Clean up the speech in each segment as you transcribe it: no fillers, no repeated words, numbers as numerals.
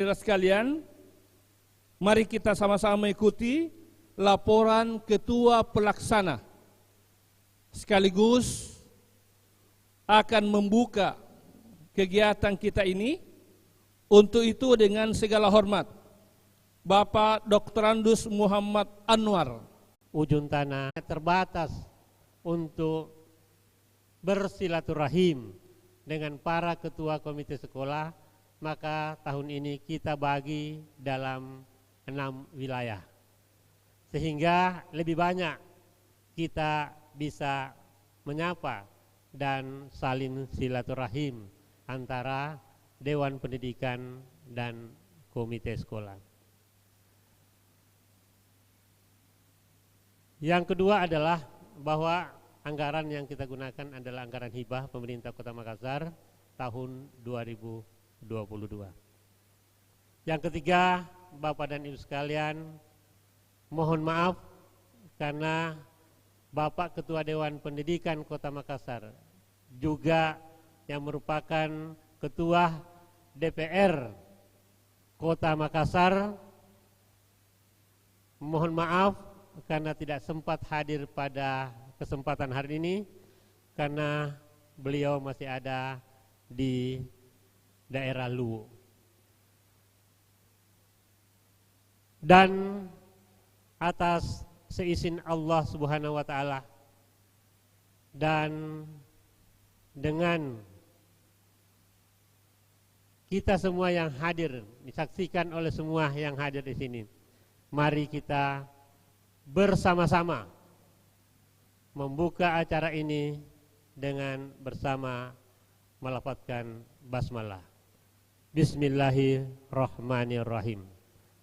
Saudara sekalian, mari kita sama-sama mengikuti laporan Ketua Pelaksana sekaligus akan membuka kegiatan kita ini. Untuk itu dengan segala hormat, Bapak Dr. Andus Muhammad Anwar. Ujung tanah terbatas untuk bersilaturahim dengan para ketua komite sekolah, maka tahun ini kita bagi dalam 6 wilayah. Sehingga lebih banyak kita bisa menyapa dan saling silaturahim antara Dewan Pendidikan dan komite sekolah. Yang kedua adalah bahwa anggaran yang kita gunakan adalah anggaran hibah pemerintah Kota Makassar tahun 2022. Yang ketiga, Bapak dan Ibu sekalian, mohon maaf karena Bapak Ketua Dewan Pendidikan Kota Makassar juga yang merupakan Ketua DPR Kota Makassar, mohon maaf karena tidak sempat hadir pada kesempatan hari ini karena beliau masih ada di daerah Luwu. Dan atas seizin Allah Subhanahu wa taala dan dengan kita semua yang hadir, disaksikan oleh semua yang hadir di sini, mari kita bersama-sama membuka acara ini dengan bersama melafadzkan basmalah. Bismillahirrahmanirrahim.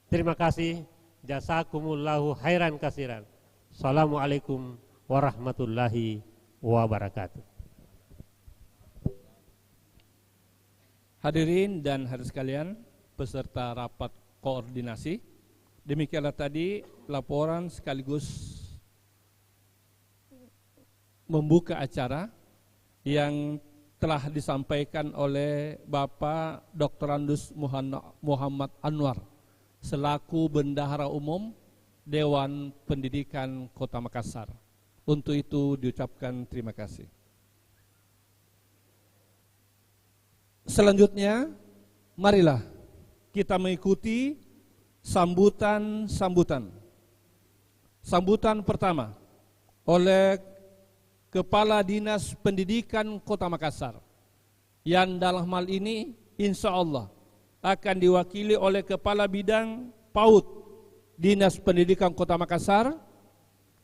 Terima kasih. Jazakumullahu khairan katsiran. Assalamualaikum warahmatullahi wabarakatuh. Hadirin dan hadirin sekalian, peserta rapat koordinasi, demikianlah tadi laporan sekaligus membuka acara yang telah disampaikan oleh Bapak Dr. Andus Muhammad Anwar selaku Bendahara Umum Dewan Pendidikan Kota Makassar. Untuk itu diucapkan terima kasih. Selanjutnya, marilah kita mengikuti sambutan pertama oleh Kepala Dinas Pendidikan Kota Makassar, yang dalam hal ini insya Allah akan diwakili oleh Kepala Bidang PAUD Dinas Pendidikan Kota Makassar.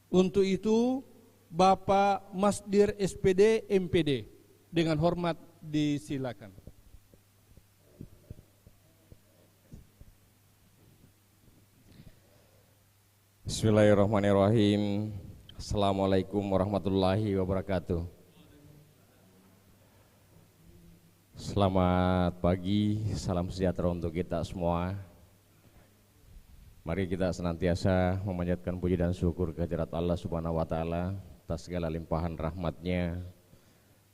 Untuk itu Bapak Masdir SPD MPD, dengan hormat disilakan. Bismillahirrahmanirrahim. Assalamualaikum warahmatullahi wabarakatuh. Selamat pagi, salam sejahtera untuk kita semua. Mari kita senantiasa memanjatkan puji dan syukur kehadirat Allah Subhanahu wa taala atas segala limpahan rahmatnya,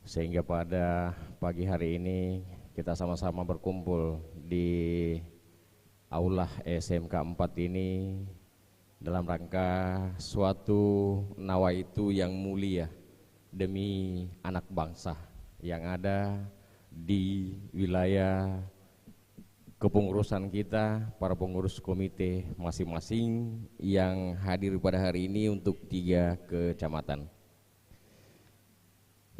sehingga pada pagi hari ini kita sama-sama berkumpul di aula SMK 4 ini dalam rangka suatu nawaitu yang mulia demi anak bangsa yang ada di wilayah kepengurusan kita, para pengurus komite masing-masing yang hadir pada hari ini untuk 3 kecamatan.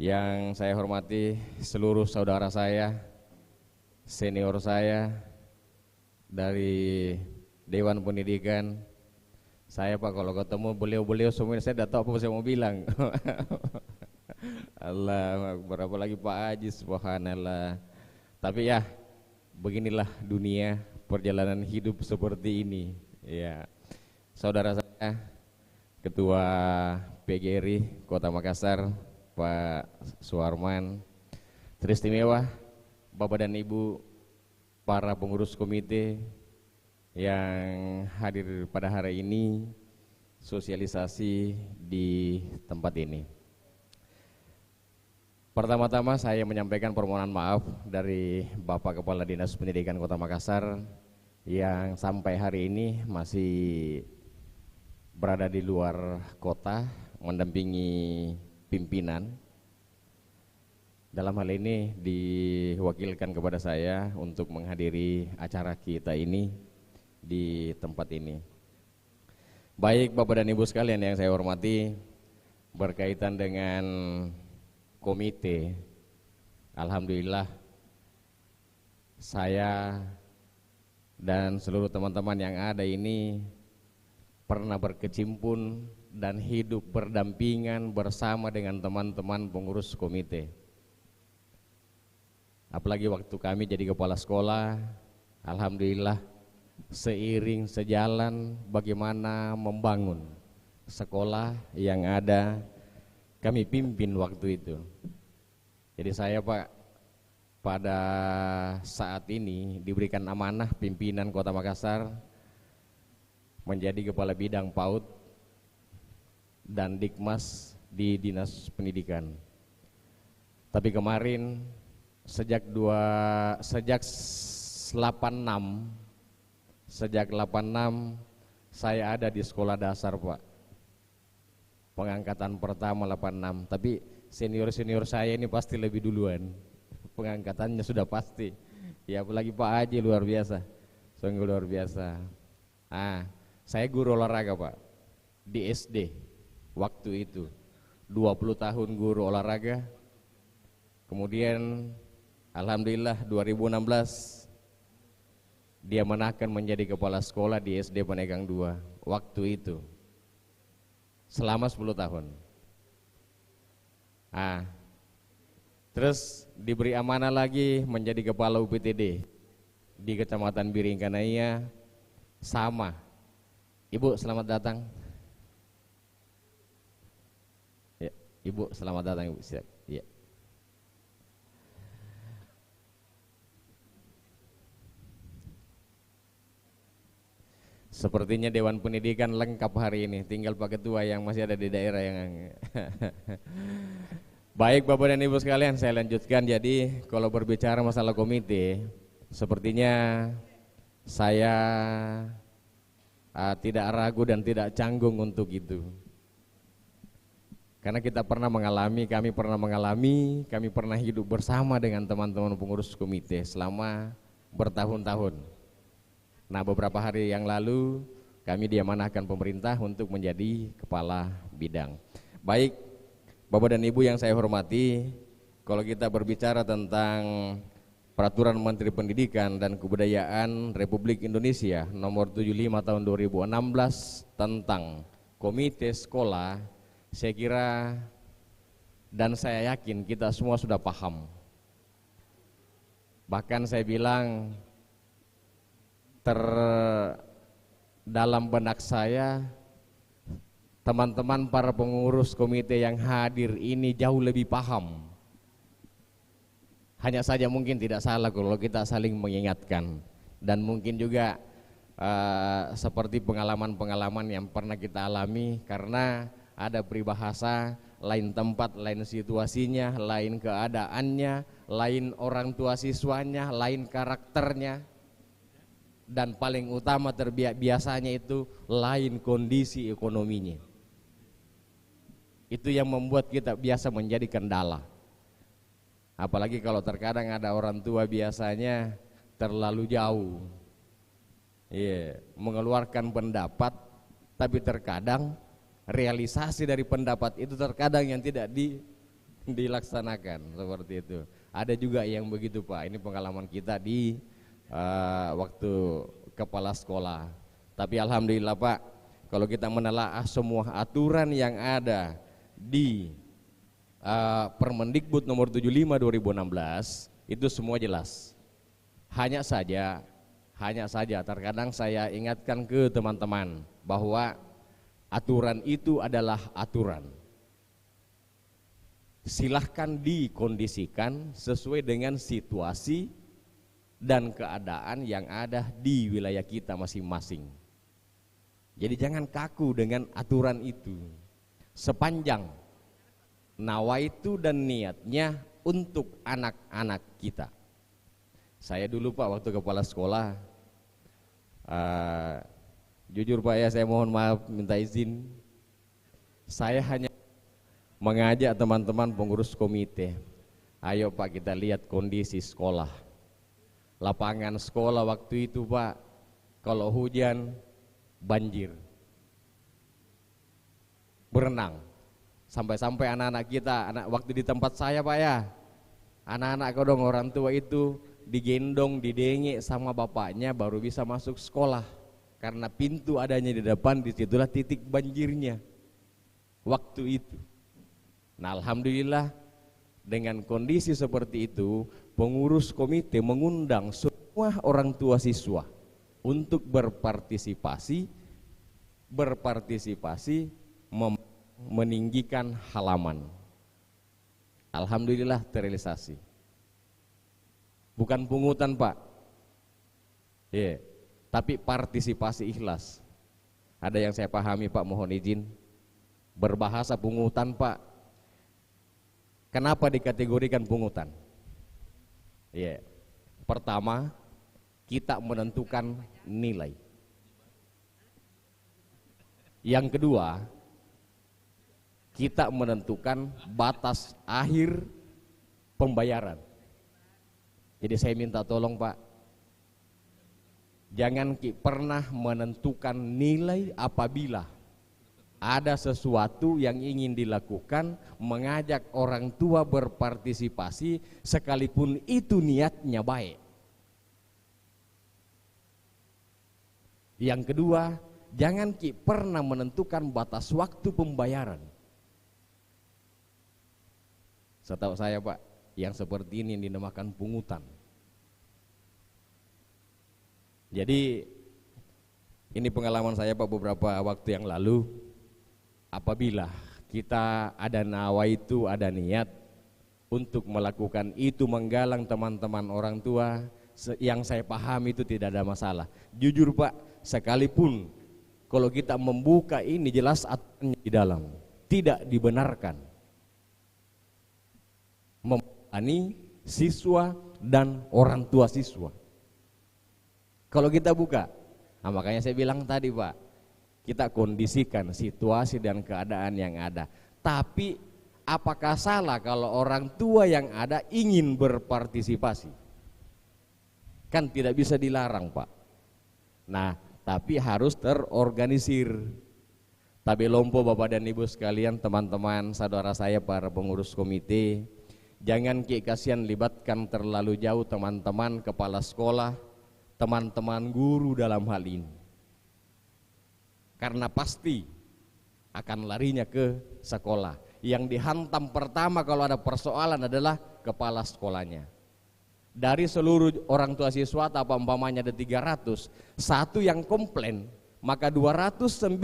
Yang saya hormati seluruh saudara saya, senior saya dari Dewan Pendidikan. Saya Pak, kalau ketemu beliau-beliau semuanya saya tidak tahu apa saya mau bilang. Allah, berapa lagi Pak Haji, subhanallah. Tapi ya, beginilah dunia, perjalanan hidup seperti ini. Ya, saudara saya, Ketua PGRI Kota Makassar, Pak Suarman, teristimewa Bapak dan Ibu, para pengurus komite yang hadir pada hari ini, sosialisasi di tempat ini. Pertama-tama saya menyampaikan permohonan maaf dari Bapak Kepala Dinas Pendidikan Kota Makassar yang sampai hari ini masih berada di luar kota mendampingi pimpinan. Dalam hal ini diwakilkan kepada saya untuk menghadiri acara kita ini di tempat ini. Baik Bapak dan Ibu sekalian yang saya hormati, berkaitan dengan komite, alhamdulillah saya dan seluruh teman-teman yang ada ini pernah berkecimpung dan hidup berdampingan bersama dengan teman-teman pengurus komite. Apalagi waktu kami jadi kepala sekolah, alhamdulillah seiring sejalan bagaimana membangun sekolah yang ada kami pimpin waktu itu. Jadi saya Pak pada saat ini diberikan amanah pimpinan Kota Makassar menjadi kepala bidang PAUD dan Dikmas di Dinas Pendidikan. Tapi kemarin sejak 86 saya ada di sekolah dasar Pak. Pengangkatan pertama 86, tapi senior-senior saya ini pasti lebih duluan. Pengangkatannya sudah pasti. Ya apalagi Pak Haji luar biasa. Sungguh luar biasa. Saya guru olahraga Pak di SD waktu itu. 20 tahun guru olahraga. Kemudian alhamdulillah 2016 dia menakan menjadi kepala sekolah di SD Panegang 2 waktu itu selama 10 tahun. Terus diberi amanah lagi menjadi kepala UPTD di Kecamatan Biringkanaya sama. Ibu selamat datang. Ya, Ibu selamat datang Ibu. Siap. Ya. Sepertinya Dewan Pendidikan lengkap hari ini, tinggal Pak Ketua yang masih ada di daerah yang Baik Bapak dan Ibu sekalian, saya lanjutkan. Jadi kalau berbicara masalah komite, sepertinya saya tidak ragu dan tidak canggung untuk itu. Karena kita pernah mengalami, kami pernah hidup bersama dengan teman-teman pengurus komite selama bertahun-tahun. Nah beberapa hari yang lalu kami diamanahkan pemerintah untuk menjadi kepala bidang. Baik Bapak dan Ibu yang saya hormati, kalau kita berbicara tentang Peraturan Menteri Pendidikan dan Kebudayaan Republik Indonesia nomor 75 tahun 2016 tentang komite sekolah, saya kira dan saya yakin kita semua sudah paham. Bahkan saya bilang dalam benak saya, teman-teman para pengurus komite yang hadir ini jauh lebih paham. Hanya saja mungkin tidak salah kalau kita saling mengingatkan. Dan mungkin juga seperti pengalaman-pengalaman yang pernah kita alami, karena ada peribahasa, lain tempat, lain situasinya, lain keadaannya, lain orang tua siswanya, lain karakternya. Dan paling utama biasanya itu lain kondisi ekonominya. Itu yang membuat kita biasa menjadi kendala. Apalagi kalau terkadang ada orang tua biasanya terlalu jauh, mengeluarkan pendapat, tapi terkadang realisasi dari pendapat itu terkadang yang tidak dilaksanakan seperti itu. Ada juga yang begitu Pak. Ini pengalaman kita di waktu kepala sekolah. Tapi alhamdulillah Pak, kalau kita menelaah semua aturan yang ada di Permendikbud nomor 75 2016 itu semua jelas. Hanya saja terkadang saya ingatkan ke teman-teman bahwa aturan itu adalah aturan. Silahkan dikondisikan sesuai dengan situasi dan keadaan yang ada di wilayah kita masing-masing. Jadi jangan kaku dengan aturan itu. Sepanjang nawaitu dan niatnya untuk anak-anak kita. Saya dulu Pak waktu kepala sekolah Jujur Pak ya, saya mohon maaf, minta izin. Saya hanya mengajak teman-teman pengurus komite, ayo Pak kita lihat kondisi sekolah. Lapangan sekolah waktu itu Pak, kalau hujan banjir, berenang. Sampai-sampai anak-anak kita, waktu di tempat saya Pak ya, anak-anak kodong orang tua itu digendong, didengek sama bapaknya baru bisa masuk sekolah. Karena pintu adanya di depan, disitulah titik banjirnya waktu itu. Nah alhamdulillah dengan kondisi seperti itu, pengurus komite mengundang semua orang tua siswa untuk berpartisipasi meninggikan halaman. Alhamdulillah terrealisasi. Bukan pungutan Pak, tapi partisipasi ikhlas. Ada yang saya pahami Pak, mohon izin, berbahasa pungutan Pak. Kenapa dikategorikan pungutan? Pertama, kita menentukan nilai. Yang kedua, kita menentukan batas akhir pembayaran. Jadi saya minta tolong Pak, jangan pernah menentukan nilai apabila ada sesuatu yang ingin dilakukan, mengajak orang tua berpartisipasi sekalipun itu niatnya baik. Yang kedua, jangan pernah menentukan batas waktu pembayaran. Setahu saya Pak, yang seperti ini dinamakan pungutan. Jadi ini pengalaman saya Pak beberapa waktu yang lalu. Apabila kita ada nawaitu, ada niat untuk melakukan itu, menggalang teman-teman orang tua, yang saya pahami itu tidak ada masalah. Jujur Pak, sekalipun kalau kita membuka ini jelas aturannya di dalam, tidak dibenarkan membebani siswa dan orang tua siswa. Kalau kita buka, nah makanya saya bilang tadi Pak, kita kondisikan situasi dan keadaan yang ada. Tapi apakah salah kalau orang tua yang ada ingin berpartisipasi? Kan tidak bisa dilarang Pak. Nah tapi harus terorganisir. Tapi lompo Bapak dan Ibu sekalian, teman-teman saudara saya para pengurus komite, jangan kasihan libatkan terlalu jauh teman-teman kepala sekolah, teman-teman guru dalam hal ini. Karena pasti akan larinya ke sekolah. Yang dihantam pertama kalau ada persoalan adalah kepala sekolahnya. Dari seluruh orang tua siswa, apa umpamanya ada 300, satu yang komplain, maka 299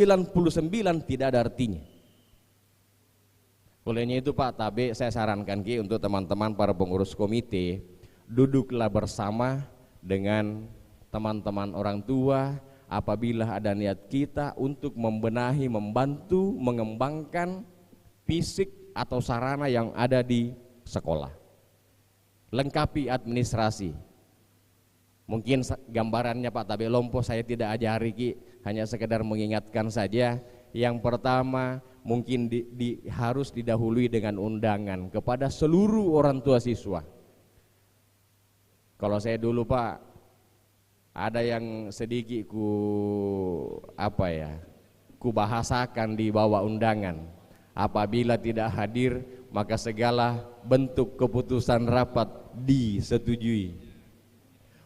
tidak ada artinya. Olehnya itu Pak, tapi saya sarankan untuk teman-teman para pengurus komite, duduklah bersama dengan teman-teman orang tua. Apabila ada niat kita untuk membenahi, membantu, mengembangkan fisik atau sarana yang ada di sekolah, lengkapi administrasi. Mungkin gambarannya Pak Tabe Lompo saya tidak ajari hanya sekedar mengingatkan saja. Yang pertama mungkin harus didahului dengan undangan kepada seluruh orang tua siswa. Kalau saya dulu Pak, ada yang sedikit ku bahasakan di bawah undangan. Apabila tidak hadir, maka segala bentuk keputusan rapat disetujui.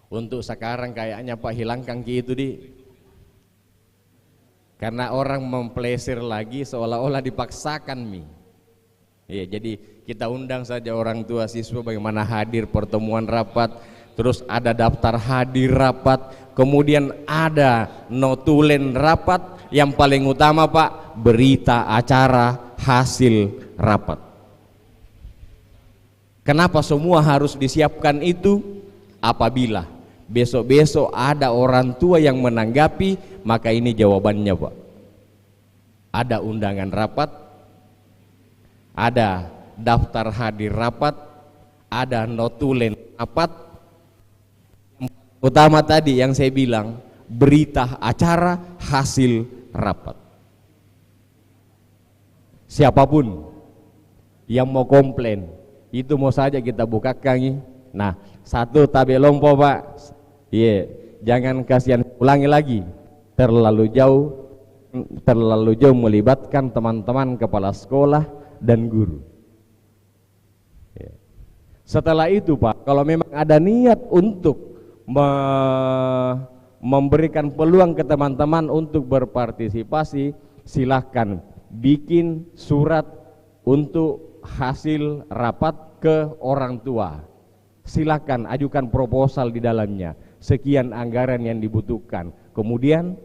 Untuk sekarang kayaknya Pak hilangkan itu karena orang memplesir lagi seolah-olah dipaksakan jadi kita undang saja orang tua siswa bagaimana hadir pertemuan rapat. Terus ada daftar hadir rapat, kemudian ada notulen rapat, yang paling utama Pak, berita acara hasil rapat. Kenapa semua harus disiapkan itu? Apabila besok-besok ada orang tua yang menanggapi, maka ini jawabannya Pak. Ada undangan rapat, ada daftar hadir rapat, ada notulen rapat. Utama tadi yang saya bilang, berita acara hasil rapat. Siapapun yang mau komplain, itu mau saja kita bukakan. Nah, satu tabe lompo Pak, jangan kasihan, ulangi lagi, terlalu jauh melibatkan teman-teman kepala sekolah dan guru. Setelah itu Pak, kalau memang ada niat untuk memberikan peluang ke teman-teman untuk berpartisipasi, silahkan bikin surat untuk hasil rapat ke orang tua. Silahkan ajukan proposal di dalamnya, sekian anggaran yang dibutuhkan. Kemudian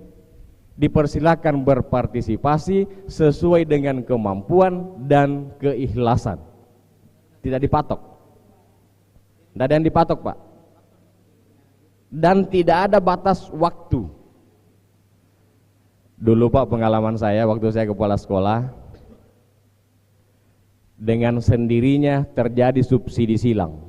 dipersilakan berpartisipasi sesuai dengan kemampuan dan keikhlasan. Tidak dipatok. Tidak ada yang dipatok Pak. Dan tidak ada batas waktu. Dulu Pak, pengalaman saya waktu saya kepala sekolah, dengan sendirinya terjadi subsidi silang.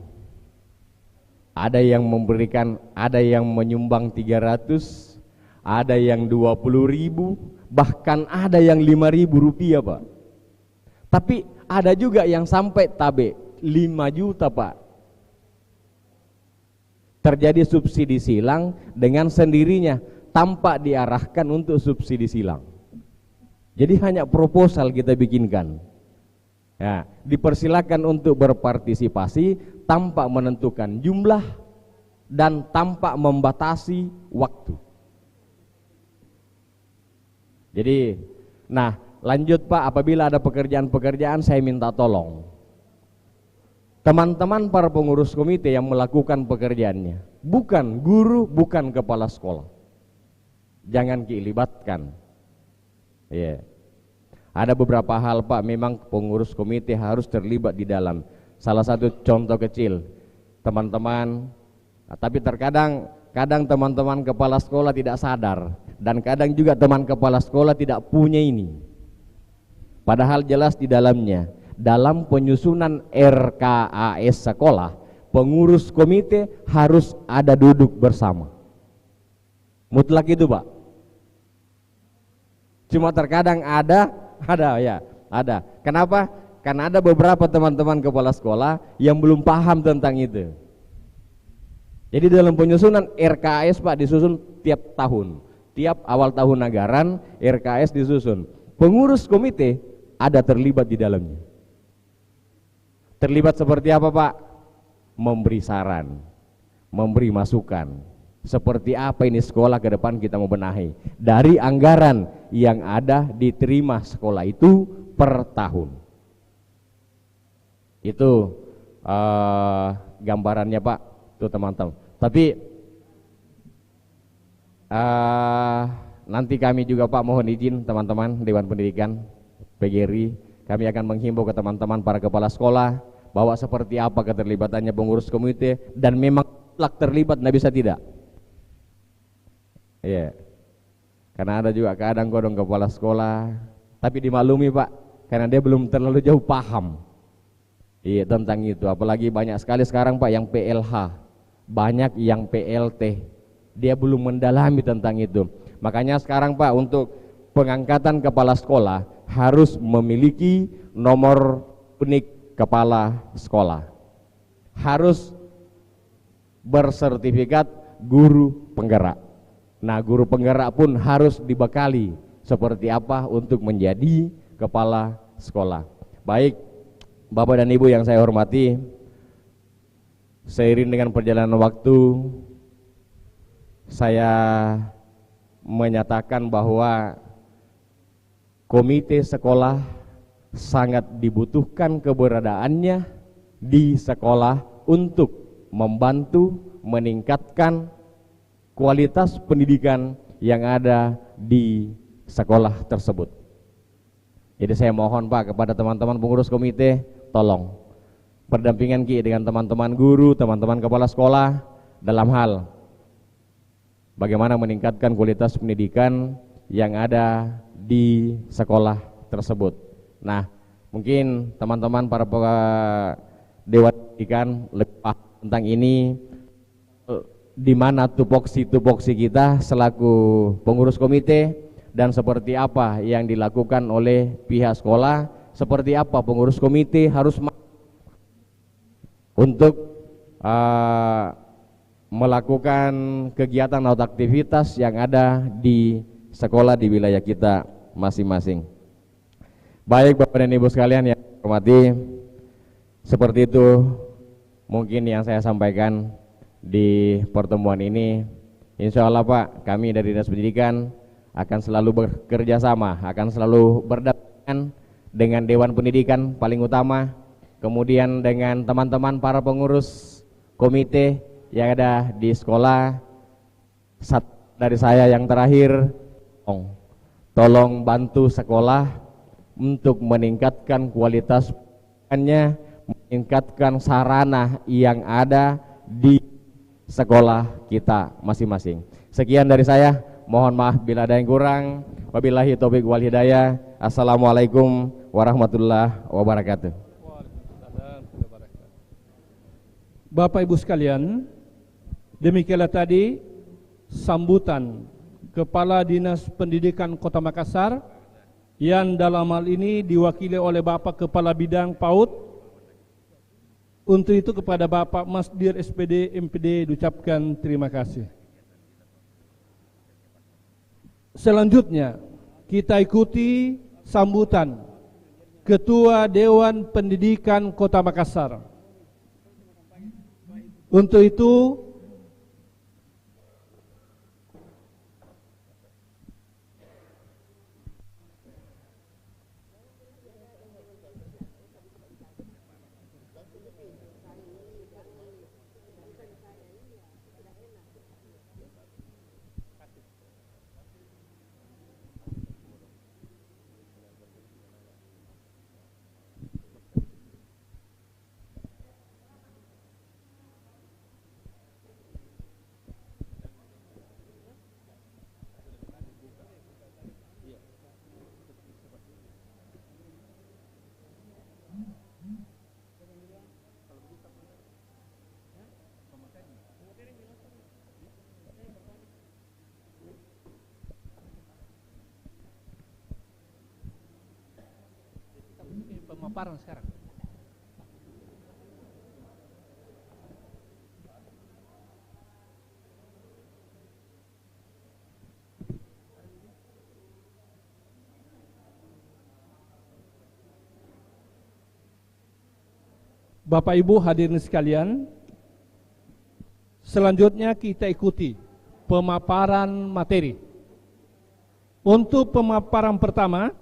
Ada yang memberikan, ada yang menyumbang 300, ada yang 20.000, bahkan ada yang 5.000 rupiah Pak. Tapi ada juga yang sampai tabe 5 juta Pak. Terjadi subsidi silang dengan sendirinya tanpa diarahkan untuk subsidi silang. Jadi hanya proposal kita bikinkan. Ya, dipersilakan untuk berpartisipasi tanpa menentukan jumlah dan tanpa membatasi waktu. Jadi, nah lanjut Pak, apabila ada pekerjaan-pekerjaan saya minta tolong teman-teman para pengurus komite yang melakukan pekerjaannya, bukan guru, bukan kepala sekolah. Jangan dilibatkan. Ada beberapa hal Pak, memang pengurus komite harus terlibat di dalam. Salah satu contoh kecil, teman-teman, tapi terkadang teman-teman kepala sekolah tidak sadar, dan kadang juga teman kepala sekolah tidak punya ini. Padahal jelas di dalamnya, dalam penyusunan RKAS sekolah, pengurus komite harus ada duduk bersama. Mutlak itu Pak. Cuma terkadang ada. Kenapa? Karena ada beberapa teman-teman kepala sekolah yang belum paham tentang itu. Jadi dalam penyusunan RKAS Pak disusun tiap tahun. Tiap awal tahun anggaran RKAS disusun. Pengurus komite ada terlibat di dalamnya. Terlibat seperti apa Pak? Memberi saran, memberi masukan. Seperti apa ini sekolah ke depan kita mau benahi. Dari anggaran yang ada diterima sekolah itu per tahun. Itu gambarannya Pak, tuh teman-teman. Tapi nanti kami juga Pak mohon izin teman-teman Dewan Pendidikan PGRI, kami akan menghimbau ke teman-teman para kepala sekolah bahwa seperti apa keterlibatannya pengurus komite, dan memang terlibat, tidak bisa tidak. Karena ada juga kadang-kadang kepala sekolah, tapi dimaklumi Pak, karena dia belum terlalu jauh paham tentang itu. Apalagi banyak sekali sekarang Pak yang PLH, banyak yang PLT, dia belum mendalami tentang itu. Makanya sekarang Pak, untuk pengangkatan kepala sekolah harus memiliki nomor unik kepala sekolah, harus bersertifikat guru penggerak. Nah, guru penggerak pun harus dibekali seperti apa untuk menjadi kepala sekolah. Baik Bapak dan Ibu yang saya hormati, seiring dengan perjalanan waktu, saya menyatakan bahwa komite sekolah sangat dibutuhkan keberadaannya di sekolah untuk membantu meningkatkan kualitas pendidikan yang ada di sekolah tersebut. Jadi saya mohon Pak kepada teman-teman pengurus komite, tolong berdampingan dengan teman-teman guru, teman-teman kepala sekolah dalam hal bagaimana meningkatkan kualitas pendidikan yang ada di sekolah tersebut. Nah, mungkin teman-teman para Dewan Pendidikan lebih paham tentang ini. di mana tupoksi kita selaku pengurus komite, dan seperti apa yang dilakukan oleh pihak sekolah, seperti apa pengurus komite harus untuk melakukan kegiatan atau aktivitas yang ada di sekolah di wilayah kita masing-masing. Baik Bapak dan Ibu sekalian yang saya hormati, seperti itu mungkin yang saya sampaikan di pertemuan ini. Insya Allah Pak, kami dari Dinas Pendidikan akan selalu bekerja sama, akan selalu berdampingan dengan Dewan Pendidikan paling utama, kemudian dengan teman-teman para pengurus komite yang ada di sekolah. Dari saya yang terakhir, tolong bantu sekolah untuk meningkatkan kualitas pendidikannya, meningkatkan sarana yang ada di sekolah kita masing-masing. Sekian dari saya, mohon maaf bila ada yang kurang. Wabillahi taufiq wal hidayah. Assalamualaikum warahmatullahi wabarakatuh. Bapak Ibu sekalian, demikianlah tadi sambutan Kepala Dinas Pendidikan Kota Makassar yang dalam hal ini diwakili oleh Bapak Kepala Bidang PAUD. Untuk itu kepada Bapak Masdir SPD MPD diucapkan terima kasih. Selanjutnya kita ikuti sambutan Ketua Dewan Pendidikan Kota Makassar. Untuk itu pemaparan sekarang. Bapak Ibu hadirin sekalian, selanjutnya kita ikuti pemaparan materi. Untuk pemaparan pertama,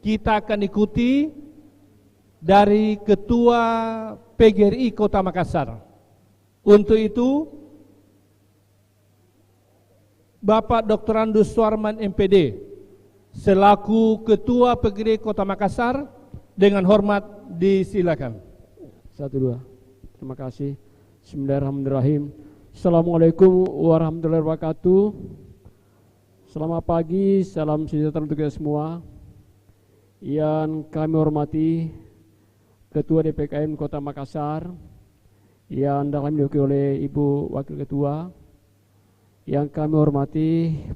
kita akan ikuti dari Ketua PGRI Kota Makassar. Untuk itu, Bapak Dr. Andus Suarman MPD selaku Ketua PGRI Kota Makassar dengan hormat disilakan. 1, 2. Terima kasih. Bismillahirrahmanirrahim. Assalamualaikum warahmatullahi wabarakatuh. Selamat pagi, salam sejahtera untuk kita semua. Yang kami hormati Ketua DPKM Kota Makassar, yang dalam diwakili oleh Ibu Wakil Ketua. Yang kami hormati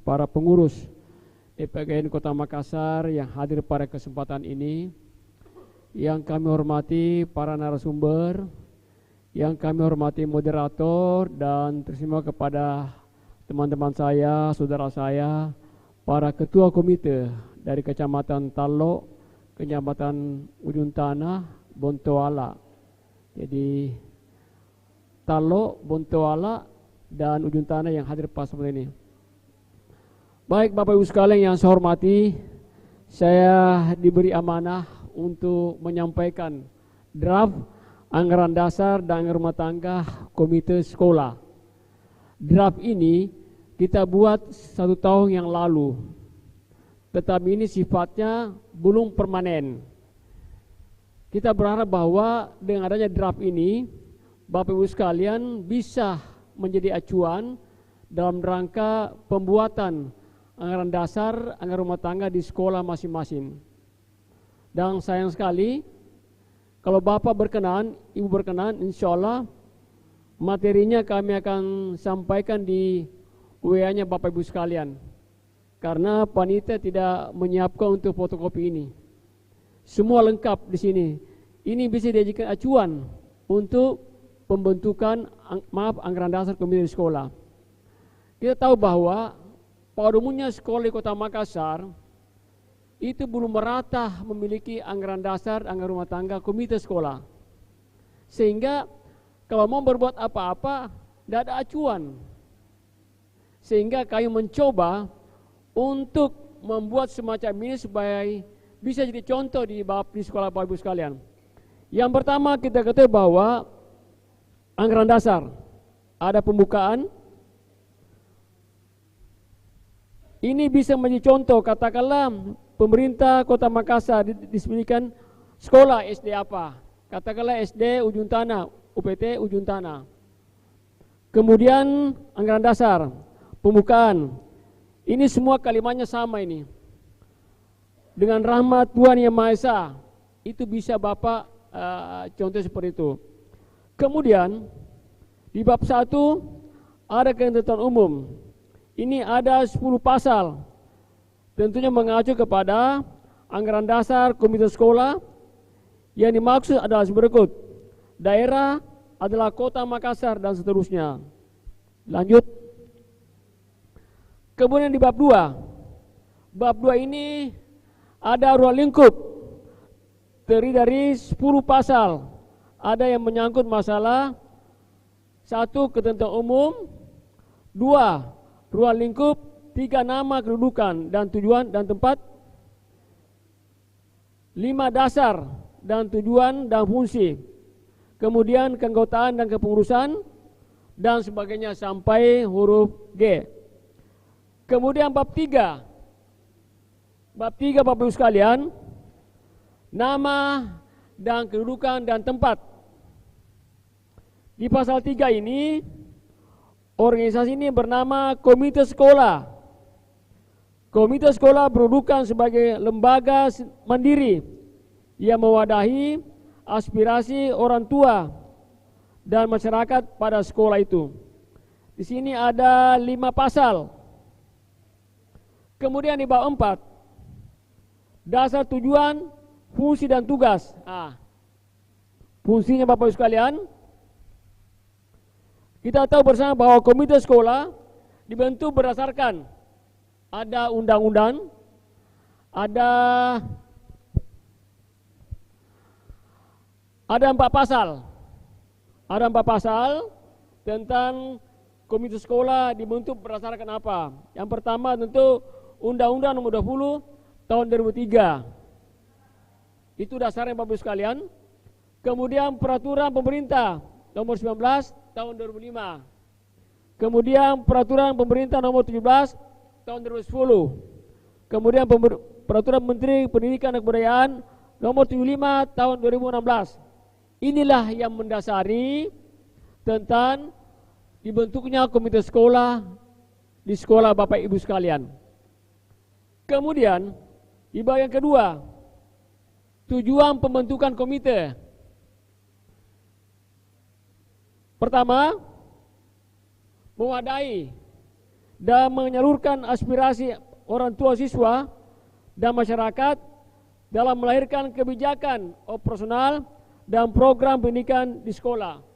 para pengurus DPKM Kota Makassar yang hadir pada kesempatan ini. Yang kami hormati para narasumber, yang kami hormati moderator, dan terima kepada teman-teman saya, saudara saya, para ketua komite dari Kecamatan Tallo, Kecamatan Ujung Tanah, Bontoala. Jadi Tallo, Bontoala, dan Ujung Tanah yang hadir pas seperti ini. Baik Bapak Ibu sekalian yang saya hormati, saya diberi amanah untuk menyampaikan draft anggaran dasar dan anggaran rumah tangga komite sekolah. Draft ini kita buat 1 tahun yang lalu, tetapi ini sifatnya belum permanen. Kita berharap bahwa dengan adanya draft ini, Bapak Ibu sekalian bisa menjadi acuan dalam rangka pembuatan anggaran dasar, anggaran rumah tangga di sekolah masing-masing. Dan sayang sekali, kalau Bapak berkenan, Ibu berkenan, insya Allah Materinya kami akan sampaikan di WA-nya Bapak Ibu sekalian. Karena panitia tidak menyiapkan untuk fotokopi ini. Semua lengkap di sini. Ini bisa dijadikan acuan untuk pembentukan anggaran dasar komite di sekolah. Kita tahu bahwa pada umumnya sekolah di Kota Makassar itu belum merata memiliki anggaran dasar, anggaran rumah tangga, komite sekolah. Sehingga kalau mau berbuat apa-apa, tidak ada acuan. Sehingga kami mencoba untuk membuat semacam ini supaya bisa jadi contoh di sekolah Bapak Ibu sekalian. Yang pertama kita ketahui bahwa anggaran dasar ada pembukaan. Ini bisa menjadi contoh, katakanlah pemerintah Kota Makassar disebutkan sekolah SD apa, katakanlah SD Ujung Tanah, UPT Ujung Tanah. Kemudian anggaran dasar, pembukaan. Ini semua kalimatnya sama ini. Dengan rahmat Tuhan Yang Maha Esa, itu bisa Bapak contoh seperti itu. Kemudian di bab 1 ada ketentuan umum. Ini ada 10 pasal. Tentunya mengacu kepada anggaran dasar komite sekolah. Yang dimaksud adalah berikut. Daerah adalah Kota Makassar dan seterusnya. Lanjut. Kemudian di bab 2. Bab 2 ini ada ruang lingkup. Terdiri dari 10 pasal. Ada yang menyangkut masalah 1. Ketentuan umum. 2. Ruang lingkup. 3. Nama, kedudukan dan tujuan dan tempat. 5. Dasar dan tujuan dan fungsi. Kemudian keanggotaan dan kepengurusan dan sebagainya sampai huruf G. Kemudian bab 3. Bab 3 Bapak Ibu sekalian, nama dan kedudukan dan tempat. Di pasal 3 ini, organisasi ini bernama Komite Sekolah. Komite Sekolah berkedudukan sebagai lembaga mandiri yang mewadahi aspirasi orang tua dan masyarakat pada sekolah itu. Di sini ada 5 pasal. Kemudian di bab 4, dasar, tujuan, fungsi dan tugas. Fungsinya Bapak Ibu sekalian, kita tahu bersama bahwa komite sekolah dibentuk berdasarkan ada undang-undang, ada 4 pasal. Ada 4 pasal tentang komite sekolah dibentuk berdasarkan apa. Yang pertama tentu Undang-Undang nomor 20 tahun 2003. Itu dasarnya Bapak Ibu sekalian. Kemudian peraturan pemerintah nomor 19 tahun 2005. Kemudian peraturan pemerintah nomor 17 tahun 2010. Kemudian peraturan Menteri Pendidikan dan Kebudayaan nomor 75 tahun 2016. Inilah yang mendasari tentang dibentuknya komite sekolah di sekolah Bapak Ibu sekalian. Kemudian di bagian kedua, tujuan pembentukan komite. Pertama, mewadahi dan menyalurkan aspirasi orang tua siswa dan masyarakat dalam melahirkan kebijakan operasional dan program pendidikan di sekolah.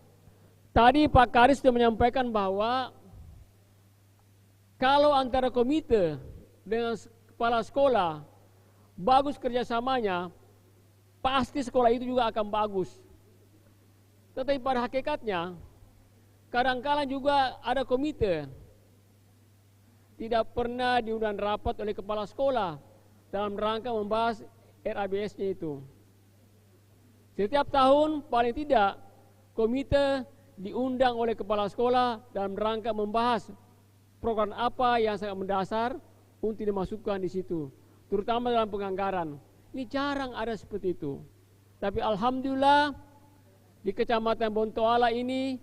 Tadi Pak Karis sudah menyampaikan bahwa kalau antara komite dengan kepala sekolah bagus kerjasamanya, pasti sekolah itu juga akan bagus. Tetapi pada hakikatnya, kadang-kala juga ada komite tidak pernah diundang rapat oleh kepala sekolah dalam rangka membahas RABS-nya itu. Setiap tahun paling tidak komite diundang oleh kepala sekolah dalam rangka membahas program apa yang sangat mendasar untuk dimasukkan di situ, terutama dalam penganggaran. Ini jarang ada seperti itu. Tapi alhamdulillah di Kecamatan Bontoala ini,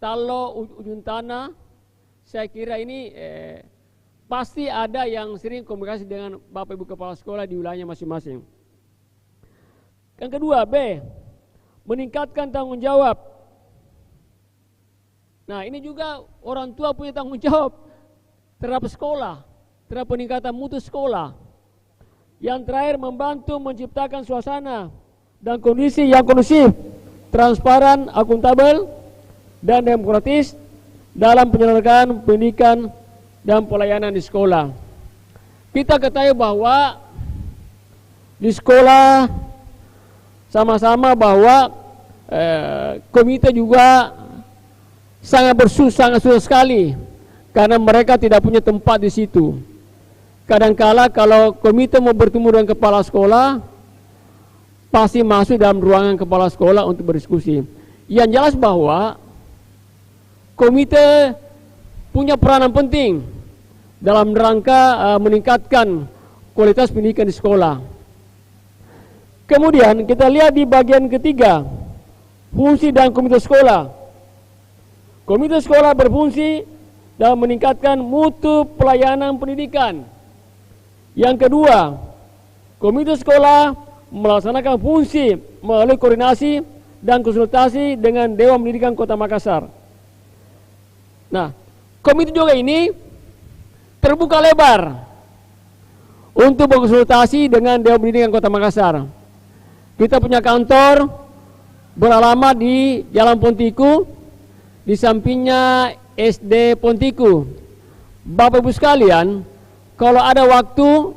Talo, Ujung Tanah, saya kira ini pasti ada yang sering komunikasi dengan Bapak Ibu Kepala Sekolah di wilayahnya masing-masing. Yang kedua, B, meningkatkan tanggung jawab Nah, ini juga orang tua punya tanggung jawab terhadap sekolah, terhadap peningkatan mutu sekolah. Yang terakhir, membantu menciptakan suasana dan kondisi yang kondusif, transparan, akuntabel, dan demokratis dalam penyelenggaraan pendidikan dan pelayanan di sekolah. Kita ketahui bahwa di sekolah sama-sama bahwa komite juga sangat susah sekali karena mereka tidak punya tempat di situ. Kadangkala kalau komite mau bertemu dengan kepala sekolah, pasti masuk dalam ruangan kepala sekolah untuk berdiskusi. Yang jelas bahwa komite punya peranan penting dalam rangka meningkatkan kualitas pendidikan di sekolah. Kemudian kita lihat di bagian ketiga, fungsi dan komite sekolah. Komite sekolah berfungsi dalam meningkatkan mutu pelayanan pendidikan. Yang kedua, komite sekolah melaksanakan fungsi melalui koordinasi dan konsultasi dengan Dewan Pendidikan Kota Makassar. Nah, komite juga ini terbuka lebar untuk berkonsultasi dengan Dewan Pendidikan Kota Makassar. Kita punya kantor beralamat di Jalan Pontiku, di sampingnya SD Pontiku. Bapak Ibu sekalian, kalau ada waktu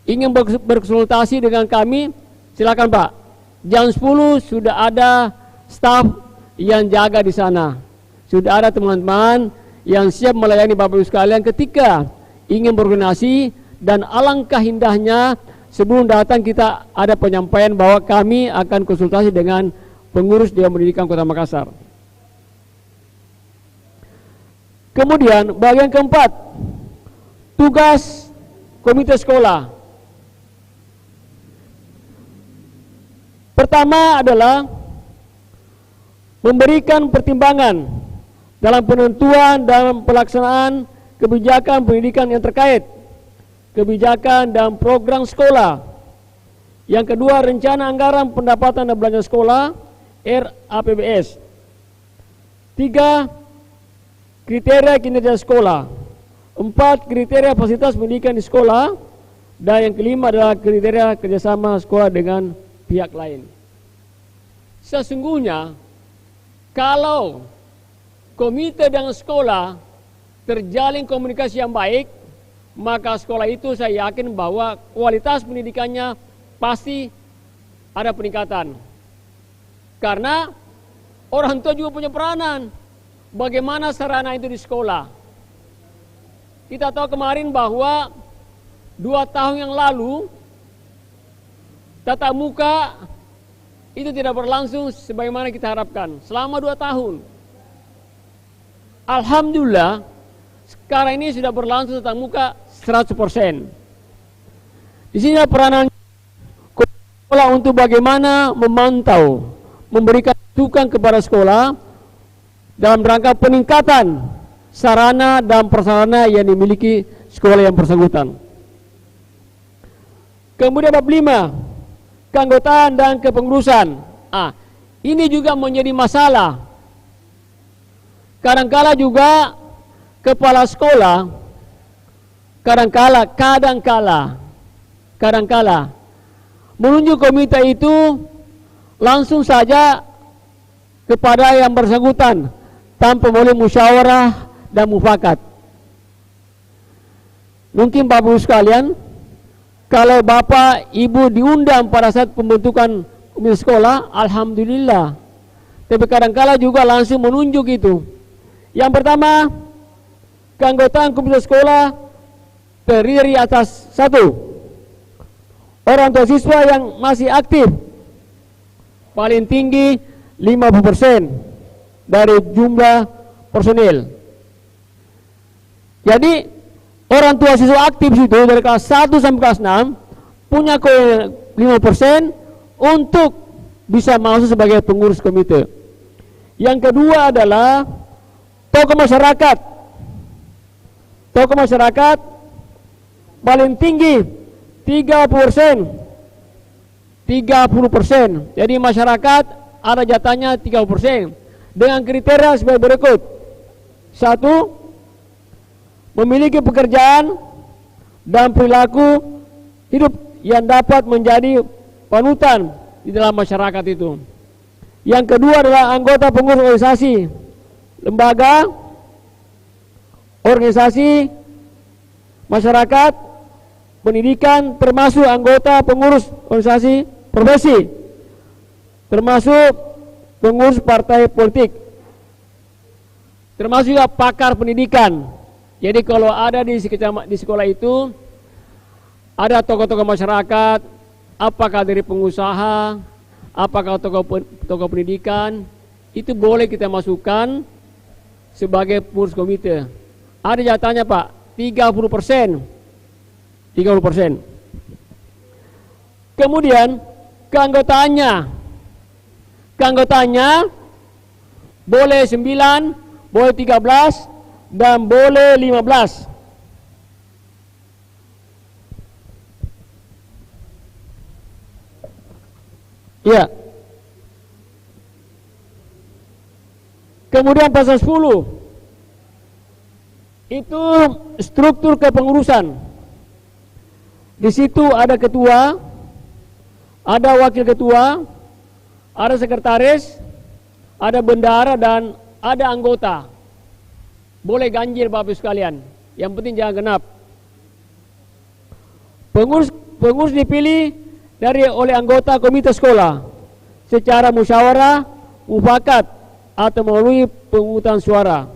ingin berkonsultasi dengan kami, silakan Pak. Jam 10 sudah ada staf yang jaga di sana. Sudah ada teman-teman yang siap melayani Bapak Ibu sekalian ketika ingin berkoordinasi, dan alangkah indahnya sebelum datang kita ada penyampaian bahwa kami akan konsultasi dengan pengurus Dewan Pendidikan Kota Makassar. Kemudian bagian keempat, tugas komite sekolah. Pertama adalah memberikan pertimbangan dalam penentuan dan pelaksanaan kebijakan pendidikan yang terkait, kebijakan dan program sekolah. Yang kedua, rencana anggaran pendapatan dan belanja sekolah RAPBS. 3, kriteria kinerja sekolah. 4, kriteria fasilitas pendidikan di sekolah. Dan yang kelima adalah kriteria kerjasama sekolah dengan pihak lain. Sesungguhnya kalau komite dan sekolah terjalin komunikasi yang baik, maka sekolah itu saya yakin bahwa kualitas pendidikannya pasti ada peningkatan. Karena orang tua juga punya peranan. Bagaimana sarana itu di sekolah? Kita tahu kemarin bahwa 2 tahun yang lalu tatap muka itu tidak berlangsung sebagaimana kita harapkan selama 2 tahun. Alhamdulillah sekarang ini sudah berlangsung tatap muka 100%. Di sini peranan sekolah untuk bagaimana memantau, memberikan masukan kepada sekolah dalam rangka peningkatan sarana dan prasarana yang dimiliki sekolah yang bersangkutan. Kemudian bab 5, keanggotaan dan kepengurusan. Ini juga menjadi masalah. Kadangkala juga kepala sekolah kadangkala menunjuk komite itu langsung saja kepada yang bersangkutan tanpa boleh musyawarah dan mufakat. Mungkin Bapak Ibu sekalian, kalau Bapak Ibu diundang pada saat pembentukan komite sekolah, alhamdulillah. Tapi kadangkala juga langsung menunjuk itu. Yang pertama, keanggotaan komite sekolah terdiri atas 1, orang tua siswa yang masih aktif, paling tinggi 50% dari jumlah personil. Jadi orang tua siswa aktif itu dari kelas 1 sampai kelas 6 punya 5% untuk bisa masuk sebagai pengurus komite. Yang kedua adalah tokoh masyarakat. Tokoh masyarakat paling tinggi 30%. Jadi masyarakat ada jatahnya 30%. dengan kriteria sebagai berikut. 1. Memiliki pekerjaan dan perilaku hidup yang dapat menjadi panutan di dalam masyarakat itu. Yang kedua adalah anggota pengurus organisasi, lembaga, organisasi, masyarakat, pendidikan, termasuk anggota pengurus organisasi profesi, termasuk pengurus partai politik, termasuk juga pakar pendidikan. Jadi kalau ada di sekolah itu ada tokoh-tokoh masyarakat, apakah dari pengusaha, apakah tokoh pendidikan, itu boleh kita masukkan sebagai pengurus komite. Ada jatahnya Pak, 30%. Kemudian keanggotaannya boleh 9, boleh 13, dan boleh 15. Ya. Kemudian pasal 10 itu struktur kepengurusan. Di situ ada ketua, ada wakil ketua, ada sekretaris, ada bendahara, dan ada anggota. Boleh ganjil Bapak sekalian, yang penting jangan genap. Pengurus dipilih oleh anggota komite sekolah secara musyawarah, mufakat, atau melalui pemungutan suara.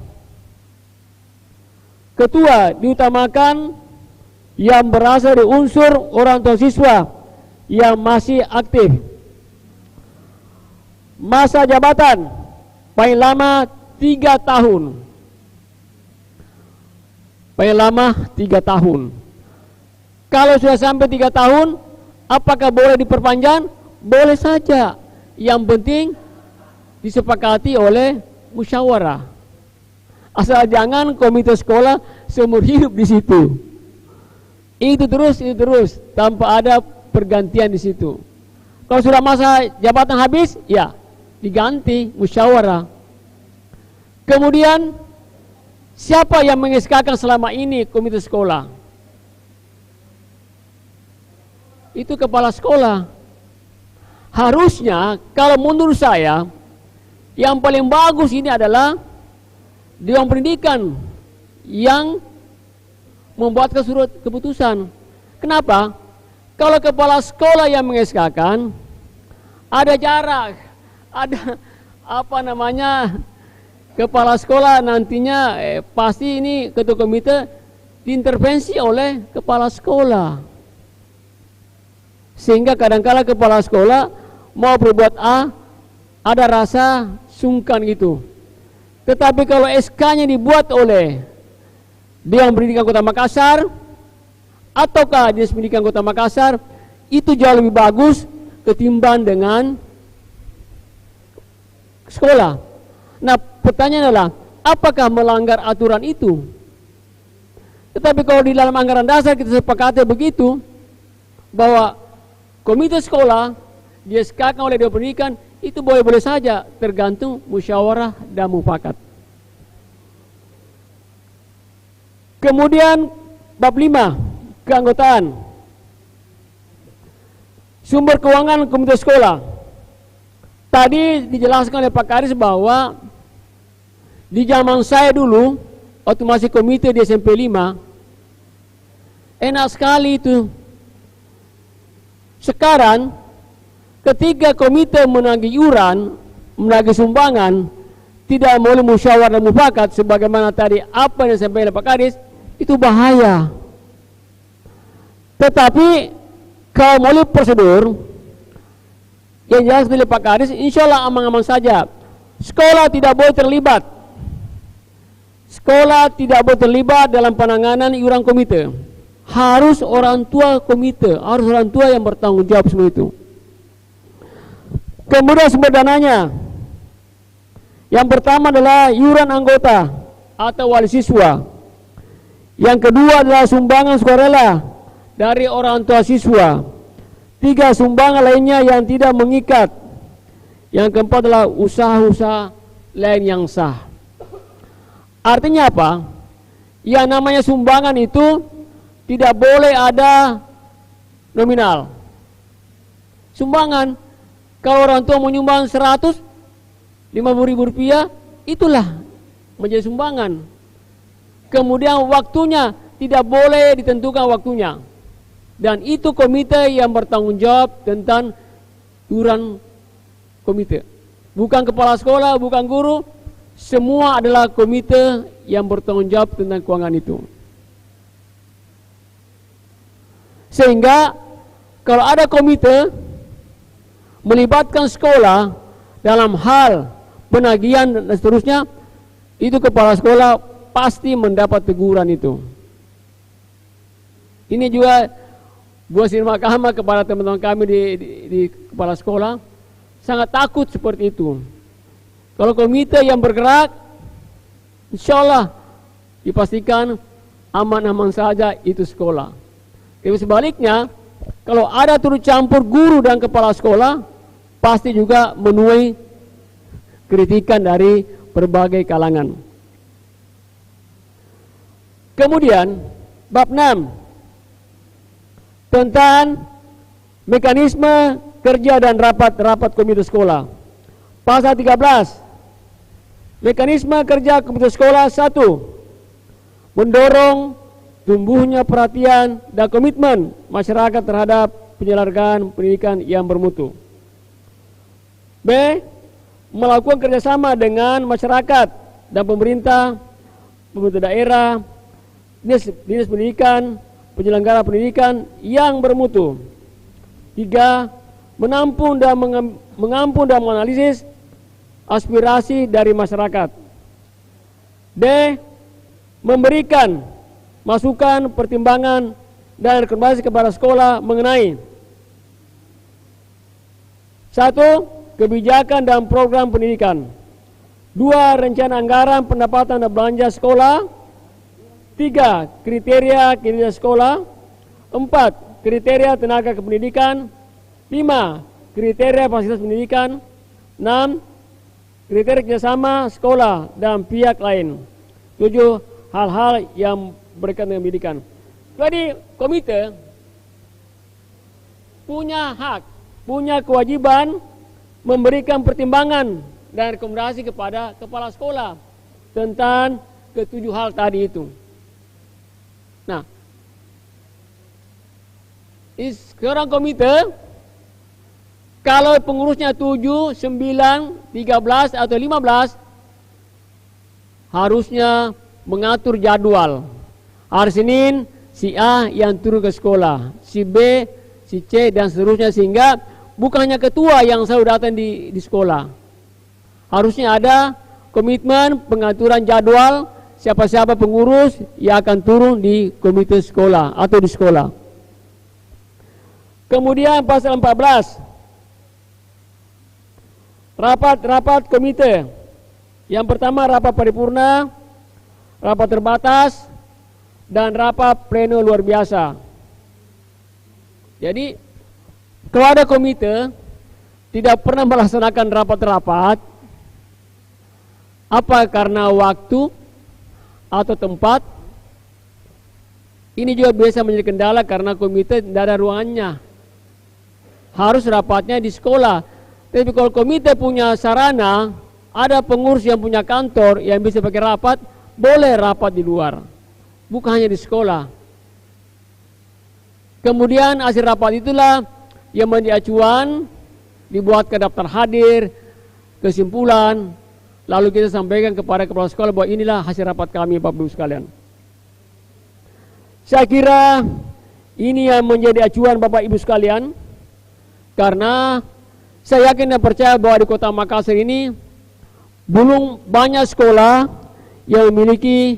Ketua diutamakan yang berasal dari unsur orang tua siswa yang masih aktif. Masa jabatan paling lama 3 tahun. Paling lama 3 tahun. Kalau sudah sampai 3 tahun, apakah boleh diperpanjang? Boleh saja. Yang penting disepakati oleh musyawarah. Asal jangan komite sekolah seumur hidup di situ. Itu terus tanpa ada pergantian di situ. Kalau sudah masa jabatan habis, ya diganti musyawarah. Kemudian siapa yang mengeskakan selama ini komite sekolah? Itu kepala sekolah. Harusnya kalau menurut saya yang paling bagus ini adalah Dewan Pendidikan yang membuatkan surat keputusan. Kenapa? Kalau kepala sekolah yang mengeskakan, ada jarak, ada kepala sekolah nantinya pasti ini ketua komite diintervensi oleh kepala sekolah. Sehingga kadang-kala kepala sekolah mau berbuat A, ada rasa sungkan gitu. Tetapi kalau SK-nya dibuat oleh Dewan Pendidikan Kota Makassar ataukah Dinas Pendidikan Kota Makassar, itu jauh lebih bagus ketimbang dengan sekolah. Nah, pertanyaan adalah apakah melanggar aturan itu? Tetapi kalau di dalam anggaran dasar kita sepakati begitu, bahwa komite sekolah di-SK-kan oleh Dewan Pendidikan, itu boleh-boleh saja, tergantung musyawarah dan mufakat. Kemudian bab 5, keanggotaan. Sumber keuangan komite sekolah. Tadi dijelaskan oleh Pak Karis bahwa di zaman saya dulu, waktu masih komite di SMP 5, enak sekali itu. Sekarang ketika komite menagih iuran, menagih sumbangan, tidak melalui musyawarah dan mufakat, sebagaimana tadi apa yang disampaikan oleh Pak Kadis, itu bahaya. Tetapi kalau melalui prosedur yang jelas oleh Pak Kadis, insya Allah aman-aman saja. Sekolah tidak boleh terlibat. Sekolah tidak boleh terlibat dalam penanganan iuran komite. Harus orang tua komite, harus orang tua yang bertanggung jawab semua itu. Kemudian sumber dananya. Yang pertama adalah iuran anggota atau wali siswa. Yang kedua adalah sumbangan sukarela dari orang tua siswa. 3, sumbangan lainnya yang tidak mengikat. Yang keempat adalah usaha-usaha lain yang sah. Artinya apa? Yang namanya sumbangan itu tidak boleh ada nominal. Sumbangan, kalau orang tua menyumbang 150.000 rupiah, itulah menjadi sumbangan. Kemudian waktunya tidak boleh ditentukan waktunya. Dan itu komite yang bertanggung jawab tentang iuran komite. Bukan kepala sekolah, bukan guru, semua adalah komite yang bertanggung jawab tentang keuangan itu. Sehingga kalau ada komite melibatkan sekolah dalam hal penagihan dan seterusnya, itu kepala sekolah pasti mendapat teguran itu. Ini juga buah terima kasih kepada teman-teman kami di kepala sekolah, sangat takut seperti itu. Kalau komite yang bergerak, insya Allah dipastikan aman-aman saja itu sekolah. Tapi sebaliknya, kalau ada turut campur guru dan kepala sekolah, pasti juga menuai kritikan dari berbagai kalangan. Kemudian, bab 6 tentang mekanisme kerja dan rapat komite sekolah. Pasal 13. Mekanisme kerja komite sekolah 1. Mendorong tumbuhnya perhatian dan komitmen masyarakat terhadap penyelenggaraan pendidikan yang bermutu. B. Melakukan kerjasama dengan masyarakat dan pemerintah daerah, dinas pendidikan, penyelenggara pendidikan yang bermutu. 3. Menampung dan menganalisis aspirasi dari masyarakat. D. Memberikan masukan, pertimbangan, dan rekomendasi kepada sekolah mengenai 1. Kebijakan dan program pendidikan. 2. Rencana anggaran pendapatan dan belanja sekolah. 3. Kriteria kinerja sekolah. 4. Kriteria tenaga kependidikan. 5. Kriteria fasilitas pendidikan. 6. Kriteria kerjasama sekolah dan pihak lain. 7. Hal-hal yang berkaitan dengan pendidikan. Jadi komite punya hak, punya kewajiban memberikan pertimbangan dan rekomendasi kepada kepala sekolah tentang ketujuh hal tadi itu. Nah, sekarang komite, kalau pengurusnya 7, 9, 13 atau 15, harusnya mengatur jadwal. Hari Senin si A yang turun ke sekolah, si B, si C dan seterusnya, sehingga bukan hanya ketua yang selalu datang di sekolah. Harusnya ada komitmen pengaturan jadwal siapa-siapa pengurus yang akan turun di komite sekolah atau di sekolah. Kemudian pasal 14. Rapat komite. Yang pertama rapat paripurna, rapat terbatas, dan rapat pleno luar biasa. Jadi kalau ada komite tidak pernah melaksanakan rapat-rapat, apa karena waktu atau tempat? Ini juga biasa menjadi kendala karena komite tidak ada ruangannya. Harus rapatnya di sekolah. Tapi kalau komite punya sarana, ada pengurus yang punya kantor yang bisa pakai rapat, boleh rapat di luar, bukan hanya di sekolah. Kemudian hasil rapat itulah yang menjadi acuan, dibuat ke daftar hadir, kesimpulan, lalu kita sampaikan kepada kepala sekolah bahwa inilah hasil rapat kami, Bapak Ibu sekalian. Saya kira ini yang menjadi acuan Bapak Ibu sekalian, karena saya yakin dan percaya bahwa di Kota Makassar ini belum banyak sekolah yang memiliki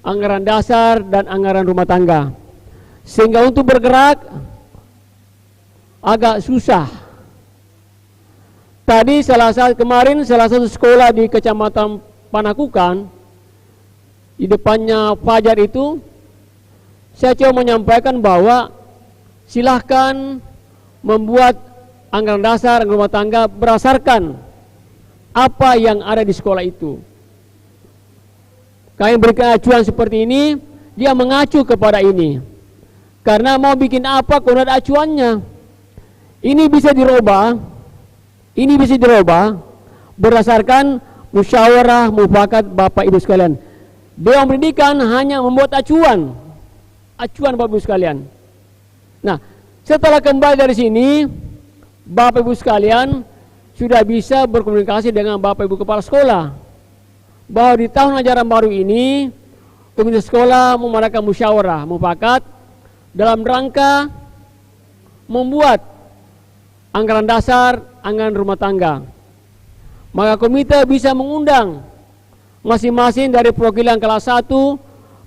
anggaran dasar dan anggaran rumah tangga, sehingga untuk bergerak agak susah. Tadi kemarin salah satu sekolah di Kecamatan Panakukan, di depannya Fajar itu, saya coba menyampaikan bahwa silahkan membuat anggaran dasar rumah tangga berdasarkan apa yang ada di sekolah itu. Kami berikan acuan seperti ini, dia mengacu kepada ini. Karena mau bikin apa kalau ada acuannya. Ini bisa dirubah, berdasarkan musyawarah mufakat Bapak Ibu sekalian. Dewan Pendidikan hanya membuat acuan Bapak Ibu sekalian. Nah, setelah kembali dari sini, Bapak Ibu sekalian sudah bisa berkomunikasi dengan Bapak Ibu Kepala Sekolah bahwa di tahun ajaran baru ini komite sekolah mengadakan musyawarah mufakat dalam rangka membuat anggaran dasar, anggaran rumah tangga. Maka komite bisa mengundang masing-masing dari perwakilan kelas 1,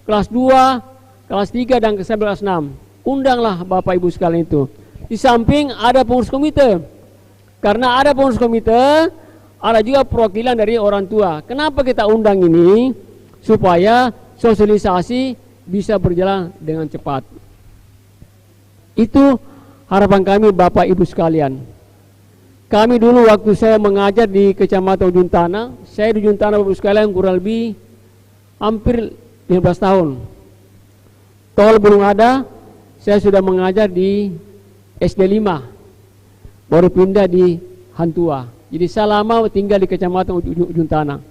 kelas 2, kelas 3 dan kelas 6. Undanglah Bapak Ibu sekalian itu. Di samping ada pengurus komite. Karena ada pengurus komite, ada juga perwakilan dari orang tua. Kenapa kita undang ini? Supaya sosialisasi bisa berjalan dengan cepat. Itu harapan kami Bapak Ibu sekalian. Kami dulu waktu saya mengajar di Kecamatan Ujung Tanah, saya di Ujung Tanah Bapak Ibu sekalian kurang lebih hampir 15 tahun. Tol belum ada, saya sudah mengajar di SD 5, baru pindah di Hantua. Jadi saya lama tinggal di Kecamatan Ujung Tanah.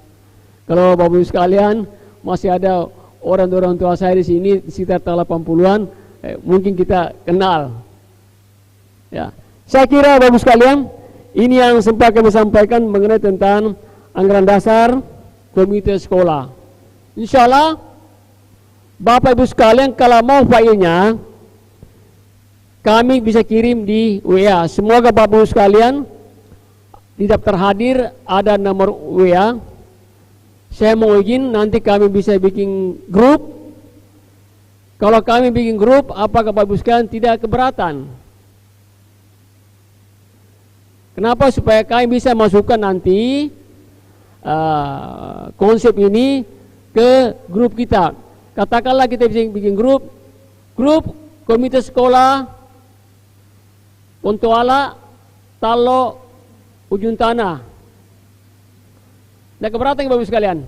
Kalau Bapak Ibu sekalian masih ada orang tua saya di sini di sekitar tahun 80-an, mungkin kita kenal. Ya, saya kira Bapak Ibu sekalian, ini yang sempat kami sampaikan mengenai tentang anggaran dasar komite sekolah. Insya Allah Bapak Ibu sekalian kalau mau filenya kami bisa kirim di WA. Semoga Bapak Ibu sekalian di daftar hadir ada nomor WA. Saya mau izin nanti kami bisa bikin grup. Kalau kami bikin grup, apakah Bapak Ibu sekalian tidak keberatan? Kenapa? Supaya kami bisa masukkan nanti konsep ini ke grup kita. Katakanlah kita bisa bikin grup komite sekolah Pontuala, Talo, Ujung Tanah. Tidak keberatan Bapak Ibu sekalian?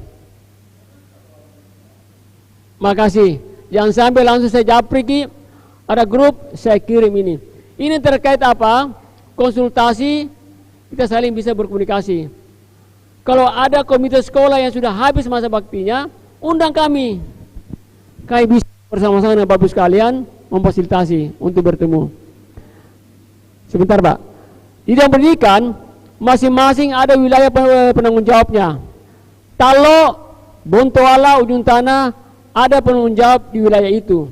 Makasih. Jangan sampai langsung saya japriki, ada grup saya kirim ini. Ini terkait apa? Konsultasi, kita saling bisa berkomunikasi. Kalau ada komite sekolah yang sudah habis masa baktinya, undang kami. Kami bisa bersama-sama dengan Bapak Ibu sekalian memfasilitasi untuk bertemu. Sebentar Pak. Di dalam pendidikan, masing-masing ada wilayah penanggung jawabnya. Talo, Bontoala, Ujung Tanah, ada penanggung jawab di wilayah itu.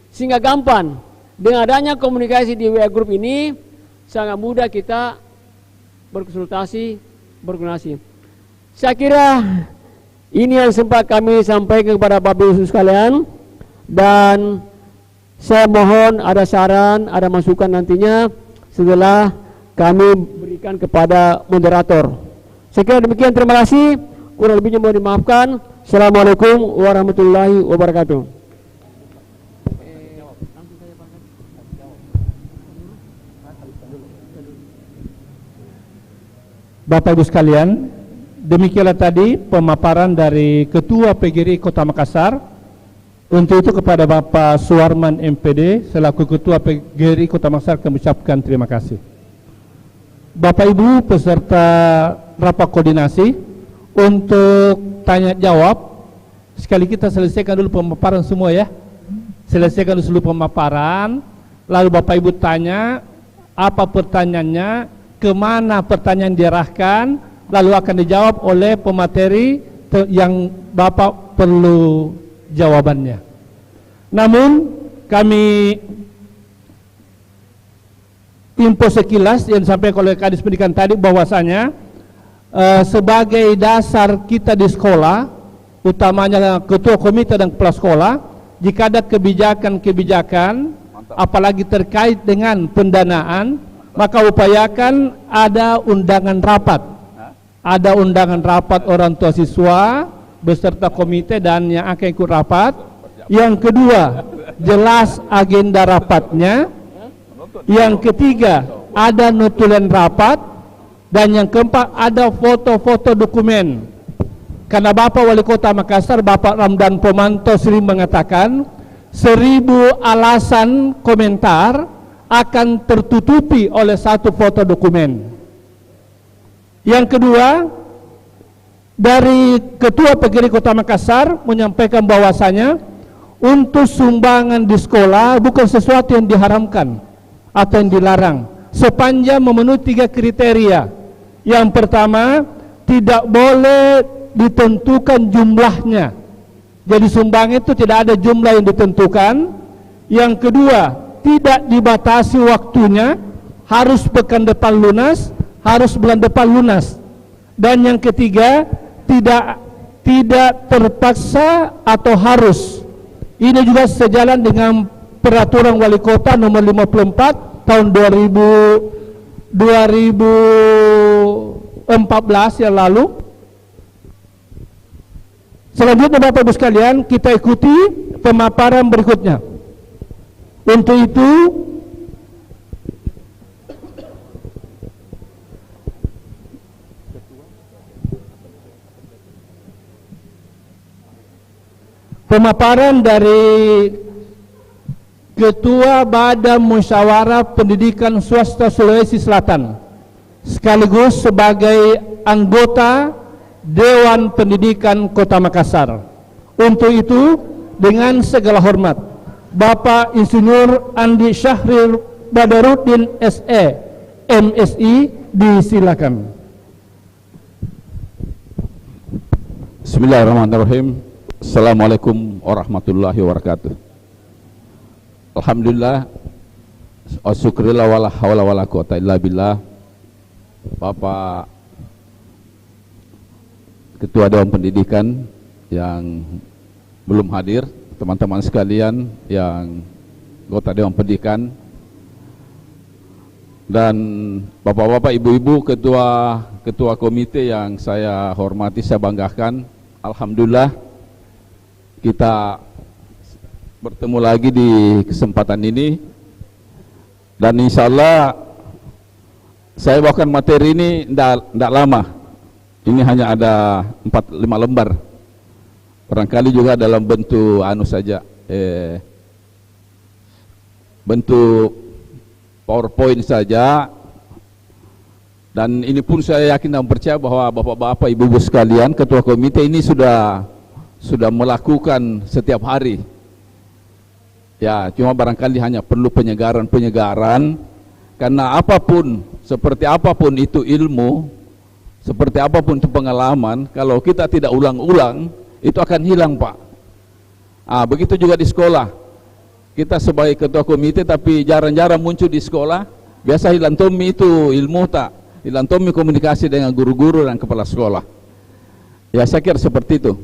Sehingga gampang. Dengan adanya komunikasi di WA Group ini, sangat mudah kita berkonsultasi, berkoordinasi. Saya kira ini yang sempat kami sampaikan kepada Bapak Ibu sekalian. Dan saya mohon ada saran, ada masukan nantinya setelah kami berikan kepada moderator. Saya kira demikian, terima kasih. Kurang lebihnya mohon dimaafkan. Assalamualaikum warahmatullahi wabarakatuh. Bapak Ibu sekalian, demikianlah tadi pemaparan dari Ketua PGRI Kota Makassar. Untuk itu kepada Bapak Suwarman MPD selaku Ketua PGRI Kota Makassar kami ucapkan terima kasih. Bapak Ibu peserta rapat koordinasi, untuk tanya jawab sekali kita selesaikan dulu pemaparan semua ya. Selesaikan dulu pemaparan, lalu Bapak Ibu tanya apa pertanyaannya, kemana pertanyaan diarahkan, lalu akan dijawab oleh pemateri yang Bapak perlu jawabannya. Namun kami info sekilas yang disampaikan oleh Kadis Pendidikan tadi bahwasanya sebagai dasar kita di sekolah, utamanya ketua komite dan kepala sekolah, jika ada kebijakan-kebijakan apalagi terkait dengan pendanaan, maka upayakan ada undangan rapat. Ada undangan rapat orang tua siswa beserta komite dan yang akan ikut rapat. Yang kedua, jelas agenda rapatnya. Yang ketiga, ada notulen rapat. Dan yang keempat, ada foto-foto dokumen. Karena Bapak Wali Kota Makassar, Bapak Ramdan Pomanto sering mengatakan 1000 alasan komentar akan tertutupi oleh satu foto dokumen. Yang kedua, dari Ketua PGRI Kota Makassar menyampaikan bahwasanya untuk sumbangan di sekolah bukan sesuatu yang diharamkan atau yang dilarang, sepanjang memenuhi 3 kriteria. Yang pertama, tidak boleh ditentukan jumlahnya. Jadi sumbangan itu tidak ada jumlah yang ditentukan. Yang kedua, tidak dibatasi waktunya, harus pekan depan lunas, harus bulan depan lunas. Dan yang ketiga, tidak terpaksa atau harus. Ini juga sejalan dengan Peraturan Wali Kota nomor 54 tahun 2014 yang lalu. Selanjutnya Bapak Ibu sekalian, kita ikuti pemaparan berikutnya. Untuk itu, pemaparan dari Ketua Badan Musyawarah Pendidikan Swasta Sulawesi Selatan sekaligus sebagai anggota Dewan Pendidikan Kota Makassar. Untuk itu, dengan segala hormat, Bapak Insinyur Andi Syahril Badaruddin SE, MSI, disilakan. Bismillahirrahmanirrahim. Assalamualaikum warahmatullahi wabarakatuh. Alhamdulillah, asyukurillah wala hawla wala quwata illa billah. Bapak Ketua Dewan Pendidikan yang belum hadir, teman-teman sekalian yang anggota Dewan Pendidikan, dan bapak-bapak, ibu-ibu, ketua komite yang saya hormati, saya banggakan. Alhamdulillah, kita bertemu lagi di kesempatan ini, dan insya Allah saya bawakan materi ini tidak lama. Ini hanya ada 4-5 lembar, barangkali juga dalam bentuk saja, bentuk PowerPoint saja. Dan ini pun saya yakin dan percaya bahwa bapak-bapak, ibu-ibu sekalian, ketua komite ini sudah melakukan setiap hari. Ya, cuma barangkali hanya perlu penyegaran, karena apapun, seperti apapun itu ilmu, seperti apapun itu pengalaman, kalau kita tidak ulang-ulang, itu akan hilang, Pak. Begitu juga di sekolah. Kita sebagai ketua komite tapi jarang-jarang muncul di sekolah. Biasa hilantomi itu ilmu tak, hilantomi komunikasi dengan guru-guru dan kepala sekolah. Ya, saya kira seperti itu.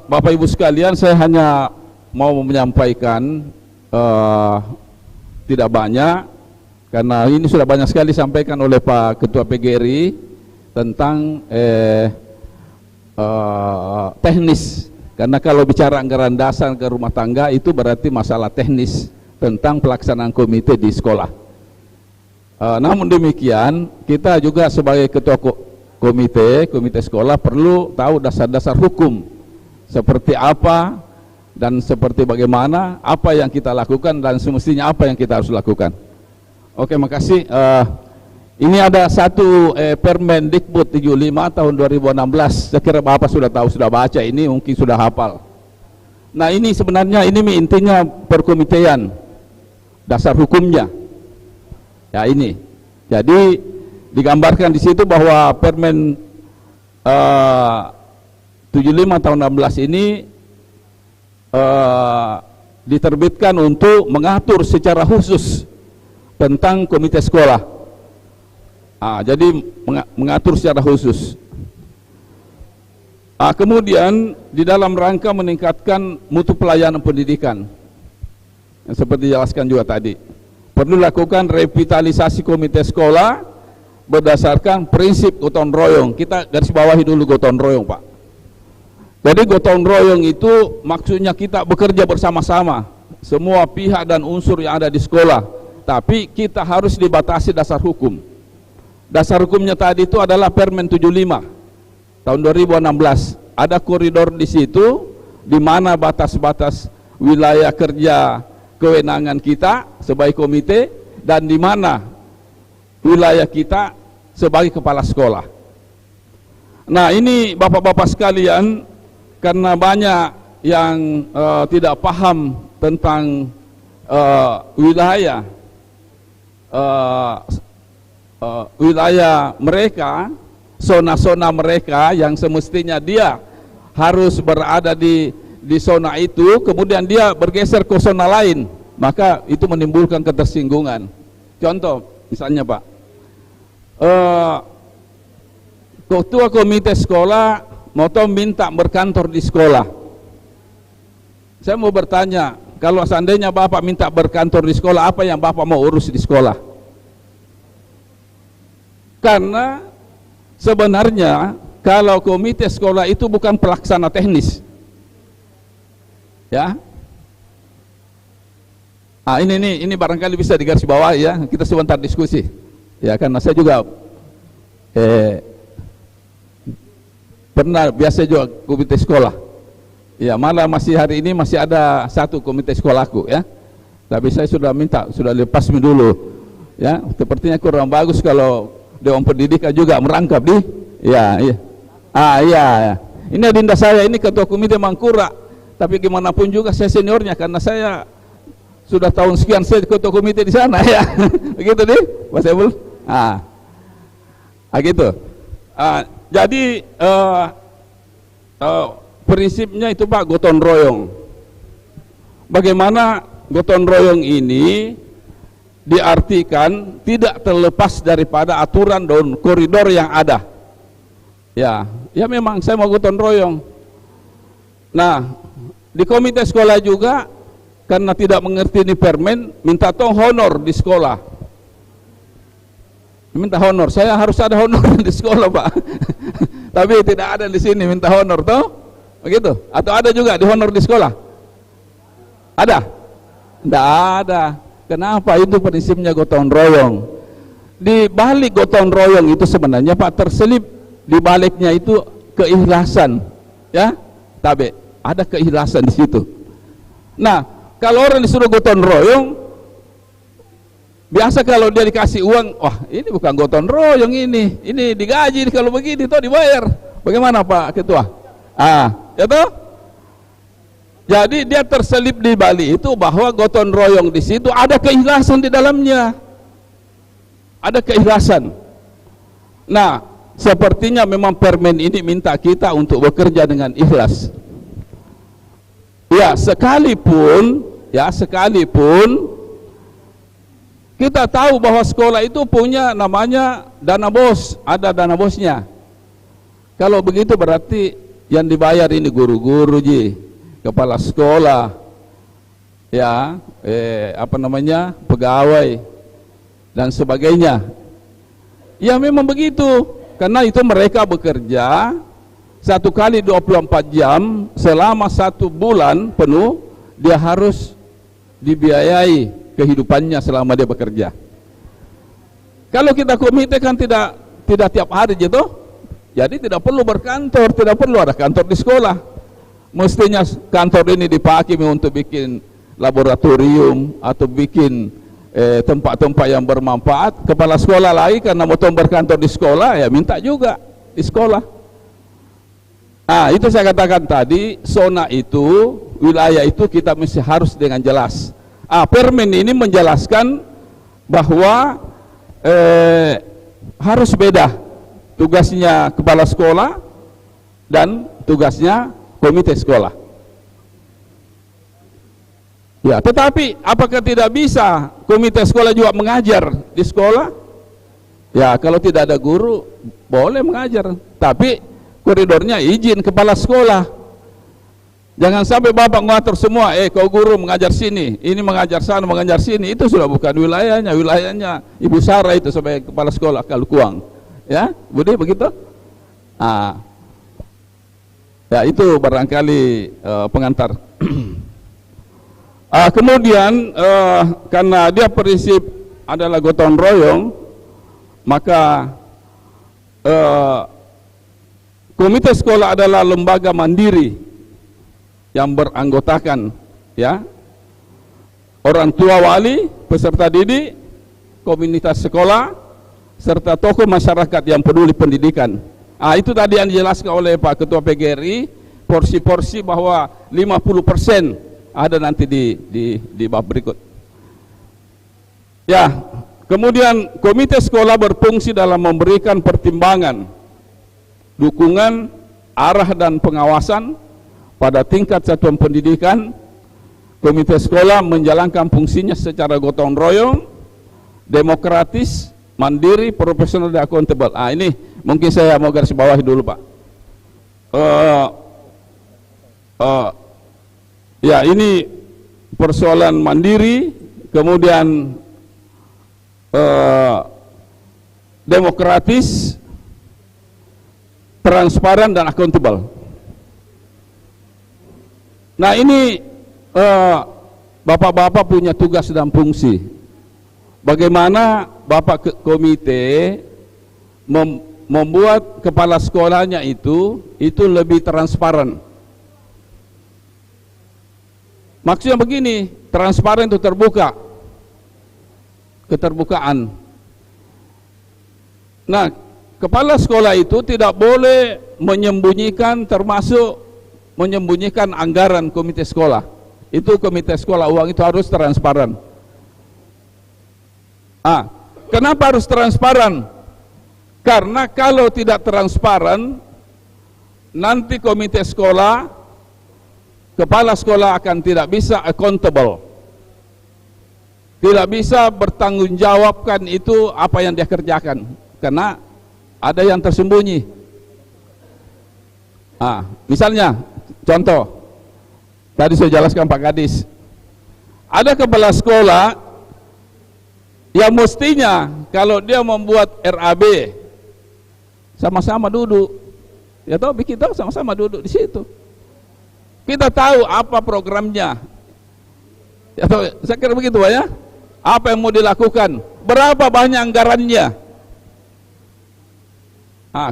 Bapak Ibu sekalian, saya hanya mau menyampaikan tidak banyak, karena ini sudah banyak sekali disampaikan oleh Pak Ketua PGRI tentang teknis. Karena kalau bicara anggaran dasar ke rumah tangga itu berarti masalah teknis tentang pelaksanaan komite di sekolah. Namun demikian, kita juga sebagai ketua komite sekolah perlu tahu dasar-dasar hukum seperti apa dan seperti bagaimana, apa yang kita lakukan dan semestinya apa yang kita harus lakukan. Oke, makasih. Ini ada satu Permendikbud 75 tahun 2016. Saya kira Bapak sudah tahu, sudah baca ini, mungkin sudah hafal. Nah, ini sebenarnya ini intinya perkomitean, dasar hukumnya. Ya, ini. Jadi digambarkan di situ bahwa Permen 75 tahun 16 ini diterbitkan untuk mengatur secara khusus tentang komite sekolah. Jadi mengatur secara khusus. Kemudian di dalam rangka meningkatkan mutu pelayanan pendidikan, yang seperti dijelaskan juga tadi, perlu lakukan revitalisasi komite sekolah berdasarkan prinsip gotong royong. Kita garis bawahi dulu gotong royong, Pak. Jadi gotong royong itu maksudnya kita bekerja bersama-sama, semua pihak dan unsur yang ada di sekolah, tapi kita harus dibatasi dasar hukum. Dasar hukumnya tadi itu adalah Permen 75 tahun 2016. Ada koridor di situ di mana batas-batas wilayah kerja kewenangan kita sebagai komite dan di mana wilayah kita sebagai kepala sekolah. Nah, ini bapak-bapak sekalian, karena banyak yang tidak paham tentang wilayah mereka, zona-zona mereka yang semestinya dia harus berada di zona itu, kemudian dia bergeser ke zona lain, maka itu menimbulkan ketersinggungan. Contoh, misalnya Pak, ketua komite sekolah mau minta berkantor di sekolah. Saya mau bertanya, kalau seandainya Bapak minta berkantor di sekolah, apa yang Bapak mau urus di sekolah? Karena sebenarnya kalau komite sekolah itu bukan pelaksana teknis, ya. Ini barangkali bisa digarisbawahi ya. Kita sebentar diskusi, ya, karena saya juga pernah biasa juga komite sekolah. Ya, malah masih hari ini masih ada satu komite sekolahku ya. Tapi saya sudah lepas dulu. Ya, sepertinya kurang bagus kalau Dewan Pendidikan juga merangkap di. Ya. Iya. Ini adinda saya, ini ketua komite Mangkura. Tapi gimana pun juga saya seniornya karena saya sudah tahun sekian saya ketua komite di sana ya. Begitu nih, Mas Ebul. Gitu. Jadi prinsipnya itu Pak, gotong royong. Bagaimana gotong royong ini diartikan tidak terlepas daripada aturan dan koridor yang ada. Ya memang saya mau gotong royong. Nah, di komite sekolah juga karena tidak mengerti ini permen, minta tong honor di sekolah. Minta honor, saya harus ada honor di sekolah Pak. Tapi tidak ada di sini minta honor toh, begitu? Atau ada juga di honor di sekolah? Ada? Tidak ada. Kenapa? Itu prinsipnya gotong royong. Di balik gotong royong itu sebenarnya Pak, terselip di baliknya itu keikhlasan, ya, tabe. Ada keikhlasan di situ. Nah, kalau orang disuruh gotong royong, biasa kalau dia dikasih uang, wah ini bukan gotong royong ini digaji kalau begini toh dibayar. Bagaimana Pak Ketua? Ya toh? Jadi dia terselip di balik itu bahwa gotong royong di situ ada keikhlasan di dalamnya. Ada keikhlasan. Nah, sepertinya memang permen ini minta kita untuk bekerja dengan ikhlas. Ya, sekalipun kita tahu bahwa sekolah itu punya namanya dana bos, ada dana bosnya. Kalau begitu berarti yang dibayar ini guru-guru kepala sekolah, ya, pegawai dan sebagainya. Ya memang begitu, karena itu mereka bekerja 1 kali 24 jam selama 1 bulan penuh, dia harus dibiayai kehidupannya selama dia bekerja. Kalau kita komite kan tidak tiap hari gitu, jadi tidak perlu berkantor, tidak perlu ada kantor di sekolah. Mestinya kantor ini dipakai untuk bikin laboratorium atau bikin tempat-tempat yang bermanfaat. Kepala sekolah lagi karena mau berkantor di sekolah, ya minta juga di sekolah. Itu saya katakan tadi, zona itu, wilayah itu kita mesti harus dengan jelas. Permen ini menjelaskan bahwa harus beda tugasnya kepala sekolah dan tugasnya komite sekolah. Ya, tetapi apakah tidak bisa komite sekolah juga mengajar di sekolah? Ya, kalau tidak ada guru boleh mengajar, tapi koridornya izin kepala sekolah. Jangan sampai Bapak ngatur semua, kau guru mengajar sini, ini mengajar sana, mengajar sini, itu sudah bukan wilayahnya Ibu Sarah itu sebagai kepala sekolah Kalukuang. Ya, Budi begitu? Ya itu barangkali pengantar. Kemudian karena dia prinsip adalah gotong royong, maka komite sekolah adalah lembaga mandiri yang beranggotakan ya orang tua wali, peserta didik, komunitas sekolah, serta tokoh masyarakat yang peduli pendidikan. Itu tadi yang dijelaskan oleh Pak Ketua PGRI, porsi-porsi bahwa 50% ada nanti di bab berikut. Ya, kemudian komite sekolah berfungsi dalam memberikan pertimbangan, dukungan, arah dan pengawasan pada tingkat satuan pendidikan. Komite sekolah menjalankan fungsinya secara gotong royong, demokratis, mandiri, profesional dan akuntabel. Ini mungkin saya mau garis bawahi dulu, Pak. Ya, ini persoalan mandiri, kemudian demokratis, transparan dan akuntabel. Nah, ini bapak-bapak punya tugas dan fungsi. Bagaimana bapak komite membuat kepala sekolahnya itu lebih transparan. Maksudnya begini, transparan itu terbuka, keterbukaan. Nah, kepala sekolah itu tidak boleh menyembunyikan, termasuk menyembunyikan anggaran komite sekolah. Itu komite sekolah, uang itu harus transparan. Kenapa harus transparan? Karena kalau tidak transparan, nanti komite sekolah, kepala sekolah akan tidak bisa accountable, tidak bisa bertanggung jawabkan itu apa yang dia kerjakan, karena ada yang tersembunyi. Misalnya, contoh, tadi saya jelaskan Pak Kadis, ada kepala sekolah yang mestinya kalau dia membuat RAB, sama-sama duduk, ya tahu, kita sama-sama duduk di situ. Kita tahu apa programnya. Ya tahu, saya kira begitu, Pak ya. Apa yang mau dilakukan? Berapa banyak anggarannya?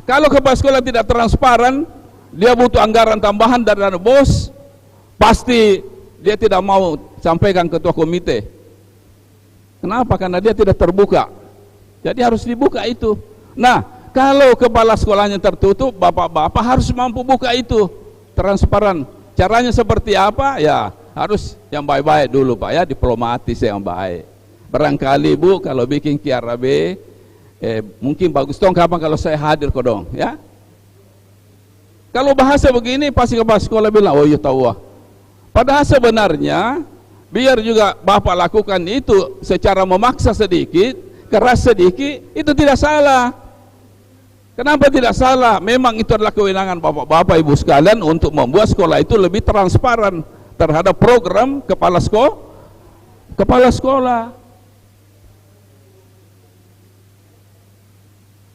Kalau kepala sekolah tidak transparan, dia butuh anggaran tambahan dari dana bos, pasti dia tidak mau sampaikan ketua komite. Kenapa? Karena dia tidak terbuka. Jadi harus dibuka itu. Nah, kalau kepala sekolahnya tertutup, bapak-bapak harus mampu buka itu, transparan. Caranya seperti apa? Ya harus yang baik-baik dulu, Pak ya, diplomatis yang baik. Barangkali Bu kalau bikin QRB, mungkin bagus dong kapan kalau saya hadir kok dong, ya. Kalau bahasa begini pasti kepala sekolah bilang, oh iya tahu. Padahal sebenarnya biar juga bapak lakukan itu secara memaksa sedikit, keras sedikit, itu tidak salah. Kenapa tidak salah? Memang itu adalah kewenangan bapak-bapak ibu sekalian untuk membuat sekolah itu lebih transparan terhadap program kepala sekolah.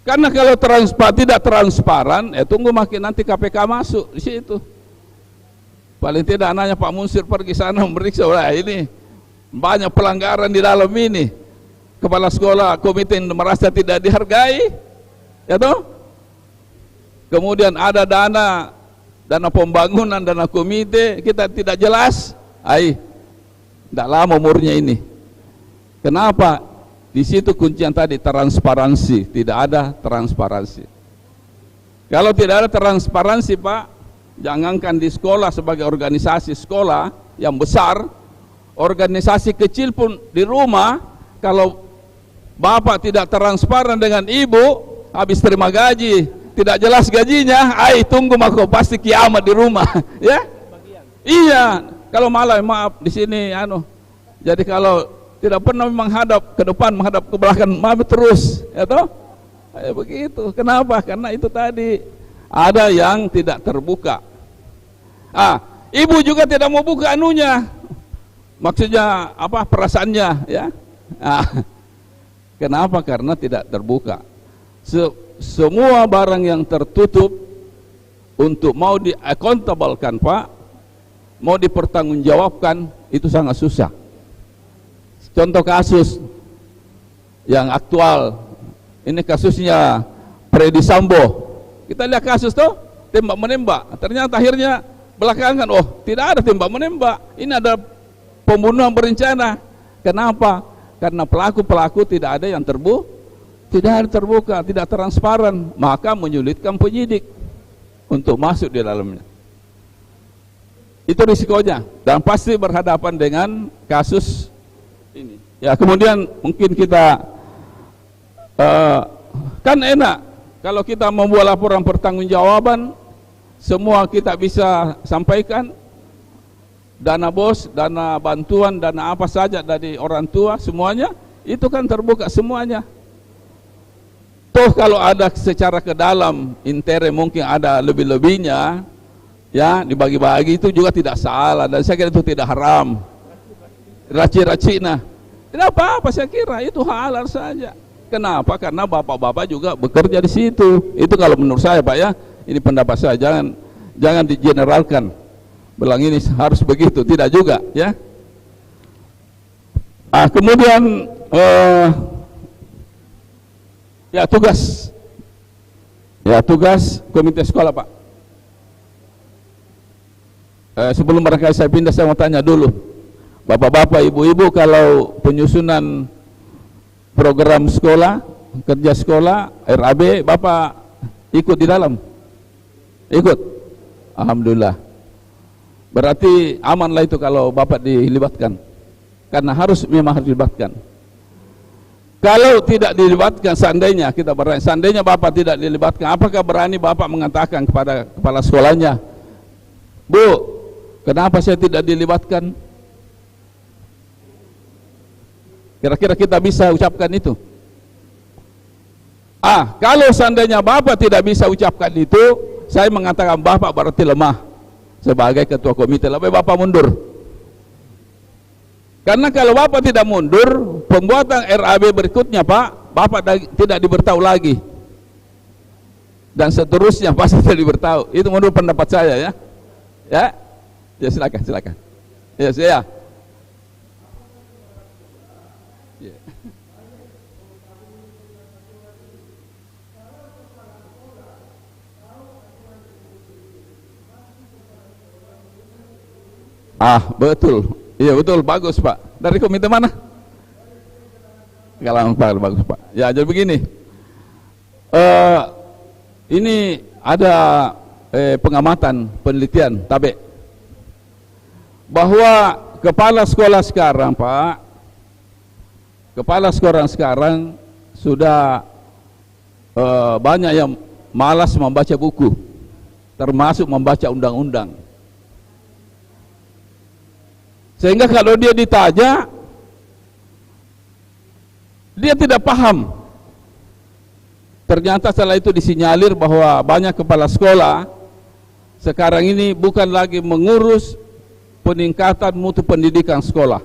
Karena kalau tidak transparan, tunggu makin nanti KPK masuk di situ. Paling tidak nanya Pak Munsir pergi sana memeriksa, wah ini banyak pelanggaran di dalam ini. Kepala sekolah komite merasa tidak dihargai, ya toh? Kemudian ada dana pembangunan, dana komite, kita tidak jelas, tidak lama umurnya ini. Kenapa? Di situ kuncian tadi, transparansi. Tidak ada transparansi. Kalau tidak ada transparansi, Pak, jangankan di sekolah sebagai organisasi sekolah yang besar, organisasi kecil pun di rumah, kalau bapak tidak transparan dengan ibu, habis terima gaji, tidak jelas gajinya, tunggu mako pasti kiamat di rumah, ya? Iya, kalau malah maaf di sini jadi kalau tidak pernah menghadap ke depan, menghadap ke belakang, maaf terus, ya toh? Begitu. Kenapa? Karena itu tadi ada yang tidak terbuka. Ibu juga tidak mau buka anunya, maksudnya apa, perasaannya, ya? Kenapa? Karena tidak terbuka. Semua barang yang tertutup untuk mau di-accountable-kan, Pak, mau dipertanggungjawabkan, itu sangat susah. Contoh kasus yang aktual, ini kasusnya Freddy Sambo. Kita lihat kasus tuh, tembak menembak. Ternyata akhirnya belakangan, oh tidak ada tembak menembak. Ini ada pembunuhan berencana. Kenapa? Karena pelaku-pelaku tidak ada yang terbuka, tidak transparan, maka menyulitkan penyidik untuk masuk di dalamnya. Itu risikonya, dan pasti berhadapan dengan kasus ini. Ya, kemudian mungkin kita kan enak kalau kita membuat laporan pertanggungjawaban, semua kita bisa sampaikan, dana BOS, dana bantuan, dana apa saja dari orang tua, semuanya itu kan terbuka semuanya. Toh kalau ada secara ke dalam intern mungkin ada lebih-lebihnya, ya dibagi-bagi, itu juga tidak salah, dan saya kira itu tidak haram. Raci-racina tidak apa-apa, saya kira itu halal saja. Kenapa? Karena bapak-bapak juga bekerja di situ. Itu kalau menurut saya, Pak, ya. Ini pendapat saya, jangan digeneralkan. Bilang ini harus begitu, tidak juga, ya. Kemudian tugas komite sekolah, Pak. Sebelum barangkali saya pindah, saya mau tanya dulu, bapak-bapak, ibu-ibu, kalau penyusunan program sekolah, kerja sekolah, RAB, bapak ikut di dalam? Ikut? Alhamdulillah. Berarti amanlah itu kalau bapak dilibatkan, karena memang harus dilibatkan. Kalau tidak dilibatkan, seandainya kita berani, seandainya bapak tidak dilibatkan, apakah berani bapak mengatakan kepada kepala sekolahnya, Bu, kenapa saya tidak dilibatkan? Kira-kira kita bisa ucapkan itu? Kalau seandainya bapak tidak bisa ucapkan itu, saya mengatakan bapak berarti lemah sebagai ketua komite. Lebih bapak mundur. Karena kalau bapak tidak mundur, pembuatan RAB berikutnya, Pak, bapak tidak diberitahu lagi, dan seterusnya pasti tidak diberitahu. Itu menurut pendapat saya, ya. Ya silakan. Ya, saya. Betul. Iya betul, bagus, Pak. Dari komite mana? Galang, Pak, bagus, Pak. Ya, jadi begini. Ini ada pengamatan, penelitian, Tabe, bahwa kepala sekolah sekarang, Pak, kepala sekolah sekarang sudah banyak yang malas membaca buku, termasuk membaca undang-undang. Sehingga kalau dia ditanya, dia tidak paham. Ternyata setelah itu disinyalir bahwa banyak kepala sekolah sekarang ini bukan lagi mengurus peningkatan mutu pendidikan sekolah,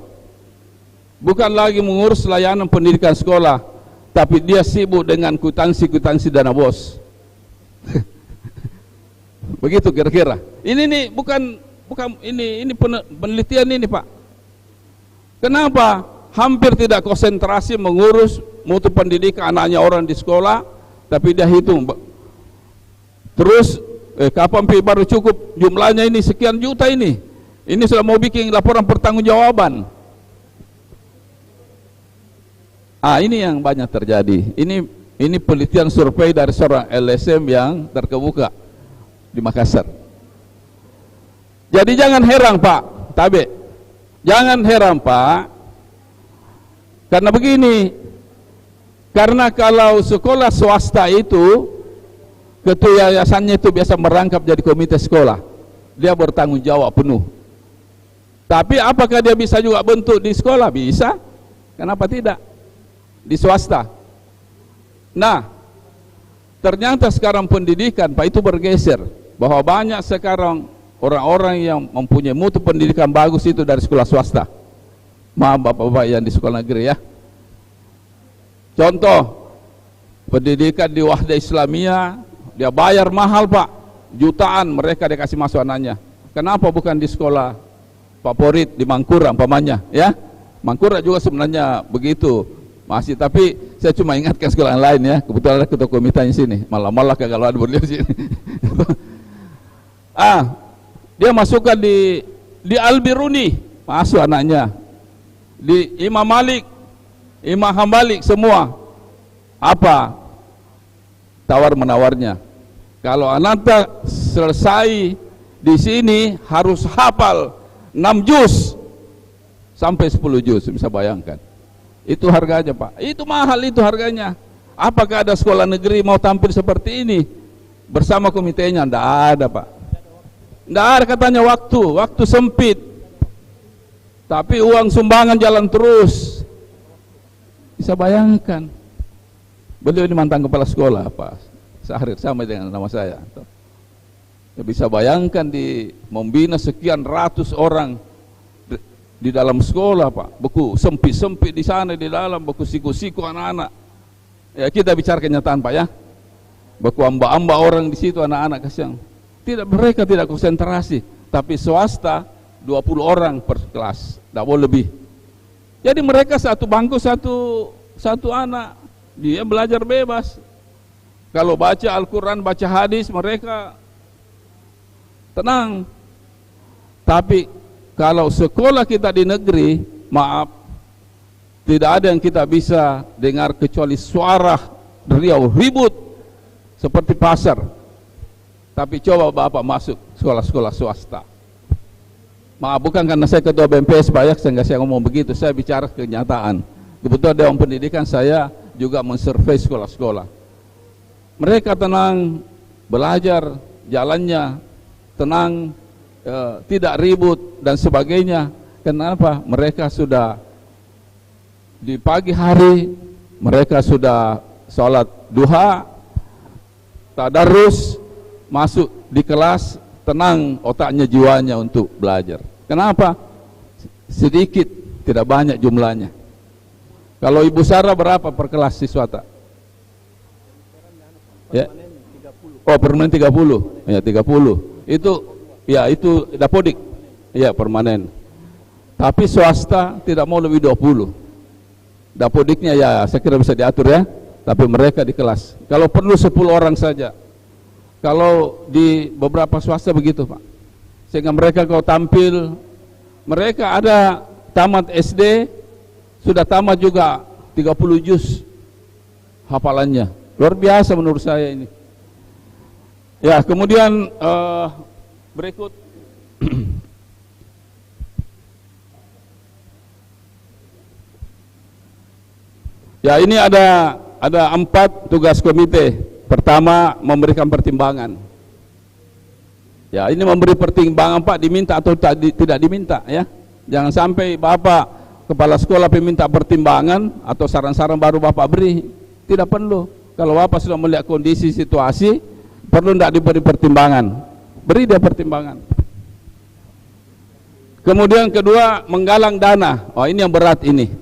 bukan lagi mengurus layanan pendidikan sekolah, tapi dia sibuk dengan kuitansi dana BOS. Begitu kira-kira. Ini bukan ini penelitian ini, Pak. Kenapa hampir tidak konsentrasi mengurus mutu pendidikan anaknya orang di sekolah, tapi dia hitung terus kapan baru cukup jumlahnya ini sekian juta ini sudah mau bikin laporan pertanggungjawaban. Ini yang banyak terjadi. Ini penelitian survei dari seorang LSM yang terkemuka di Makassar. Jadi jangan heran, Pak Tabe, jangan heran, Pak, karena begini, karena kalau sekolah swasta itu ketua yayasannya itu biasa merangkap jadi komite sekolah, dia bertanggung jawab penuh. Tapi apakah dia bisa juga bentuk di sekolah? Bisa. Kenapa tidak? Di swasta. Nah, ternyata sekarang pendidikan, Pak, itu bergeser, bahwa banyak sekarang orang-orang yang mempunyai mutu pendidikan bagus itu dari sekolah swasta. Maaf bapak-bapak yang di sekolah negeri, ya. Contoh, pendidikan di Wahda Islamiyah, dia bayar mahal, Pak, jutaan mereka dikasih masuk anaknya. Kenapa bukan di sekolah favorit di Mangkura umpamanya, ya? Mangkura juga sebenarnya begitu masih, tapi saya cuma ingatkan sekolah yang lain ya. Kebetulan ada ketua komitenya sini. Malah kalau ada beliau sini. Dia masukkan di Al-Biruni, masuk anaknya. Di Imam Malik, Imam Hambali, semua. Apa tawar menawarnya? Kalau anak selesai di sini harus hafal 6 juz sampai 10 juz, bisa bayangkan. Itu harganya, Pak. Itu mahal itu harganya. Apakah ada sekolah negeri mau tampil seperti ini bersama komitenya? Tidak ada, Pak. Tidak ada, katanya waktu sempit. Tapi uang sumbangan jalan terus. Bisa bayangkan. Beliau ini mantan kepala sekolah, Pak. Sahrir sama dengan nama saya. Bisa bayangkan membina sekian ratus orang di dalam sekolah, Pak. Beku sempit di sana di dalam, beku siku anak-anak. Ya, kita bicara kenyataan, Pak ya. Beku amba orang di situ, anak-anak kasihan. Mereka tidak konsentrasi, tapi swasta 20 orang per kelas, tidak boleh lebih. Jadi mereka satu bangku satu anak, dia belajar bebas. Kalau baca Al-Quran, baca hadis, mereka tenang. Tapi kalau sekolah kita di negeri, maaf, tidak ada yang kita bisa dengar kecuali suara riau ribut seperti pasar. Tapi coba Bapak masuk sekolah-sekolah swasta. Maaf, bukan karena saya ketua BMPS banyak saya ngomong begitu, saya bicara kenyataan. Kebetulan Dewan Pendidikan saya juga mensurvei sekolah-sekolah. Mereka tenang, belajar, jalannya tenang, tidak ribut dan sebagainya. Kenapa? Mereka sudah di pagi hari, mereka sudah sholat duha, tadarus, masuk di kelas, tenang otaknya, jiwanya untuk belajar. Kenapa? Sedikit, tidak banyak jumlahnya. Kalau Ibu Sarah berapa per kelas siswa tak? Ya. Oh, permanen 30. Ya, 30. Itu dapodik. Ya, permanen. Tapi swasta tidak mau lebih 20. Dapodiknya ya saya kira bisa diatur ya, tapi mereka di kelas. Kalau perlu 10 orang saja. Kalau di beberapa swasta begitu, Pak. Sehingga mereka kalau tampil, mereka ada tamat SD, sudah tamat juga 30 juz hafalannya. Luar biasa menurut saya ini. Ya, kemudian berikut. Ya, ini ada 4 tugas komite. Pertama, memberikan pertimbangan. Ya, ini memberi pertimbangan, Pak, diminta atau tidak diminta ya. Jangan sampai Bapak kepala sekolah meminta pertimbangan atau saran-saran baru Bapak beri. Tidak perlu. Kalau Bapak sudah melihat kondisi situasi, perlu tidak diberi pertimbangan. Beri dia pertimbangan. Kemudian kedua, menggalang dana. Oh, ini yang berat ini.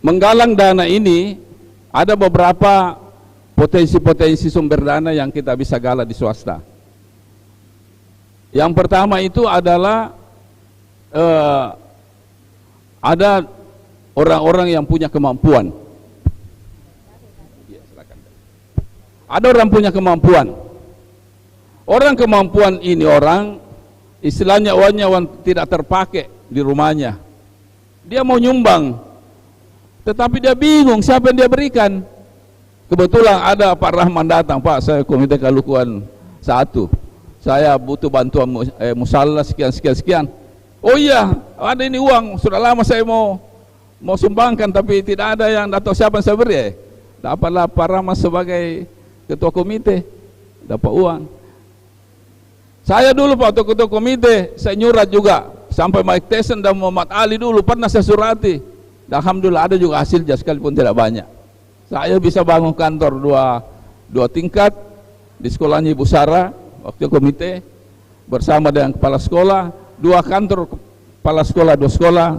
Menggalang dana ini ada beberapa potensi-potensi sumber dana yang kita bisa galang di swasta. Yang pertama itu adalah ada orang-orang yang punya kemampuan. Ada orang punya kemampuan. Orang kemampuan ini orang istilahnya uangnya tidak terpakai di rumahnya. Dia mau nyumbang, tetapi dia bingung siapa yang dia berikan. Kebetulan ada Pak Rahman datang, Pak, saya komite Kalukuan 1. Saya butuh bantuan musalla sekian. Oh iya, ada ini uang, sudah lama saya mau sumbangkan tapi tidak ada yang atau siapa yang saya beri. Dapatlah Pak Rahman sebagai ketua komite, dapat uang. Saya dulu Pak ketua komite, saya nyurat juga sampai Mike Tyson dan Muhammad Ali dulu pernah saya surati. Dan alhamdulillah ada juga hasilnya sekalipun tidak banyak. Saya bisa bangun kantor dua tingkat di sekolahnya Ibu Sarah waktu komite bersama dengan kepala sekolah, 2 kantor kepala sekolah, 2 sekolah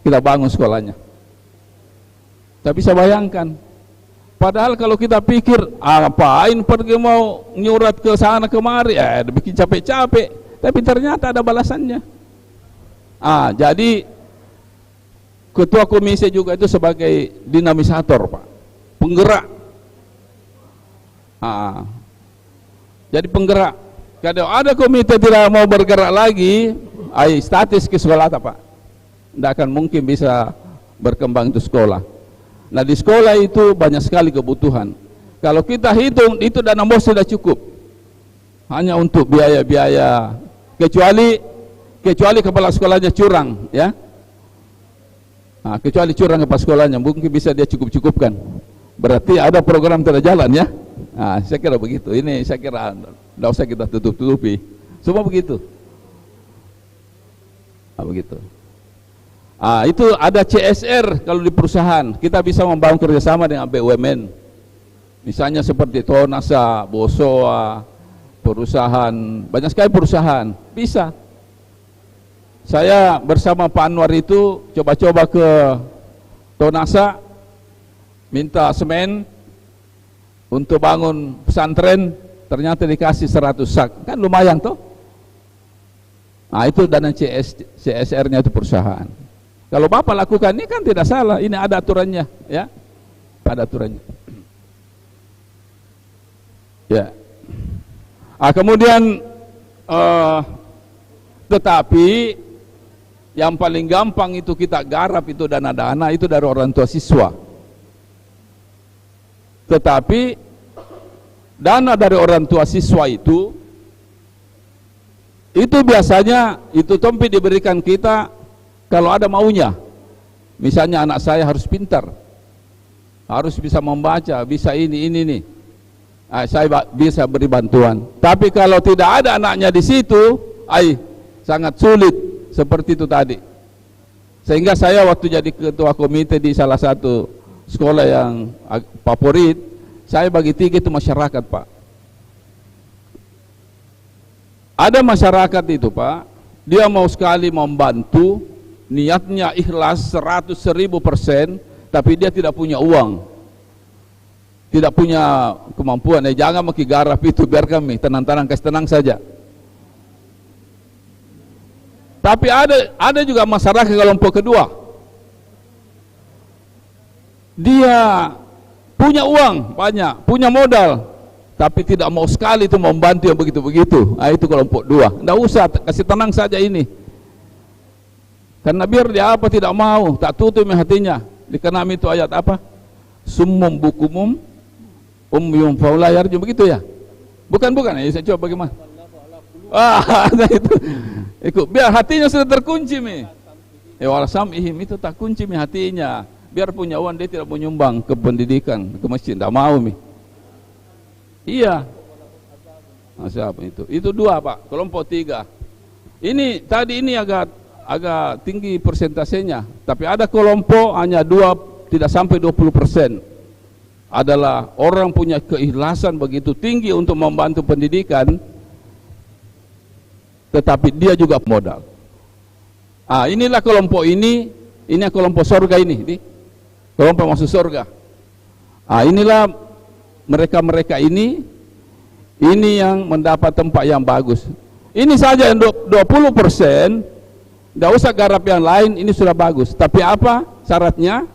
kita bangun sekolahnya. Tapi saya bayangkan, padahal kalau kita pikir apain pergi mau nyurat ke sana kemari, bikin capek-capek, tapi ternyata ada balasannya. Jadi ketua komisi juga itu sebagai dinamisator, Pak, penggerak. Jadi penggerak. Kalau ada komite tidak mau bergerak lagi, statis ke sekolah, Pak, tidak akan mungkin bisa berkembang itu sekolah. Nah, di sekolah itu banyak sekali kebutuhan. Kalau kita hitung itu dana BOS sudah cukup, hanya untuk biaya-biaya, kecuali kepala sekolahnya curang, ya. Kecuali curang kepala sekolahnya, mungkin bisa dia cukup-cukupkan. Berarti ada program tidak jalan, ya. Saya kira begitu. Ini saya kira tidak usah kita tutup-tutupi. Semua begitu. Begitu. Itu ada CSR kalau di perusahaan. Kita bisa membangun kerjasama dengan BUMN. Misalnya seperti Tonasa, Bosoa, perusahaan, banyak sekali perusahaan. Bisa. Saya bersama Pak Anwar itu coba-coba ke Tonasa, minta semen untuk bangun pesantren, ternyata dikasih 100 sak, kan lumayan toh. Itu dana CSR-nya itu perusahaan. Kalau Bapak lakukan ini kan tidak salah, ini ada aturannya, ya, ada aturannya. Ya. Kemudian tetapi yang paling gampang itu kita garap itu dana-dana itu dari orang tua siswa. Tetapi dana dari orang tua siswa itu biasanya itu tompi diberikan kita kalau ada maunya. Misalnya anak saya harus pintar, harus bisa membaca, bisa ini nih. Saya bisa beri bantuan. Tapi kalau tidak ada anaknya di situ, sangat sulit. Seperti itu tadi. Sehingga saya waktu jadi ketua komite di salah satu sekolah yang favorit, saya bagi 3 itu masyarakat, Pak. Ada masyarakat itu, Pak, dia mau sekali membantu, niatnya ikhlas 100.000%, tapi dia tidak punya uang, tidak punya kemampuan. Jangan maki garap itu, biar kami tenang-tenang, kasih tenang saja. Tapi ada juga masyarakat kelompok kedua. Dia punya uang banyak, punya modal, tapi tidak mau sekali itu membantu yang begitu-begitu. Itu kelompok 2. Tidak usah, kasih tenang saja ini. Karena biar dia tidak mau, tak tutup hatinya. Dikenami itu ayat apa? Summum bukumum umyum faula yarju, begitu ya? Bukan, saya coba bagaimana? Itu biar hatinya sudah terkunci walasam-ihim itu tak kunci hatinya. Biar punya uang dia tidak menyumbang ke pendidikan, ke masjid, tidak mau Iya. Siapa itu? Itu 2, Pak. Kelompok 3. Ini tadi ini agak tinggi persentasenya, tapi ada kelompok hanya 2, tidak sampai 20%. Adalah orang punya keikhlasan begitu tinggi untuk membantu pendidikan, tetapi dia juga modal. Inilah kelompok ini kelompok surga ini, kelompok masuk surga. Inilah mereka ini yang mendapat tempat yang bagus. Ini saja yang 20%, tidak usah garap yang lain, ini sudah bagus. Tapi apa syaratnya?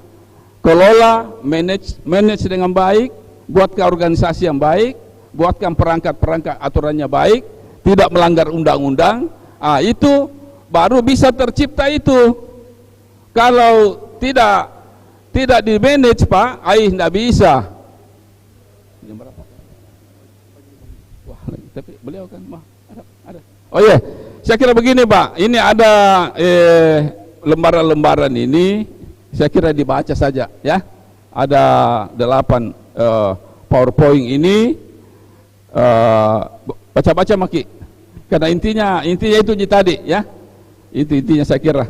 Kelola, manage dengan baik, buatkan organisasi yang baik, buatkan perangkat aturannya baik, tidak melanggar undang-undang. Itu baru bisa tercipta itu. Kalau tidak di manage, Pak, tidak bisa. Tapi beliau kan ada. Oh iya, saya kira begini, Pak. Ini ada lembaran-lembaran ini, saya kira dibaca saja, ya. Ada 8 PowerPoint ini, baca-baca maki. Karena intinya itu tadi, ya. Itu intinya saya kira.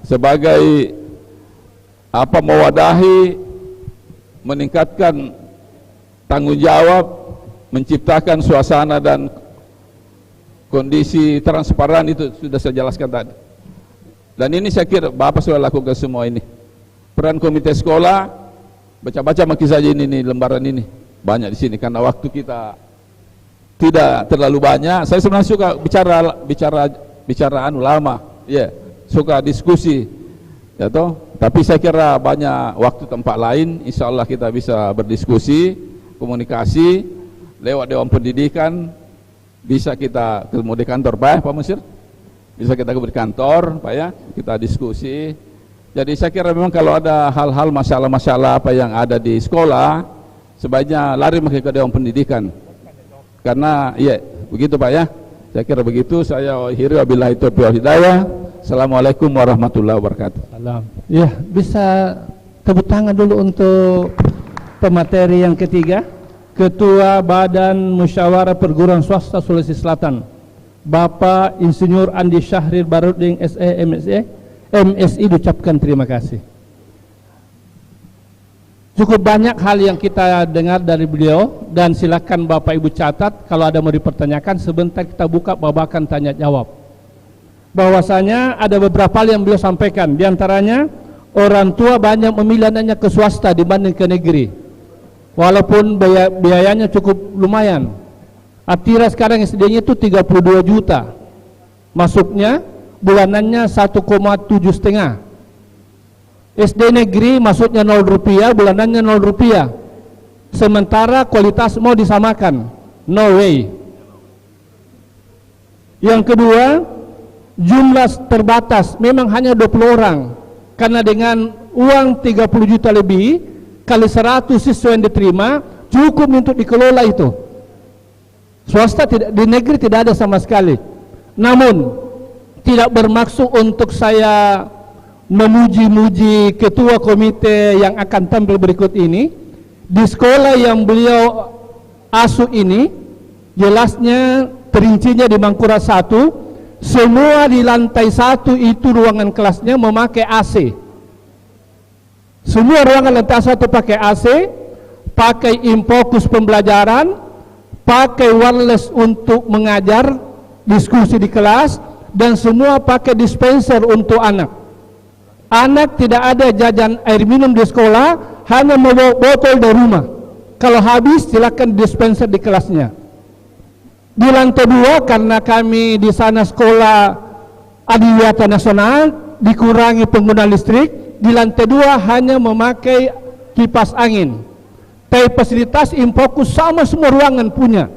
Sebagai mewadahi, meningkatkan tanggung jawab, menciptakan suasana dan kondisi transparan, itu sudah saya jelaskan tadi. Dan ini saya kira Bapak sudah lakukan semua ini. Peran komite sekolah, baca-baca maki saja ini lembaran ini. Banyak di sini karena waktu kita tidak terlalu banyak. Saya sebenarnya suka bicara lama, ya. suka diskusi, ya toh. Tapi saya kira banyak waktu tempat lain, insya Allah kita bisa berdiskusi, komunikasi lewat Dewan Pendidikan. Bisa kita ketemu di kantor Pak Musir, bisa kita ke kantor Pak ya, kita diskusi. Jadi saya kira memang kalau ada hal-hal masalah-masalah apa yang ada di sekolah, sebaiknya lari ke Dewan Pendidikan. Karena ya begitu Pak ya. Saya kira begitu. Saya akhiri wabillahi taufiq wal hidayah. Assalamualaikum warahmatullahi wabarakatuh. Salam. Ya, bisa tepuk tangan dulu untuk pemateri yang ketiga, Ketua Badan Musyawarah Perguruan Swasta Sulawesi Selatan, Bapak Insinyur Andi Syahrir Baruding SE MSI, diucapkan terima kasih. Cukup banyak hal yang kita dengar dari beliau, dan silakan Bapak Ibu catat kalau ada mau dipertanyakan. Sebentar kita buka babakan tanya jawab. Bahwasanya ada beberapa hal yang beliau sampaikan, diantaranya orang tua banyak memilih anaknya ke swasta dibanding ke negeri, walaupun biayanya cukup lumayan. Atira sekarang SD-nya itu 32 juta, masuknya bulanannya 1,7,5. SD negeri masuknya 0 rupiah, bulanannya 0 rupiah. Sementara kualitas mau disamakan, no way. Yang kedua, jumlah terbatas, memang hanya 20 orang, karena dengan uang 30 juta lebih kali 100 siswa yang diterima cukup untuk dikelola itu. Swasta tidak, di negeri tidak ada sama sekali. Namun tidak bermaksud untuk saya memuji-muji ketua komite yang akan tampil berikut ini. Di sekolah yang beliau asuh ini, jelasnya perincinya di Mangkurat 1, semua di lantai 1 itu ruangan kelasnya memakai AC. Semua ruangan lantai 1 pakai AC, pakai infokus pembelajaran, pakai wireless untuk mengajar, diskusi di kelas, dan semua pakai dispenser untuk anak. Anak tidak ada jajan air minum di sekolah, hanya membawa botol dari rumah. Kalau habis silakan dispenser di kelasnya. Di lantai 2, karena kami di sana sekolah adiwiyata nasional, dikurangi pengguna listrik, di lantai 2 hanya memakai kipas angin. Tapi fasilitas infokus sama semua ruangan punya.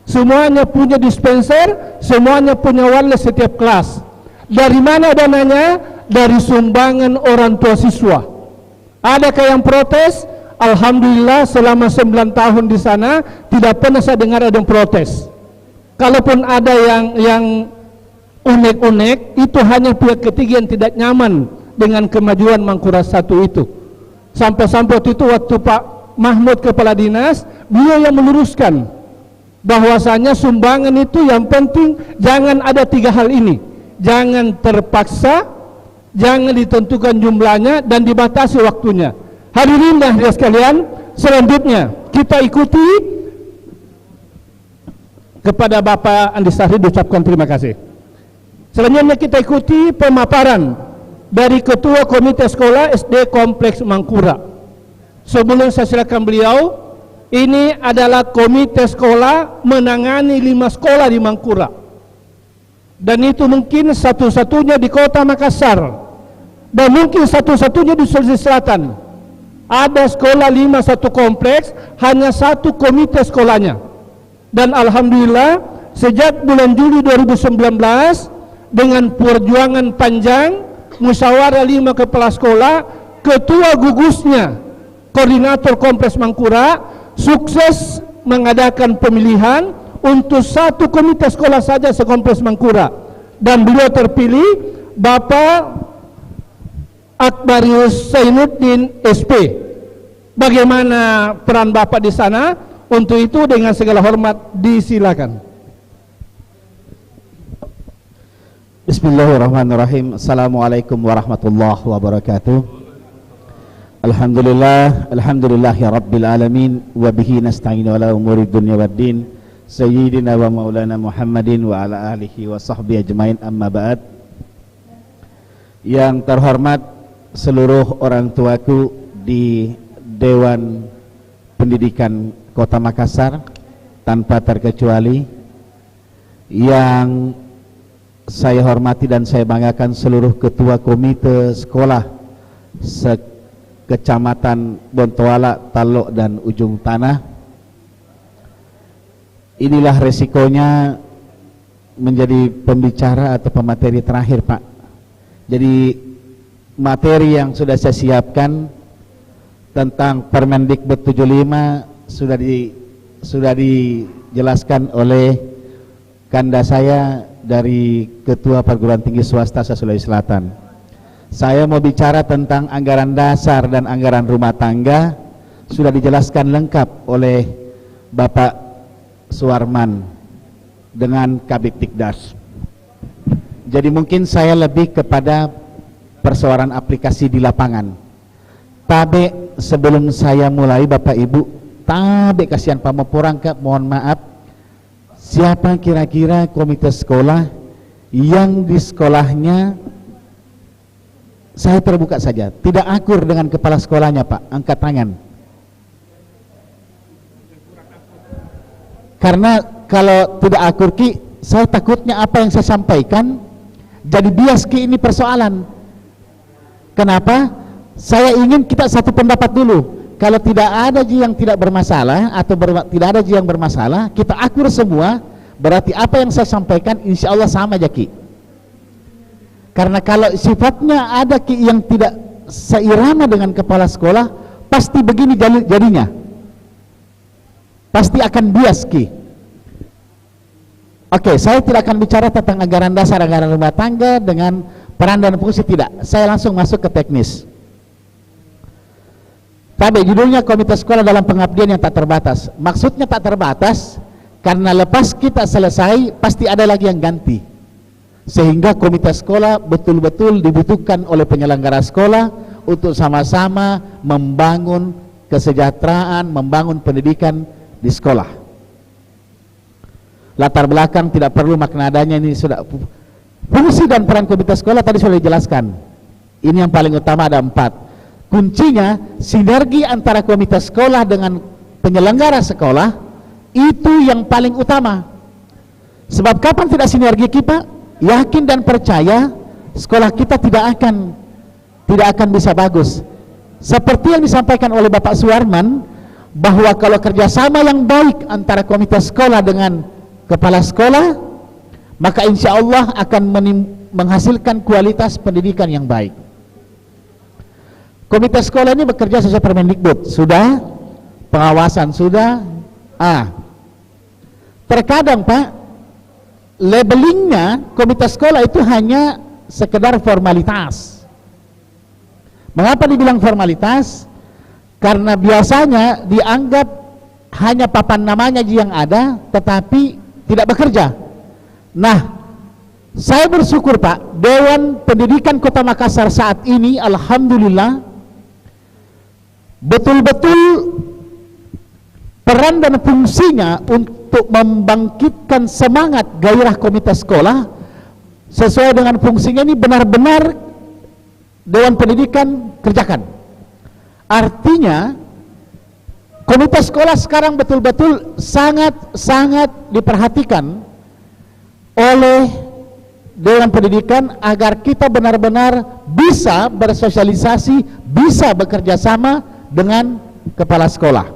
Semuanya punya dispenser, semuanya punya wireless setiap kelas. Dari mana dananya? Dari sumbangan orang tua siswa. Adakah yang protes? Alhamdulillah selama 9 tahun di sana tidak pernah saya dengar ada yang protes. Kalaupun ada yang unek-unek, itu hanya pihak ketiga yang tidak nyaman dengan kemajuan Mangkurat 1 itu. Sampai-sampai itu waktu Pak Mahmud kepala dinas, beliau yang meluruskan bahwasanya sumbangan itu yang penting jangan ada 3 hal ini. Jangan terpaksa, jangan ditentukan jumlahnya, dan dibatasi waktunya. Hadirin dan hadirat sekalian, selanjutnya kita ikuti kepada Bapak Andi Syahrir, diucapkan terima kasih. Selanjutnya kita ikuti pemaparan dari Ketua Komite Sekolah SD Kompleks Mangkurat. Sebelum saya silakan beliau, ini adalah komite sekolah menangani 5 sekolah di Mangkurat, dan itu mungkin satu-satunya di Kota Makassar, dan mungkin satu-satunya di Sulawesi Selatan. Ada sekolah 5 satu kompleks, hanya 1 komite sekolahnya. Dan alhamdulillah sejak bulan Juli 2019 dengan perjuangan panjang, musyawarah 5 kepala sekolah, ketua gugusnya koordinator kompleks Mangkurat sukses mengadakan pemilihan untuk 1 komite sekolah saja sekompleks Mangkurat, dan beliau terpilih Bapak Akbarius Zainuddin SP. Bagaimana peran Bapak di sana? Untuk itu dengan segala hormat disilakan. Bismillahirrahmanirrahim. Assalamualaikum warahmatullahi wabarakatuh. Alhamdulillahi rabbil alamin, wa bihi nasta'inu ala umuri dunya waddin, sayyidina wa maulana Muhammadin wa ala alihi wa sahbihi ajmain, amma ba'd. Yang terhormat seluruh orang tuaku di Dewan Pendidikan Kota Makassar tanpa terkecuali, yang saya hormati dan saya banggakan seluruh ketua komite sekolah Kecamatan Bontoala, Talok dan Ujung Tanah. Inilah resikonya menjadi pembicara atau pemateri terakhir, Pak. Jadi materi yang sudah saya siapkan tentang Permendikbud 75 sudah dijelaskan oleh kanda saya dari Ketua Perguruan Tinggi Swasta Sulawesi Selatan. Saya mau bicara tentang anggaran dasar dan anggaran rumah tangga, sudah dijelaskan lengkap oleh Bapak Suwarman dengan Kabidikdas. Jadi mungkin saya lebih kepada persoalan aplikasi di lapangan. Tabe sebelum saya mulai, Bapak Ibu, tabe kasihan pamepurang, Kak, mohon maaf, siapa kira-kira komite sekolah yang di sekolahnya, saya terbuka saja, tidak akur dengan kepala sekolahnya, Pak? Angkat tangan. Karena kalau tidak akur, Ki, saya takutnya apa yang saya sampaikan jadi bias, Ki, ini persoalan. Kenapa? Saya ingin kita satu pendapat dulu. Kalau tidak ada yang tidak bermasalah atau tidak ada yang bermasalah, kita akur semua, berarti apa yang saya sampaikan insya Allah sama aja, Ki. Karena kalau sifatnya ada, Ki, yang tidak seirama dengan kepala sekolah, pasti begini jadinya. Pasti akan bias, Ki. Oke, saya tidak akan bicara tentang anggaran dasar, anggaran rumah tangga dengan peran dan fungsi, tidak. Saya langsung masuk ke teknis. Tadi judulnya Komite Sekolah dalam Pengabdian yang Tak Terbatas. Maksudnya tak terbatas karena lepas kita selesai pasti ada lagi yang ganti. Sehingga komite sekolah betul-betul dibutuhkan oleh penyelenggara sekolah untuk sama-sama membangun kesejahteraan, membangun pendidikan di sekolah. Latar belakang tidak perlu makna adanya, ini sudah. Fungsi dan peran komite sekolah tadi sudah dijelaskan. Ini yang paling utama, ada 4. Kuncinya sinergi antara komite sekolah dengan penyelenggara sekolah, itu yang paling utama. Sebab kapan tidak sinergi, kita yakin dan percaya sekolah kita tidak akan bisa bagus. Seperti yang disampaikan oleh Bapak Suwarman, bahwa kalau kerjasama yang baik antara komite sekolah dengan kepala sekolah, maka insya Allah akan menghasilkan kualitas pendidikan yang baik. Komite sekolah ini bekerja sesuai Permendikbud, sudah, pengawasan sudah. Terkadang, Pak, labelingnya komite sekolah itu hanya sekedar formalitas. Mengapa dibilang formalitas? Karena biasanya dianggap hanya papan namanya yang ada, tetapi tidak bekerja. Nah, saya bersyukur, Pak, Dewan Pendidikan Kota Makassar saat ini alhamdulillah betul-betul peran dan fungsinya untuk membangkitkan semangat gairah komite sekolah sesuai dengan fungsinya ini benar-benar Dewan Pendidikan kerjakan. Artinya komite sekolah sekarang betul-betul sangat diperhatikan oleh Dewan Pendidikan agar kita benar-benar bisa bersosialisasi, bisa bekerja sama dengan kepala sekolah.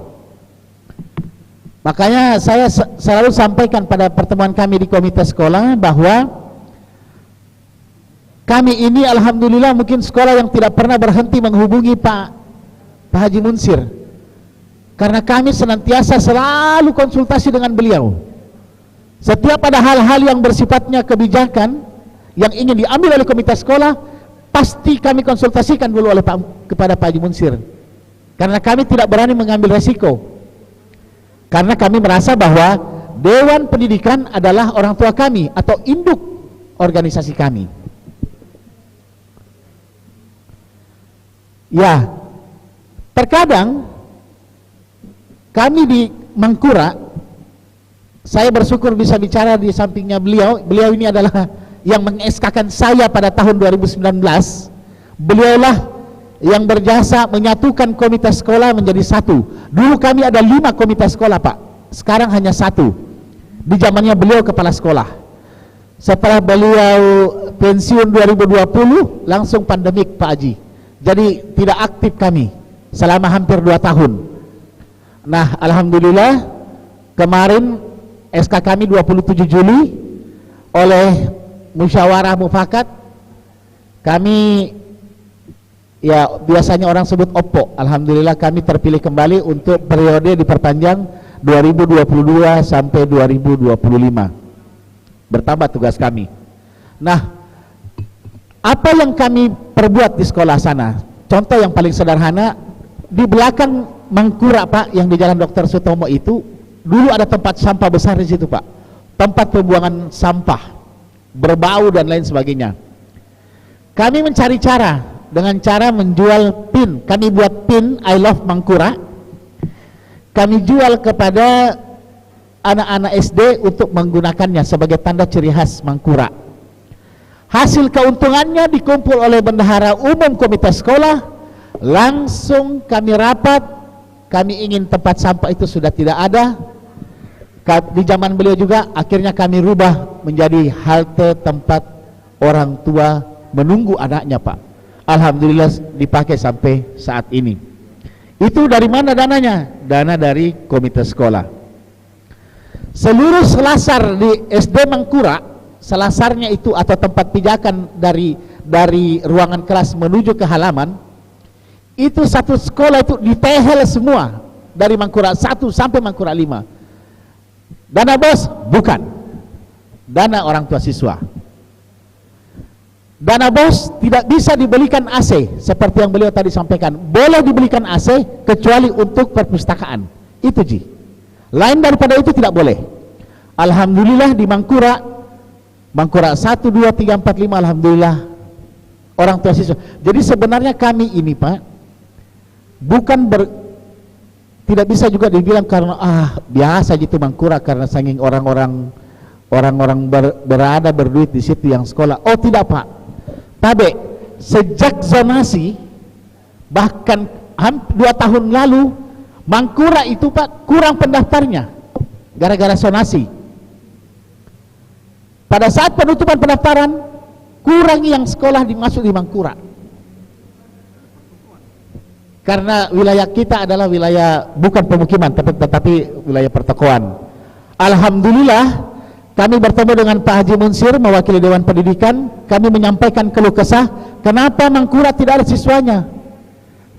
Makanya saya selalu sampaikan pada pertemuan kami di komite sekolah bahwa kami ini alhamdulillah mungkin sekolah yang tidak pernah berhenti menghubungi Pak Haji Munsir, karena kami senantiasa selalu konsultasi dengan beliau. Setiap ada hal-hal yang bersifatnya kebijakan yang ingin diambil oleh komite sekolah, pasti kami konsultasikan dulu kepada Pak Haji Munsir, karena kami tidak berani mengambil resiko. Karena kami merasa bahwa Dewan Pendidikan adalah orang tua kami atau induk organisasi kami. Ya, terkadang kami di Mangkura, saya bersyukur bisa bicara di sampingnya beliau. Beliau ini adalah yang meng-SK-kan saya pada tahun 2019. Beliaulah yang berjasa menyatukan komite sekolah menjadi satu. Dulu kami ada 5 komite sekolah, Pak. Sekarang hanya 1. Di zamannya beliau kepala sekolah. Setelah beliau pensiun 2020 langsung pandemik Pak Haji. Jadi tidak aktif kami selama hampir 2 tahun. Nah, alhamdulillah kemarin SK kami 27 Juli oleh musyawarah mufakat kami, ya biasanya orang sebut OPPO, alhamdulillah kami terpilih kembali untuk periode diperpanjang 2022 sampai 2025. Bertambah tugas kami. Nah, apa yang kami perbuat di sekolah sana? Contoh yang paling sederhana, di belakang Mangkura Pak, yang di Jalan Dr. Sutomo itu dulu ada tempat sampah besar di situ Pak, tempat pembuangan sampah berbau dan lain sebagainya. Kami mencari cara dengan cara menjual pin. Kami buat pin I love Mangkura, kami jual kepada anak-anak SD untuk menggunakannya sebagai tanda ciri khas Mangkura. Hasil keuntungannya dikumpul oleh bendahara umum komite sekolah, langsung kami rapat. Kami ingin tempat sampah itu sudah tidak ada. Di zaman beliau juga akhirnya kami rubah menjadi halte tempat orang tua menunggu anaknya Pak. Alhamdulillah dipakai sampai saat ini. Itu dari mana dananya? Dana dari komite sekolah. Seluruh selasar di SD Mangkura, selasarnya itu atau tempat pijakan dari ruangan kelas menuju ke halaman, itu satu sekolah itu ditehel semua dari Mangkura 1 sampai Mangkura 5. Dana bos? Bukan. Dana orang tua siswa. Dana bos tidak bisa dibelikan AC seperti yang beliau tadi sampaikan. Boleh dibelikan AC kecuali untuk perpustakaan. Itu Ji. Lain daripada itu tidak boleh. Alhamdulillah di Mangkura 1, 2, 3, 4, 5 alhamdulillah orang tua siswa. Jadi sebenarnya kami ini Pak bukan tidak bisa juga dibilang karena biasa gitu Mangkura karena saking orang-orang berada berduit di situ yang sekolah. Oh tidak Pak. Tapi sejak zonasi bahkan 2 tahun lalu Mangkura itu Pak kurang pendaftarnya gara-gara zonasi. Pada saat penutupan pendaftaran kurang yang sekolah dimasuk di Mangkura. Karena wilayah kita adalah wilayah bukan pemukiman tetapi wilayah pertokoan. Alhamdulillah kami bertemu dengan Pak Haji Munsir mewakili Dewan Pendidikan. Kami menyampaikan keluh kesah kenapa Mangkura tidak ada siswanya,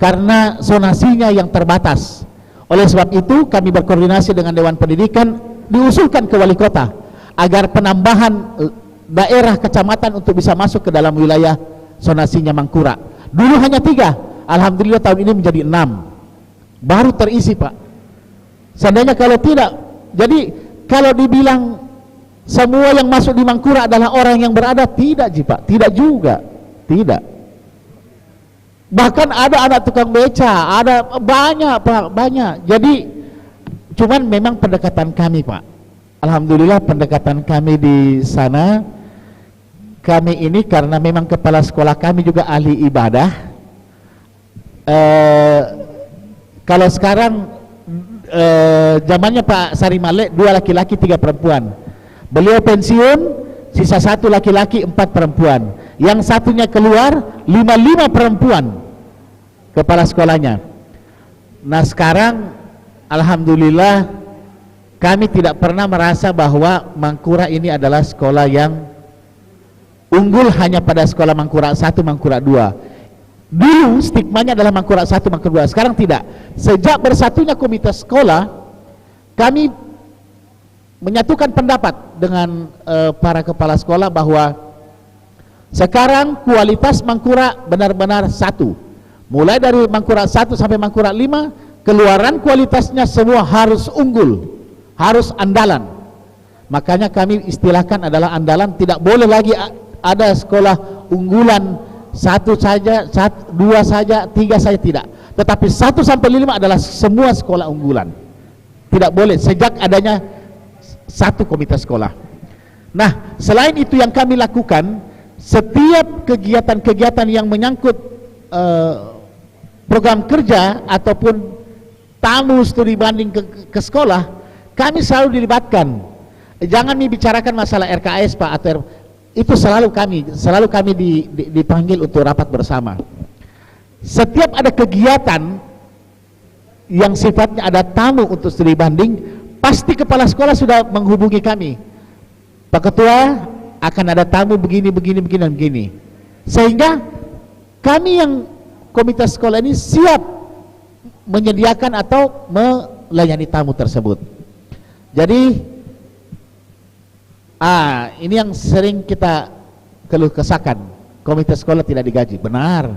karena zonasinya yang terbatas. Oleh sebab itu kami berkoordinasi dengan Dewan Pendidikan, diusulkan ke wali kota agar penambahan daerah kecamatan untuk bisa masuk ke dalam wilayah zonasinya Mangkura. Dulu hanya 3, alhamdulillah tahun ini menjadi 6, baru terisi Pak. Seandainya kalau tidak, jadi kalau dibilang semua yang masuk di Mangkura adalah orang yang berada, tidak Ji Pak, tidak juga, tidak. Bahkan ada anak tukang beca, ada banyak Pak, banyak. Jadi cuman memang pendekatan kami Pak, alhamdulillah pendekatan kami di sana, kami ini karena memang kepala sekolah kami juga ahli ibadah. Kalau sekarang zamannya Pak Sari Malek 2 laki-laki 3 perempuan. Beliau pensiun, sisa 1 laki-laki 4 perempuan. Yang satunya keluar 5 perempuan kepala sekolahnya. Nah sekarang alhamdulillah kami tidak pernah merasa bahwa Mangkura ini adalah sekolah yang unggul hanya pada sekolah Mangkura 1, Mangkura 2. Dulu stigmanya adalah Mangkura 1, Mangkura 2, sekarang tidak. Sejak bersatunya komite sekolah, kami menyatukan pendapat dengan para kepala sekolah bahwa sekarang kualitas Mangkura benar-benar 1. Mulai dari Mangkura 1 sampai Mangkura 5, keluaran kualitasnya semua harus unggul, harus andalan. Makanya kami istilahkan adalah andalan. Tidak boleh lagi ada sekolah unggulan 1 saja, 2 saja, 3 saja, tidak. Tetapi 1 sampai 5 adalah semua sekolah unggulan. Tidak boleh sejak adanya 1 komite sekolah. Nah, selain itu yang kami lakukan, setiap kegiatan-kegiatan yang menyangkut program kerja ataupun tamu studi banding ke sekolah, kami selalu dilibatkan. Jangan dibicarakan masalah RKS Pak, atau itu selalu kami dipanggil untuk rapat bersama. Setiap ada kegiatan yang sifatnya ada tamu untuk studi banding, pasti kepala sekolah sudah menghubungi kami. Pak Ketua, akan ada tamu begini, dan begini. Sehingga kami yang komite sekolah ini siap menyediakan atau melayani tamu tersebut. Jadi ini yang sering kita keluh kesahkan, komite sekolah tidak digaji. Benar,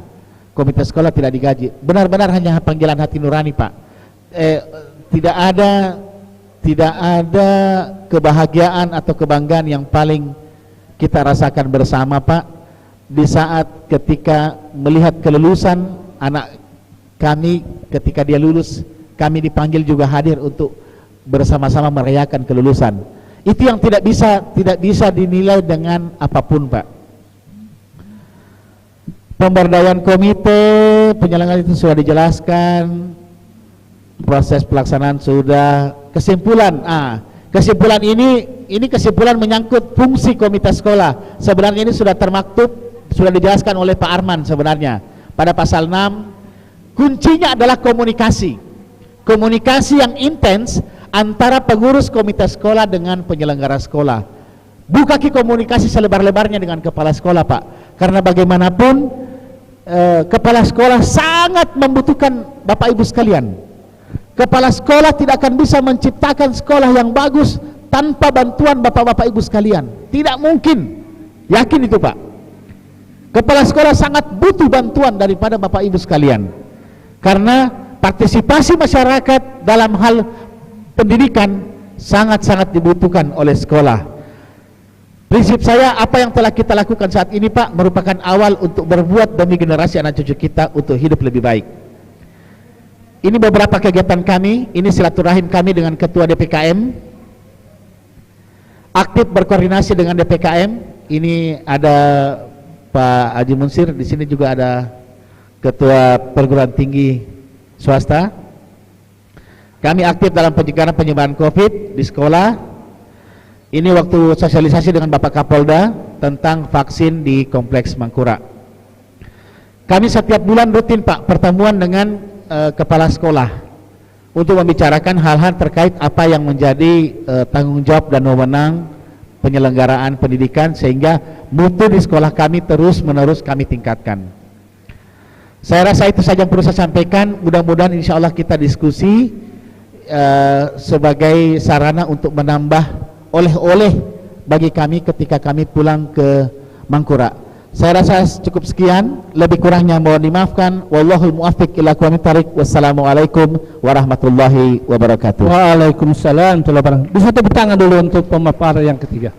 komite sekolah tidak digaji. Benar-benar hanya panggilan hati nurani Pak. Tidak ada kebahagiaan atau kebanggaan yang paling kita rasakan bersama Pak, di saat ketika melihat kelulusan anak kami. Ketika dia lulus, kami dipanggil juga hadir untuk bersama-sama merayakan kelulusan. Itu yang tidak bisa dinilai dengan apapun Pak. Pemberdayaan komite penyelenggara itu sudah dijelaskan, proses pelaksanaan sudah. Kesimpulan ini kesimpulan menyangkut fungsi komite sekolah. Sebenarnya ini sudah termaktub, sudah dijelaskan oleh Pak Arman sebenarnya pada pasal 6. Kuncinya adalah komunikasi yang intens antara pengurus komite sekolah dengan penyelenggara sekolah. Buka komunikasi selebar-lebarnya dengan kepala sekolah Pak, karena bagaimanapun kepala sekolah sangat membutuhkan Bapak Ibu sekalian. Kepala sekolah tidak akan bisa menciptakan sekolah yang bagus tanpa bantuan Bapak-Bapak Ibu sekalian. Tidak mungkin, yakin itu Pak. Kepala sekolah sangat butuh bantuan daripada Bapak Ibu sekalian, karena partisipasi masyarakat dalam hal pendidikan sangat-sangat dibutuhkan oleh sekolah. Prinsip saya, apa yang telah kita lakukan saat ini Pak, merupakan awal untuk berbuat demi generasi anak cucu kita untuk hidup lebih baik. Ini beberapa kegiatan kami, ini silaturahim kami dengan Ketua DPKM, aktif berkoordinasi dengan DPKM. Ini ada Pak Haji Munsir, di sini juga ada Ketua Perguruan Tinggi Swasta. Kami aktif dalam pencegahan penyebaran COVID di sekolah. Ini waktu sosialisasi dengan Bapak Kapolda tentang vaksin di Kompleks Mangkura. Kami setiap bulan rutin Pak pertemuan dengan kepala sekolah untuk membicarakan hal-hal terkait apa yang menjadi tanggung jawab dan wewenang penyelenggaraan pendidikan, sehingga mutu di sekolah kami terus-menerus kami tingkatkan. Saya rasa itu saja yang perlu saya sampaikan. Mudah-mudahan insya Allah kita diskusi sebagai sarana untuk menambah oleh-oleh bagi kami ketika kami pulang ke Mangkura. Saya rasa cukup sekian, lebih kurangnya mohon dimaafkan. Wallahul muwaffiq ila aqwamit thariq. Wassalamualaikum warahmatullahi wabarakatuh. Waalaikumsalam warahmatullahi wabarakatuh. Bisa tepuk tangan dulu untuk pemaparan yang ketiga.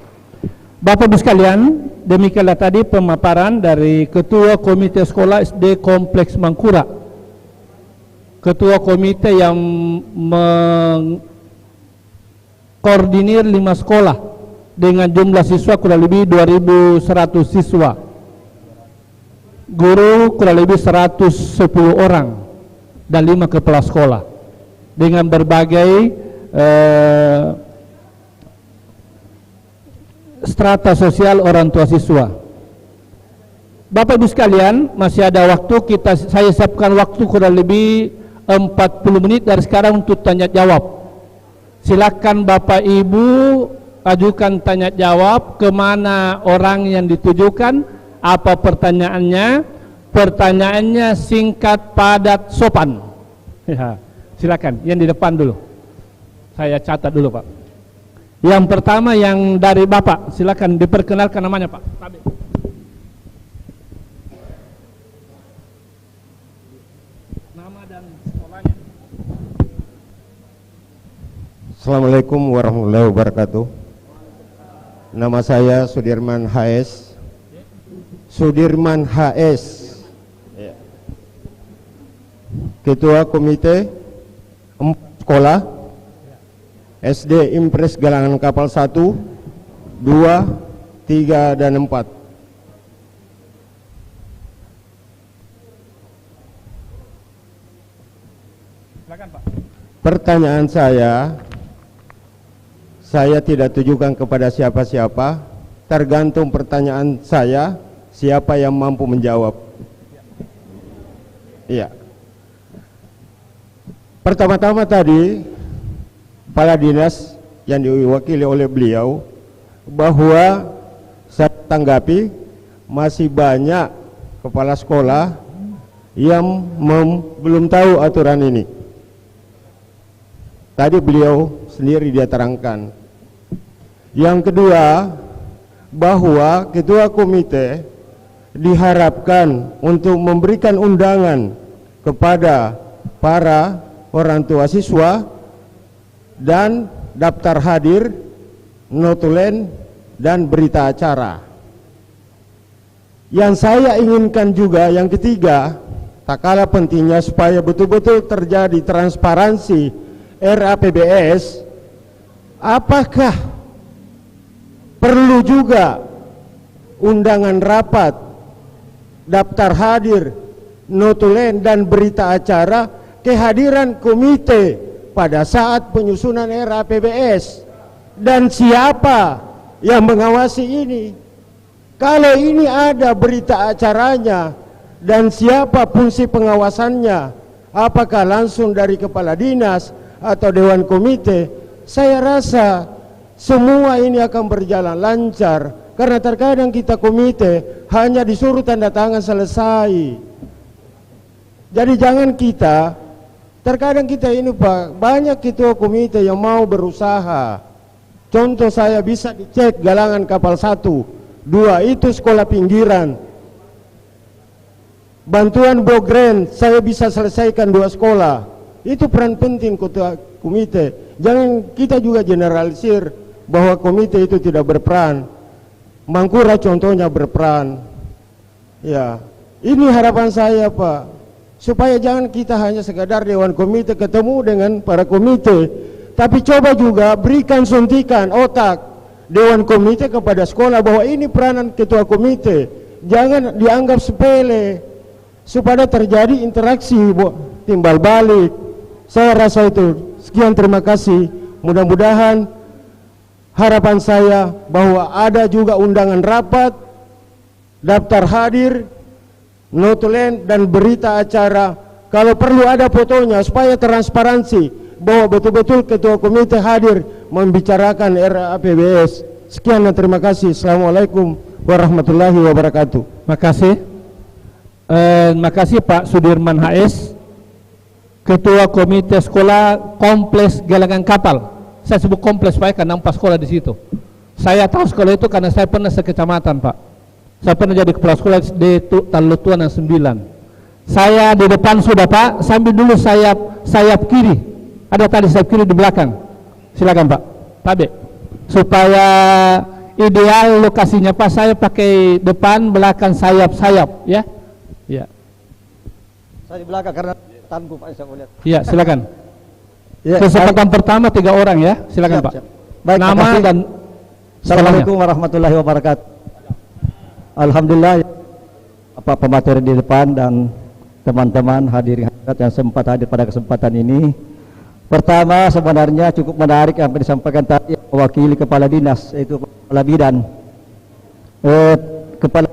Bapak Ibu sekalian, demikianlah tadi pemaparan dari Ketua Komite Sekolah SD Kompleks Mangkura. Ketua komite yang mengkoordinir 5 sekolah dengan jumlah siswa kurang lebih 2.100 siswa, guru kurang lebih 110 orang, dan 5 kepala sekolah dengan berbagai strata sosial orang tua siswa. Bapak Ibu sekalian, masih ada waktu, saya siapkan waktu kurang lebih 40 menit dari sekarang untuk tanya jawab. Silakan Bapak Ibu ajukan tanya jawab, kemana orang yang ditujukan, apa pertanyaannya. Pertanyaannya singkat, padat, sopan. Ya, silakan yang di depan dulu, saya catat dulu Pak. Yang pertama yang dari Bapak, silakan diperkenalkan namanya Pak. Nama dan sekolahnya. Assalamualaikum warahmatullahi wabarakatuh. Nama saya Sudirman HS. Sudirman HS, Ketua Komite Sekolah SD Impres Galangan Kapal 1, 2, 3, dan 4. Silakan Pak. Pertanyaan saya tidak tujukan kepada siapa-siapa, tergantung pertanyaan saya, siapa yang mampu menjawab. Iya. Pertama-tama tadi, kepala dinas yang diwakili oleh beliau, bahwa saya tanggapi masih banyak kepala sekolah yang belum tahu aturan ini. Tadi beliau sendiri dia terangkan. Yang kedua, bahwa ketua komite diharapkan untuk memberikan undangan kepada para orang tua siswa dan daftar hadir, notulen, dan berita acara. Yang saya inginkan juga yang ketiga, tak kalah pentingnya supaya betul-betul terjadi transparansi RAPBS, apakah perlu juga undangan rapat, daftar hadir, notulen, dan berita acara, kehadiran komite pada saat penyusunan RAPBS, dan siapa yang mengawasi ini? Kalau ini ada berita acaranya dan siapa fungsi pengawasannya, apakah langsung dari kepala dinas atau dewan komite, saya rasa semua ini akan berjalan lancar. Karena terkadang kita komite hanya disuruh tanda tangan selesai. Jadi jangan kita, terkadang kita ini Pak, banyak ketua komite yang mau berusaha. Contoh saya bisa dicek Galangan Kapal 1, 2 itu sekolah pinggiran. Bantuan Bogren saya bisa selesaikan 2 sekolah. Itu peran penting ketua komite. Jangan kita juga generalisir bahwa komite itu tidak berperan. Mangkura contohnya berperan. Ya, ini harapan saya Pak, supaya jangan kita hanya sekadar dewan komite ketemu dengan para komite, tapi coba juga berikan suntikan otak dewan komite kepada sekolah bahwa ini peranan ketua komite. Jangan dianggap sepele, supaya terjadi interaksi timbal balik. Saya rasa itu. Sekian, terima kasih. Mudah-mudahan harapan saya bahwa ada juga undangan rapat, daftar hadir, notulen, dan berita acara. Kalau perlu ada fotonya supaya transparansi bahwa betul-betul ketua komite hadir membicarakan RAPBS. Sekian dan terima kasih. Assalamualaikum warahmatullahi wabarakatuh. Terima kasih Pak Sudirman HS, Ketua Komite Sekolah Kompleks Galangan Kapal. Saya sebut kompleks Pak karena 4 sekolah di situ. Saya tahu sekolah itu karena saya pernah sekecamatan Pak. Saya pernah jadi kepala sekolah di Talutuan 9. Saya di depan sudah Pak, sambil dulu sayap kiri. Ada tadi sayap kiri di belakang. Silakan Pak. Pak B. Supaya ideal lokasinya Pak, saya pakai depan, belakang, sayap ya. Ya. Saya di belakang karena tanku Pak, saya lihat. Ya, silakan. Ya, kesempatan pertama 3 orang ya, silakan siap, Pak. Siap. Baik, nama dan Assalamualaikum warahmatullahi wabarakatuh. Alhamdulillah, Pak pemateri di depan dan teman-teman hadirin hadirat yang sempat hadir pada kesempatan ini. Pertama, sebenarnya cukup menarik yang disampaikan tadi mewakili kepala dinas, yaitu kepala bidan, kepala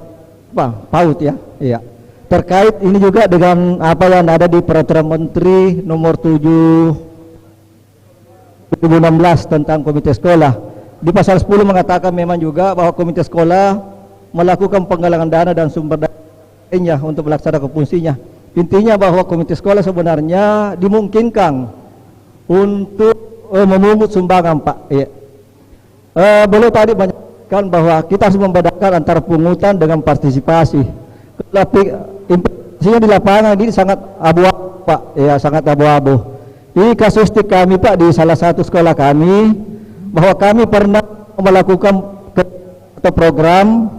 PAUD ya. Iya. Terkait ini juga dengan apa yang ada di Peraturan Menteri Nomor 7 2016 tentang komite sekolah. Di pasal 10 mengatakan memang juga bahwa komite sekolah melakukan penggalangan dana dan sumber dana untuk melaksanakan fungsinya. Intinya bahwa komite sekolah sebenarnya dimungkinkan untuk memungut sumbangan Pak. Iya. Beliau tadi menyatakan bahwa kita harus membedakan antara pungutan dengan partisipasi. Tapi implementasinya di lapangan ini sangat abu-abu Pak, ya sangat abu-abu. Ini kasus kami Pak di salah satu sekolah kami, bahwa kami pernah melakukan program,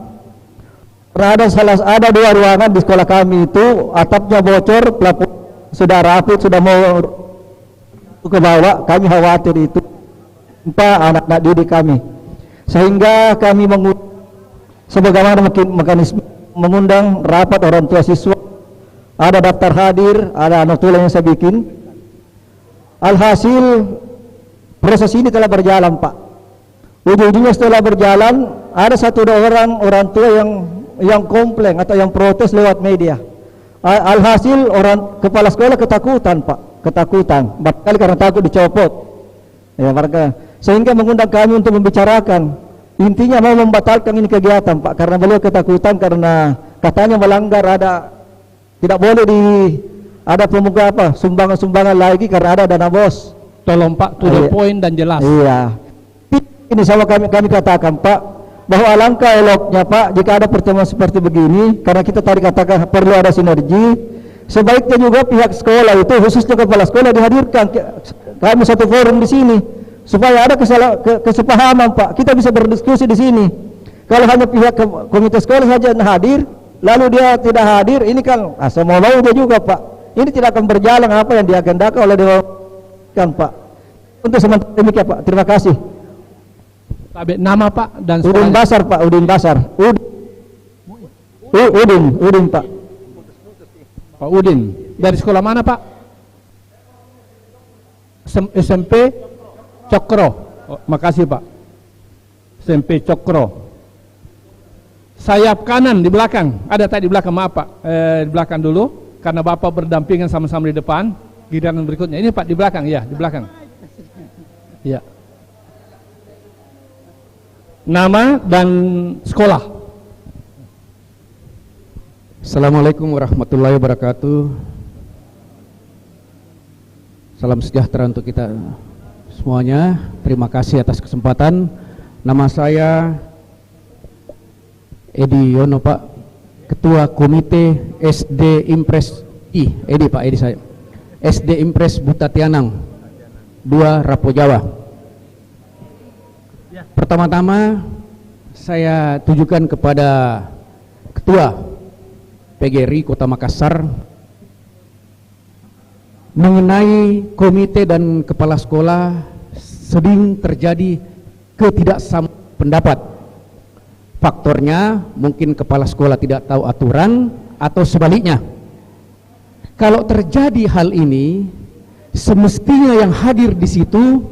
ada 2 ruangan di sekolah kami itu atapnya bocor, plafon sudah rapi, sudah mau ke bawah. Kami khawatir itu anak-anak didik kami, sehingga kami sebagaimana mekanisme mengundang rapat orang tua siswa, ada daftar hadir, ada notulen yang saya bikin. Alhasil proses ini telah berjalan Pak. Ujung-ujungnya setelah berjalan ada 1-2 orang tua yang komplain atau yang protes lewat media. Alhasil orang kepala sekolah ketakutan, Pak, ketakutan. Barangkali karena takut dicopot. Ya, sehingga mengundang kami untuk membicarakan. Intinya mau membatalkan ini kegiatan, Pak, karena beliau ketakutan karena katanya melanggar tidak boleh ada pemuka sumbangan-sumbangan lagi karena ada dana bos. Tolong Pak, to the point dan jelas. Iya. Ini sama kami katakan, Pak, bahwa alangkah eloknya, Pak, jika ada pertemuan seperti begini, karena kita tadi katakan perlu ada sinergi. Sebaiknya juga pihak sekolah itu, khususnya kepala sekolah, dihadirkan kami satu forum di sini supaya ada kesepahaman, Pak. Kita bisa berdiskusi di sini. Kalau hanya pihak komite sekolah saja hadir, lalu dia tidak hadir, ini kan asal mau dia juga, Pak. Ini tidak akan berjalan apa yang diagendakan oleh dewan, kan, Pak. Untuk sementara demikian, Pak. Terima kasih. Nama Pak dan Udin Basar, Pak. Udin Basar. Udin, Pak. Pak Udin. Dari sekolah mana, Pak? SMP Cokro. Oh, makasih, Pak. SMP Cokro. Sayap kanan di belakang. Ada tadi di belakang, maaf, Pak. Di belakang dulu karena Bapak berdampingan sama-sama di depan. Giliran berikutnya. Ini Pak di belakang, ya, di belakang. Ya. Nama dan sekolah. Assalamualaikum warahmatullahi wabarakatuh. Salam sejahtera untuk kita semuanya. Terima kasih atas kesempatan. Nama saya Edi Yono, Pak, Ketua Komite SD Impres Edi, Pak, Edi saya. SD Impres Butatianang 2 Rapo Jawa. Pertama-tama saya tujukan kepada Ketua PGRI Kota Makassar mengenai komite dan kepala sekolah sering terjadi ketidaksamaan pendapat. Faktornya mungkin kepala sekolah tidak tahu aturan atau sebaliknya. Kalau terjadi hal ini, semestinya yang hadir di situ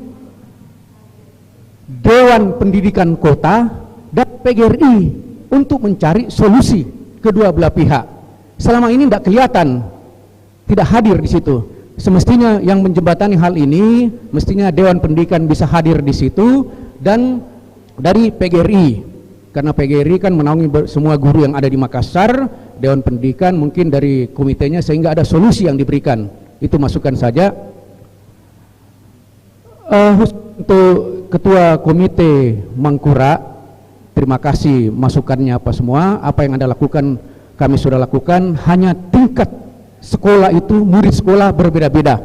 Dewan Pendidikan Kota dan PGRI untuk mencari solusi kedua belah pihak. Selama ini tidak kelihatan, tidak hadir di situ. Semestinya yang menjembatani hal ini, mestinya Dewan Pendidikan bisa hadir di situ dan dari PGRI, karena PGRI kan menaungi semua guru yang ada di Makassar. Dewan Pendidikan mungkin dari komitenya sehingga ada solusi yang diberikan. Itu masukan saja. Untuk Ketua Komite Mangkura, terima kasih masukannya apa semua. Apa yang Anda lakukan kami sudah lakukan. Hanya tingkat sekolah itu, murid sekolah berbeda-beda.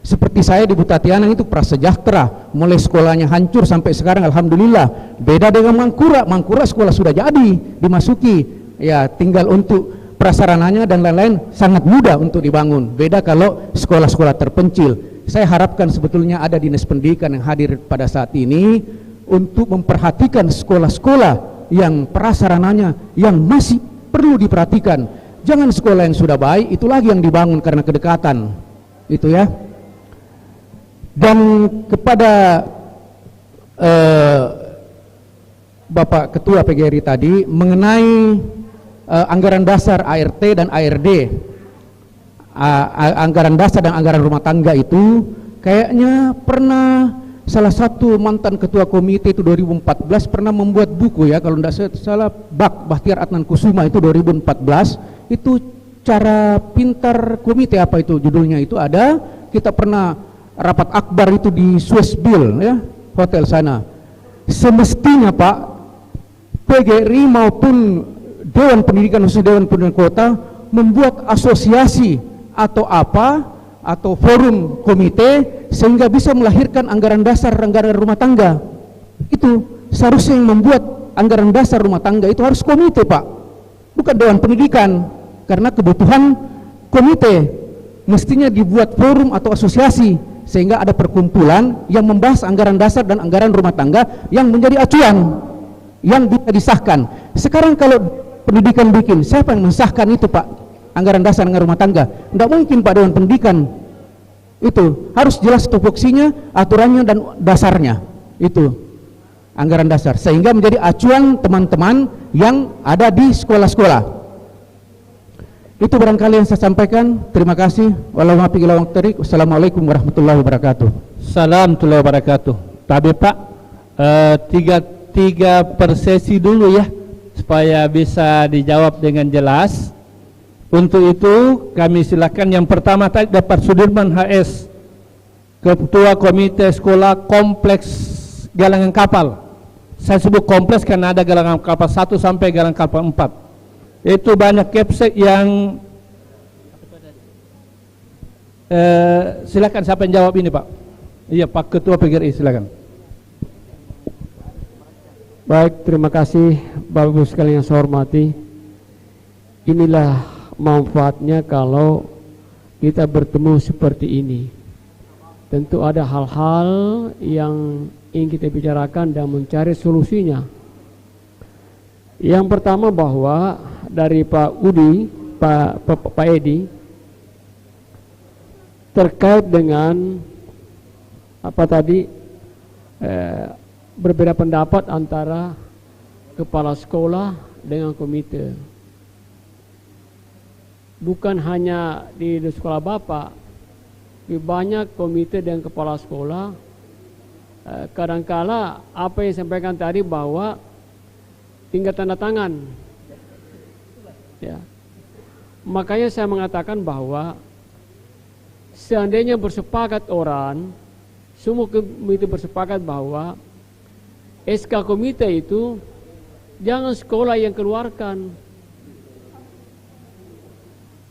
Seperti saya di Butatianang itu prasejahtera, mulai sekolahnya hancur sampai sekarang alhamdulillah. Beda dengan Mangkura. Mangkura sekolah sudah jadi dimasuki, ya tinggal untuk prasarananya dan lain-lain sangat mudah untuk dibangun. Beda kalau sekolah-sekolah terpencil. Saya harapkan sebetulnya ada dinas pendidikan yang hadir pada saat ini untuk memperhatikan sekolah-sekolah yang prasarananya yang masih perlu diperhatikan. Jangan sekolah yang sudah baik itu lagi yang dibangun karena kedekatan. Itu ya. Dan kepada Bapak Ketua PGRI tadi mengenai anggaran dasar ART dan ARD, anggaran dasar dan anggaran rumah tangga itu kayaknya pernah salah satu mantan ketua komite itu 2014 pernah membuat buku, ya kalau tidak salah, Bahtiar Adnan Kusuma itu 2014 itu cara pintar komite, apa itu judulnya itu ada. Kita pernah rapat akbar itu di Swissbill, ya, hotel sana. Semestinya Pak, PGRI maupun Dewan Pendidikan khusus Dewan Pendidikan Kota membuat asosiasi atau apa, atau forum komite sehingga bisa melahirkan anggaran dasar, anggaran rumah tangga. Itu seharusnya yang membuat anggaran dasar rumah tangga itu harus komite, Pak, bukan Dewan Pendidikan, karena kebutuhan komite. Mestinya dibuat forum atau asosiasi sehingga ada perkumpulan yang membahas anggaran dasar dan anggaran rumah tangga yang menjadi acuan yang bisa disahkan. Sekarang kalau pendidikan bikin, siapa yang mensahkan itu, Pak? Anggaran dasar anggaran rumah tangga tidak mungkin, Pak. Dewan Pendidikan itu harus jelas tupoksinya, aturannya dan dasarnya. Itu anggaran dasar, sehingga menjadi acuan teman-teman yang ada di sekolah-sekolah. Itu barangkali yang saya sampaikan. Terima kasih. Wassalamualaikum warahmatullahi wabarakatuh. Salam warahmatullahi wabarakatuh. Tapi Pak, tiga per sesi dulu ya, supaya bisa dijawab dengan jelas. Untuk itu kami silakan yang pertama tadi Bapak Sudirman HS, Ketua Komite Sekolah Kompleks Galangan Kapal. Saya sebut kompleks karena ada galangan kapal 1 sampai galangan kapal 4. Itu banyak capsek yang silakan siapa yang jawab ini Pak? Iya Pak Ketua PGRI, silakan. Baik, terima kasih Bapak Ibu sekalian yang saya hormati. Inilah manfaatnya kalau kita bertemu seperti ini. Tentu ada hal-hal yang ingin kita bicarakan dan mencari solusinya. Yang pertama bahwa dari Pak Udi, Pak Edi, terkait dengan apa tadi, berbeda pendapat antara kepala sekolah dengan komite. Bukan hanya di sekolah Bapak, di banyak komite dan kepala sekolah. Kadangkala apa yang disampaikan tadi bahwa tinggal tanda tangan, ya. Makanya saya mengatakan bahwa seandainya bersepakat semua komite bersepakat bahwa SK komite itu jangan sekolah yang keluarkan.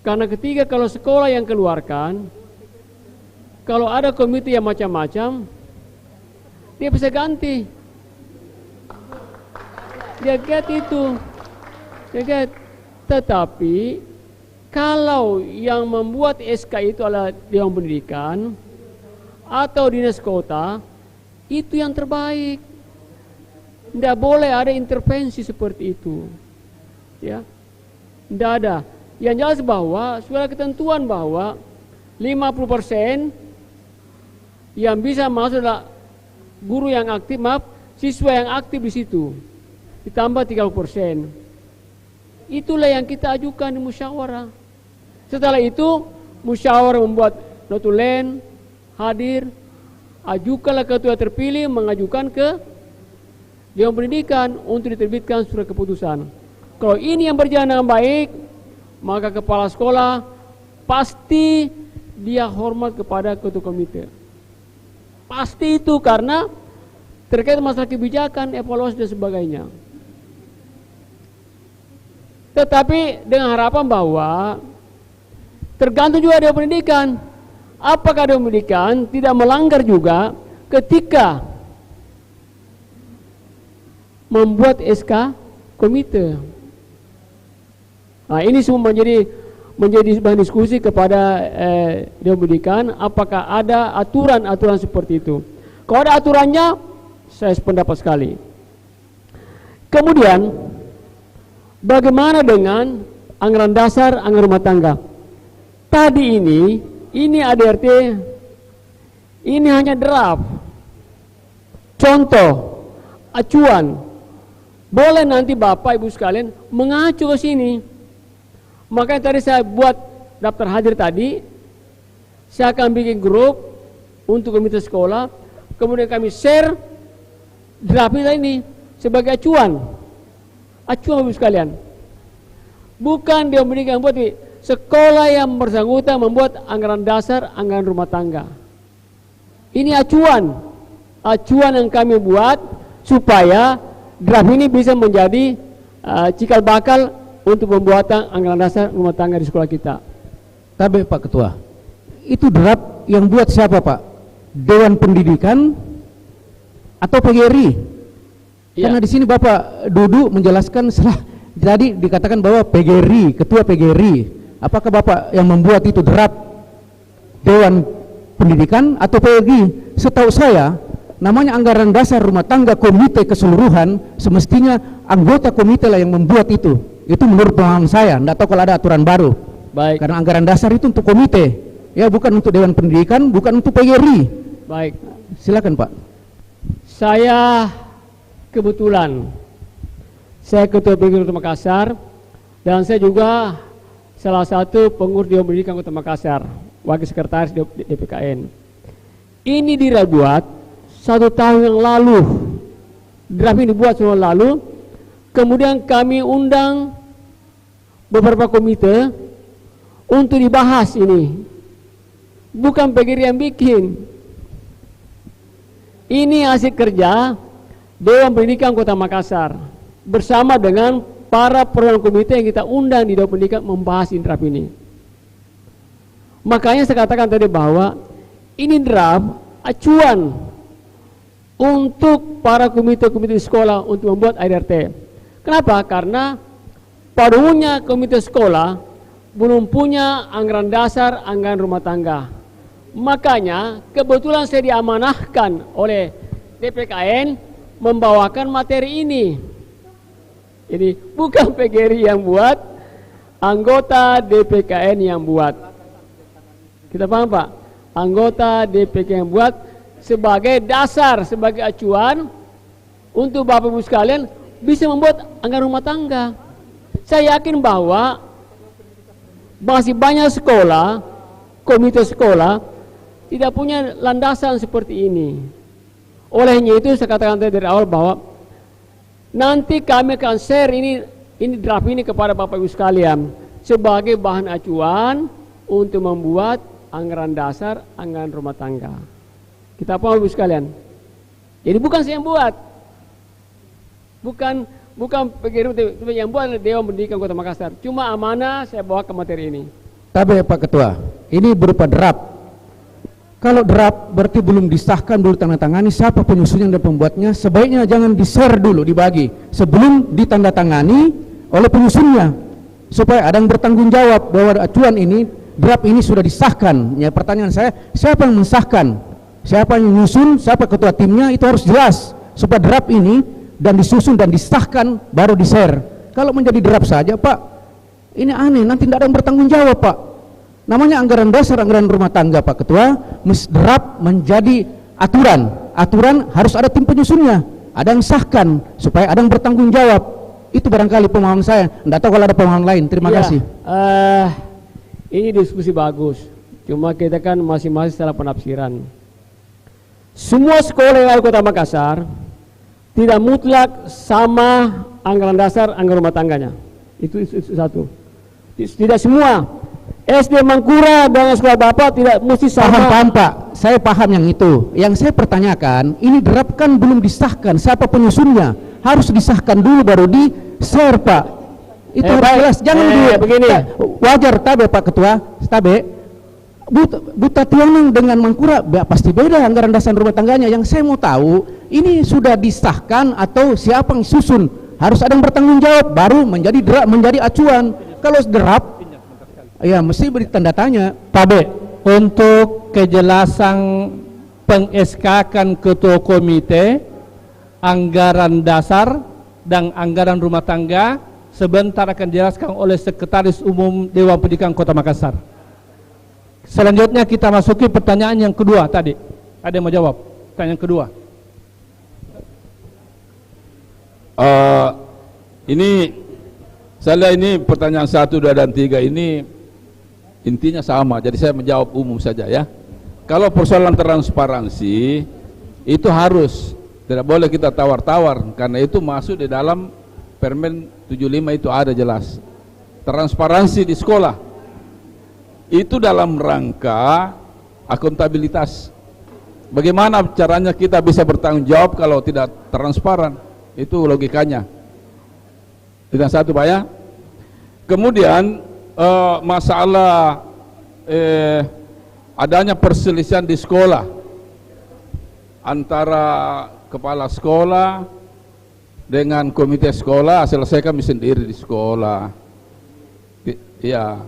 Karena ketika kalau sekolah yang keluarkan, kalau ada komite yang macam-macam, dia bisa ganti. Dia get itu, dia get. Tetapi kalau yang membuat SK itu adalah Dewan Pendidikan atau dinas kota, itu yang terbaik. Tidak boleh ada intervensi seperti itu, ya. Tidak ada. Yang jelas bahwa sudah ketentuan bahwa 50% yang bisa masuk adalah guru yang aktif, siswa yang aktif di situ. Ditambah 30%. Itulah yang kita ajukan di musyawarah. Setelah itu musyawarah membuat notulen, hadir, ajukanlah ketua terpilih mengajukan ke Dewan Pendidikan untuk diterbitkan surat keputusan. Kalau ini yang berjalan dengan baik, maka kepala sekolah pasti dia hormat kepada ketua komite. Pasti itu, karena terkait masalah kebijakan, evaluasi dan sebagainya. Tetapi dengan harapan bahwa tergantung juga Dewan Pendidikan. Apakah Dewan Pendidikan tidak melanggar juga ketika membuat SK komite. Nah, ini semua menjadi bahan diskusi kepada Dewan Pendidikan. Apakah ada aturan-aturan seperti itu? Kalau ada aturannya, saya sependapat sekali. Kemudian, bagaimana dengan anggaran dasar, anggaran rumah tangga? Tadi ini ADRT, ini hanya draft, contoh, acuan. Boleh nanti Bapak Ibu sekalian mengacu ke sini. Makanya tadi saya buat daftar hadir tadi, saya akan bikin grup untuk komite sekolah, kemudian kami share draft ini sebagai acuan. Acuan Ibu sekalian. Bukan dia memberikan buat sekolah yang bersangkutan membuat anggaran dasar, anggaran rumah tangga. Ini acuan. Acuan yang kami buat supaya draft ini bisa menjadi cikal bakal untuk pembuatan anggaran dasar rumah tangga di sekolah kita. Tapi Pak Ketua, itu draft yang buat siapa Pak? Dewan Pendidikan atau PGRI? Ya. Karena di sini Bapak duduk menjelaskan tadi dikatakan bahwa PGRI, Ketua PGRI. Apakah Bapak yang membuat itu draft Dewan Pendidikan atau PGRI? Setahu saya, namanya anggaran dasar rumah tangga komite keseluruhan, semestinya anggota komite lah yang membuat itu. Itu menurut pengalaman saya, tidak tahu kalau ada aturan baru. Baik. Karena anggaran dasar itu untuk komite, ya bukan untuk Dewan Pendidikan, bukan untuk PGRI. Baik. Silakan Pak. Saya kebetulan saya Ketua PGRI Kota Makassar dan saya juga salah satu pengurus Dewan Pendidikan Kota Makassar, Wakil Sekretaris DPKN. Ini dibuat 1 tahun yang lalu, draft ini dibuat tahun lalu, kemudian kami undang beberapa komite untuk dibahas ini. Bukan PGRI yang bikin. Ini hasil kerja Dewan Pendidikan Kota Makassar bersama dengan para perwakilan komite yang kita undang di Dewan Pendidikan membahas draft ini. Makanya saya katakan tadi bahwa ini draft acuan untuk para komite-komite di sekolah untuk membuat ADRT. Kenapa? Karena pada umumnya komite sekolah belum punya anggaran dasar, anggaran rumah tangga. Makanya kebetulan saya diamanahkan oleh DPKN membawakan materi ini. Jadi bukan PGRI yang buat, anggota DPKN yang buat. Kita paham Pak? Anggota DPKN yang buat sebagai dasar, sebagai acuan untuk Bapak Ibu sekalian bisa membuat anggaran rumah tangga. Saya yakin bahwa masih banyak sekolah, komite sekolah tidak punya landasan seperti ini. Olehnya itu saya katakan dari awal bahwa nanti kami akan share ini draft ini kepada Bapak Ibu sekalian sebagai bahan acuan untuk membuat anggaran dasar, anggaran rumah tangga. Kita paham Ibu sekalian. Jadi bukan saya yang buat. Bukan PGRI yang buat Dewan Pendidikan Kota Makassar. Cuma amanah saya bawa ke materi ini. Tapi Pak Ketua, ini berupa draft. Kalau draft berarti belum disahkan, belum ditandatangani, siapa penyusunnya dan pembuatnya, sebaiknya jangan di-share dulu, dibagi sebelum ditandatangani oleh penyusunnya, supaya ada yang bertanggung jawab bahwa acuan ini, draft ini sudah disahkan. Ya, pertanyaan saya, siapa yang mensahkan, siapa yang menyusun, siapa ketua timnya, itu harus jelas supaya draft ini dan disusun dan disahkan baru di-share. Kalau menjadi draft saja Pak, ini aneh, nanti tidak ada yang bertanggung jawab Pak. Namanya anggaran dasar, anggaran rumah tangga Pak Ketua, draft menjadi aturan. Aturan harus ada tim penyusunnya, ada yang sahkan supaya ada yang bertanggung jawab. Itu barangkali pemahaman saya. Tidak tahu kalau ada pemahaman lain. Terima kasih. Ini diskusi bagus. Cuma kita kan masing-masing salah penafsiran. Semua sekolah yang ada di Kota Makassar tidak mutlak sama anggaran dasar, anggaran rumah tangganya. Itu satu. Tidak semua. SD Mangkura dengan sekolah Bapak tidak mesti sama. Paham Pak, saya paham yang itu. Yang saya pertanyakan, ini draft kan belum disahkan, siapa penyusunnya? Harus disahkan dulu baru di-share Pak. Itu harus jelas. Jangan begini. Wajar tabe Pak Ketua, tabe. Buta Tianang dengan Mangkura pasti beda anggaran dasar rumah tangganya. Yang saya mau tahu, ini sudah disahkan atau siapa yang susun? Harus ada yang bertanggung jawab baru menjadi draft, menjadi acuan. Kalau draft ya mesti beri tanda tanya. Tabe, untuk kejelasan peng-SK-kan ketua komite, anggaran dasar dan anggaran rumah tangga sebentar akan dijelaskan oleh Sekretaris Umum Dewan Pendidikan Kota Makassar. Selanjutnya kita masuki pertanyaan yang kedua tadi. Ada yang mau jawab? Pertanyaan kedua. Ini saya lihat ini pertanyaan 1, 2, dan 3 ini intinya sama, jadi saya menjawab umum saja ya. Kalau persoalan transparansi itu harus, tidak boleh kita tawar-tawar, karena itu masuk di dalam Permen 75 itu ada jelas. Transparansi di sekolah itu dalam rangka akuntabilitas. Bagaimana caranya kita bisa bertanggung jawab kalau tidak transparan? Itu logikanya. Itu yang satu Pak ya. Kemudian masalah adanya perselisihan di sekolah antara kepala sekolah dengan komite sekolah, selesaikan sendiri di sekolah. Ya,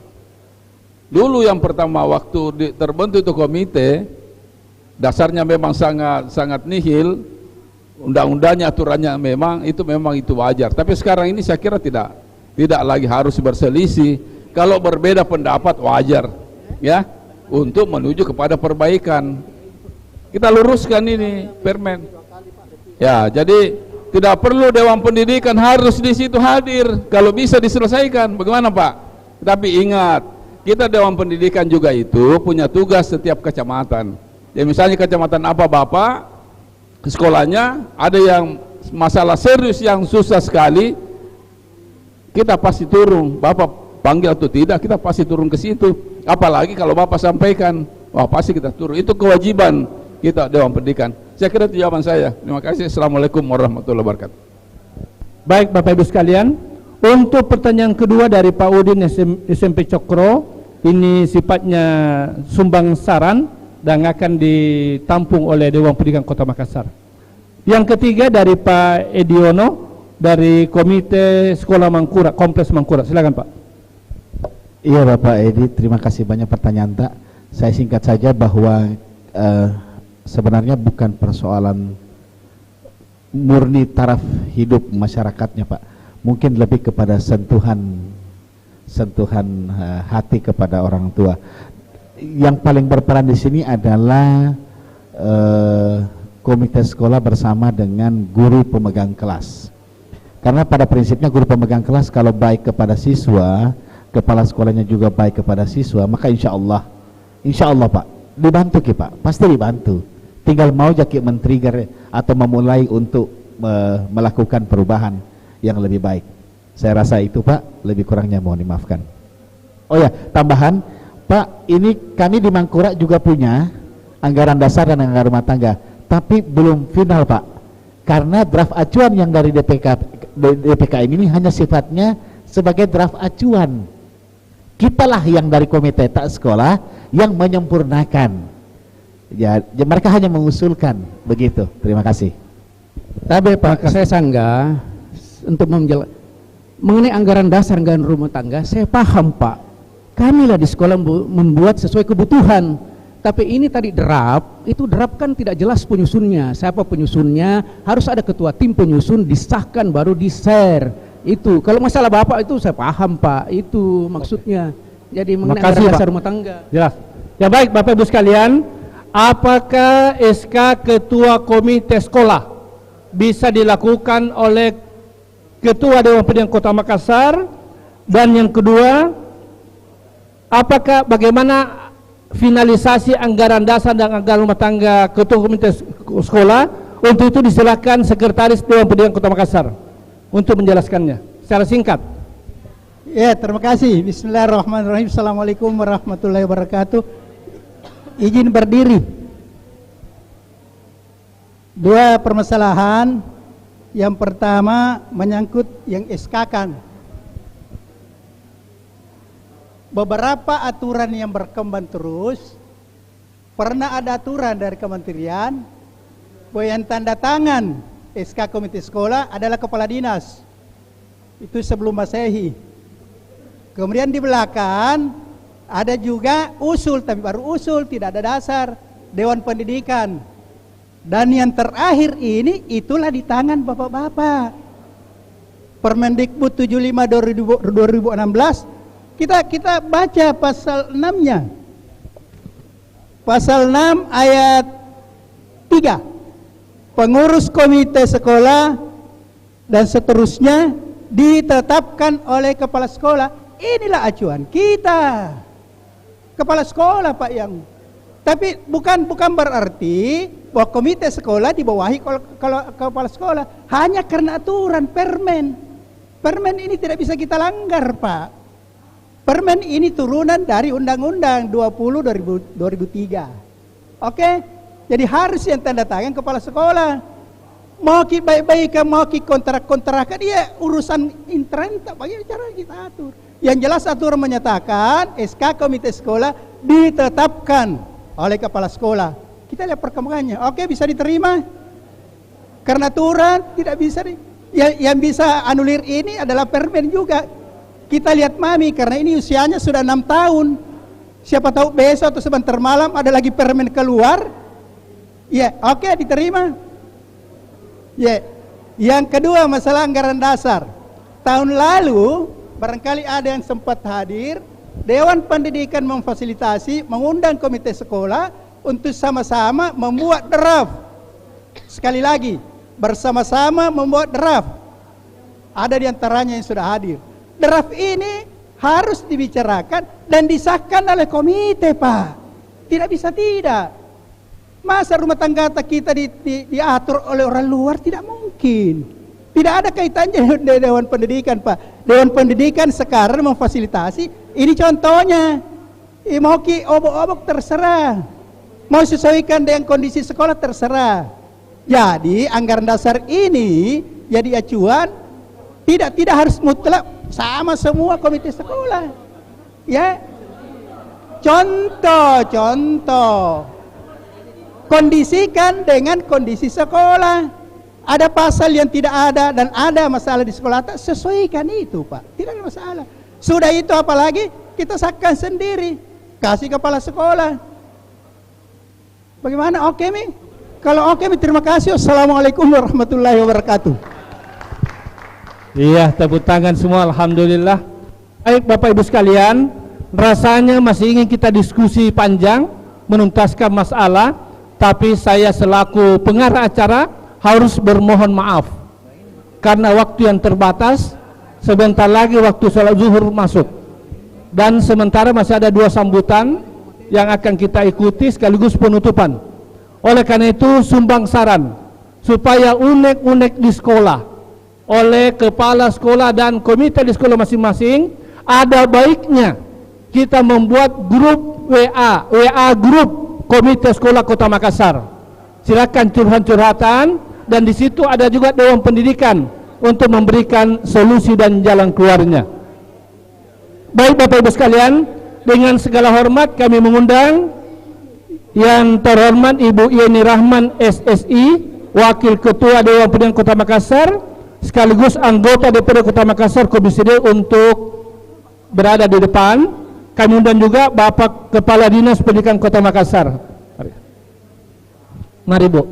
dulu yang pertama waktu terbentuk itu komite, dasarnya memang sangat nihil, undang-undangnya, aturannya memang itu wajar. Tapi sekarang ini saya kira tidak lagi harus berselisih. Kalau berbeda pendapat wajar ya, untuk menuju kepada perbaikan. Kita luruskan ini permen. Ya, jadi Tidak perlu Dewan Pendidikan harus di situ hadir kalau bisa diselesaikan. Bagaimana Pak? Tapi ingat, kita Dewan Pendidikan juga itu punya tugas setiap kecamatan. Ya misalnya kecamatan apa Bapak, sekolahnya ada yang masalah serius yang susah sekali, kita pasti turun. Bapak panggil atau tidak, kita pasti turun ke situ. Apalagi kalau Bapak sampaikan, wah pasti kita turun. Itu kewajiban kita Dewan Pendidikan. Saya kira itu jawaban saya. Terima kasih. Assalamualaikum warahmatullahi wabarakatuh. Baik Bapak Ibu sekalian, untuk pertanyaan kedua dari Pak Udin SMP Cokro, ini sifatnya sumbang saran dan akan ditampung oleh Dewan Pendidikan Kota Makassar. Yang ketiga dari Pak Ediono dari Komite Sekolah Mangkura, Kompleks Mangkura. Silakan Pak. Iya Bapak Edi, terima kasih banyak pertanyaan tak. Saya singkat saja bahwa sebenarnya bukan persoalan murni taraf hidup masyarakatnya Pak, mungkin lebih kepada sentuhan hati kepada orang tua. Yang paling berperan di sini adalah komite sekolah bersama dengan guru pemegang kelas, karena pada prinsipnya guru pemegang kelas kalau baik kepada siswa, kepala sekolahnya juga baik kepada siswa, maka insya Allah Pak dibantu Pak, pasti dibantu. Tinggal mau jaki men-trigger atau memulai untuk melakukan perubahan yang lebih baik. Saya rasa itu Pak, lebih kurangnya mohon dimaafkan. Oh ya, tambahan Pak, ini kami di Mangkura juga punya anggaran dasar dan anggaran rumah tangga, tapi belum final Pak, karena draft acuan yang dari DPKM ini hanya sifatnya sebagai draft acuan. Kitalah yang dari komite tak sekolah yang menyempurnakan. Ya, mereka hanya mengusulkan begitu. Terima kasih. Tapi Pak, saya sanggah untuk mengenai anggaran dasar, anggaran rumah tangga, saya paham Pak. Kamilah di sekolah membuat sesuai kebutuhan. Tapi ini tadi draft, itu draft kan tidak jelas penyusunnya. Siapa penyusunnya? Harus ada ketua tim penyusun, disahkan baru di-share. Itu kalau masalah Bapak itu saya paham Pak, itu maksudnya. Jadi mengenai anggaran dasar rumah tangga. Jelas. Ya baik Bapak Ibu sekalian, apakah SK Ketua Komite Sekolah bisa dilakukan oleh Ketua Dewan Pendidikan Kota Makassar? Dan yang kedua, apakah bagaimana finalisasi anggaran dasar dan anggaran rumah tangga Ketua Komite Sekolah? Untuk itu disilakan Sekretaris Dewan Pendidikan Kota Makassar untuk menjelaskannya secara singkat. Ya, terima kasih. Bismillahirrahmanirrahim. Assalamualaikum warahmatullahi wabarakatuh. Izin berdiri. Dua permasalahan. Yang pertama menyangkut yang SK-kan. Beberapa aturan yang berkembang terus. Pernah ada aturan dari kementerian bahwa yang tanda tangan SK Komite Sekolah adalah kepala dinas. Itu sebelum Masehi. Kemudian di belakang ada juga usul, tapi baru usul, tidak ada dasar, Dewan Pendidikan. Dan yang terakhir ini itulah di tangan bapak-bapak. Permendikbud 75/2016, kita baca pasal 6-nya. Pasal 6 ayat 3. Pengurus komite sekolah dan seterusnya ditetapkan oleh kepala sekolah. Inilah acuan kita. Kepala sekolah Pak yang. Tapi bukan berarti bahwa komite sekolah dibawahi kalau kepala sekolah. Hanya karena aturan permen. Permen ini tidak bisa kita langgar Pak. Permen ini turunan dari Undang-Undang 20/2003. Oke? Jadi harus yang tanda tangan kepala sekolah. Mau ki baik-baik, mau ki kontrak-kontrakan, dia urusan intern tak bagaimana cara kita atur. Yang jelas aturan menyatakan SK Komite Sekolah ditetapkan oleh kepala sekolah. Kita lihat perkembangannya. Oke, bisa diterima. Karena aturan tidak bisa yang bisa anulir ini adalah permen juga. Kita lihat Mami karena ini usianya sudah 6 tahun. Siapa tahu besok atau sebentar malam ada lagi permen keluar. Ya, oke, diterima. Ya. Yang kedua masalah anggaran dasar. Tahun lalu barangkali ada yang sempat hadir, Dewan Pendidikan memfasilitasi, mengundang komite sekolah untuk sama-sama membuat draft. Sekali lagi, bersama-sama membuat draft. Ada di antaranya yang sudah hadir. Draft ini harus dibicarakan dan disahkan oleh komite, Pak. Tidak bisa tidak. Masa rumah tangga kita diatur oleh orang luar? Tidak mungkin. Tidak ada kaitannya dengan Dewan Pendidikan, Pak. Dewan Pendidikan sekarang memfasilitasi. Ini contohnya. Mau obok-obok terserah. Mau sesuaikan dengan kondisi sekolah terserah. Jadi anggaran dasar ini jadi acuan, tidak harus mutlak sama semua komite sekolah. Ya. Contoh. Kondisikan dengan kondisi sekolah. Ada pasal yang tidak ada dan ada masalah di sekolah, sesuaikan itu, Pak. Tidak ada masalah. Sudah itu apalagi kita sahkan sendiri. Kasih kepala sekolah. Bagaimana? Oke, Mi? Kalau oke, Mi, terima kasih. Assalamualaikum warahmatullahi wabarakatuh. Iya, tepuk tangan semua, alhamdulillah. Baik Bapak Ibu sekalian, rasanya masih ingin kita diskusi panjang, menuntaskan masalah, tapi saya selaku pengarah acara harus bermohon maaf karena waktu yang terbatas. Sebentar lagi waktu sholat zuhur masuk, dan sementara masih ada 2 sambutan yang akan kita ikuti sekaligus penutupan. Oleh karena itu, sumbang saran supaya unek-unek di sekolah oleh kepala sekolah dan komite di sekolah masing-masing, ada baiknya kita membuat grup WA grup komite sekolah Kota Makassar. Silakan curhat-curhatan, dan di situ ada juga Dewan Pendidikan untuk memberikan solusi dan jalan keluarnya. Baik Bapak Ibu sekalian, dengan segala hormat kami mengundang yang terhormat Ibu Yeni Rahman SSI, Wakil Ketua Dewan Pendidikan Kota Makassar, sekaligus anggota DPD Kota Makassar Komisi D, untuk berada di depan. Kami undang juga Bapak Kepala Dinas Pendidikan Kota Makassar. Mari Bu.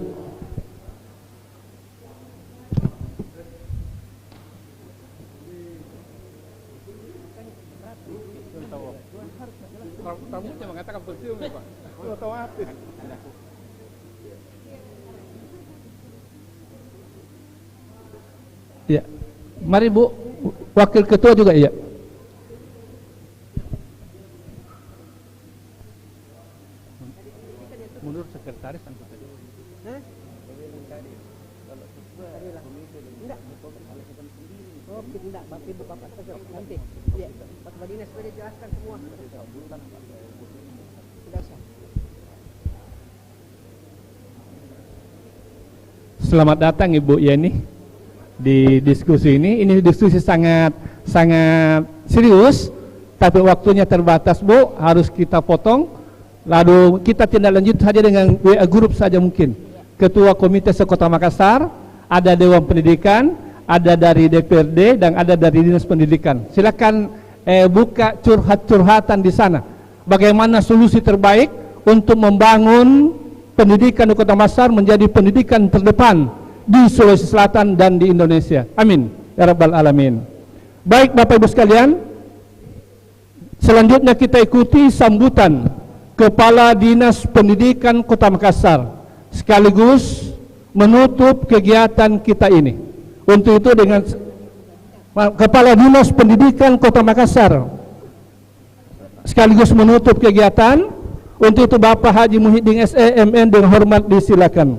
Ya, mari Bu, Wakil Ketua juga ya. Mundur sekretaris nanti. Tidak, Bapak saja nanti. Ya, Pak Badina sudah jelaskan semua. Selamat datang Ibu Yeni di diskusi ini. Ini diskusi sangat serius, tapi waktunya terbatas Bu, harus kita potong. Lalu kita tindak lanjut saja dengan WA grup saja mungkin. Ketua Komite Sekota Makassar, ada Dewan Pendidikan, ada dari DPRD, dan ada dari Dinas Pendidikan. Silakan buka curhat-curhatan di sana. Bagaimana solusi terbaik untuk membangun pendidikan di Kota Makassar menjadi pendidikan terdepan di Sulawesi Selatan dan di Indonesia. Amin ya rabbal alamin. Baik Bapak Ibu sekalian, selanjutnya kita ikuti sambutan Kepala Dinas Pendidikan Kota Makassar sekaligus menutup kegiatan kita ini. Untuk itu dengan Kepala Dinas Pendidikan Kota Makassar sekaligus menutup kegiatan. Untuk itu Bapak Haji Muhyiddin SEMN dengan hormat disilakan.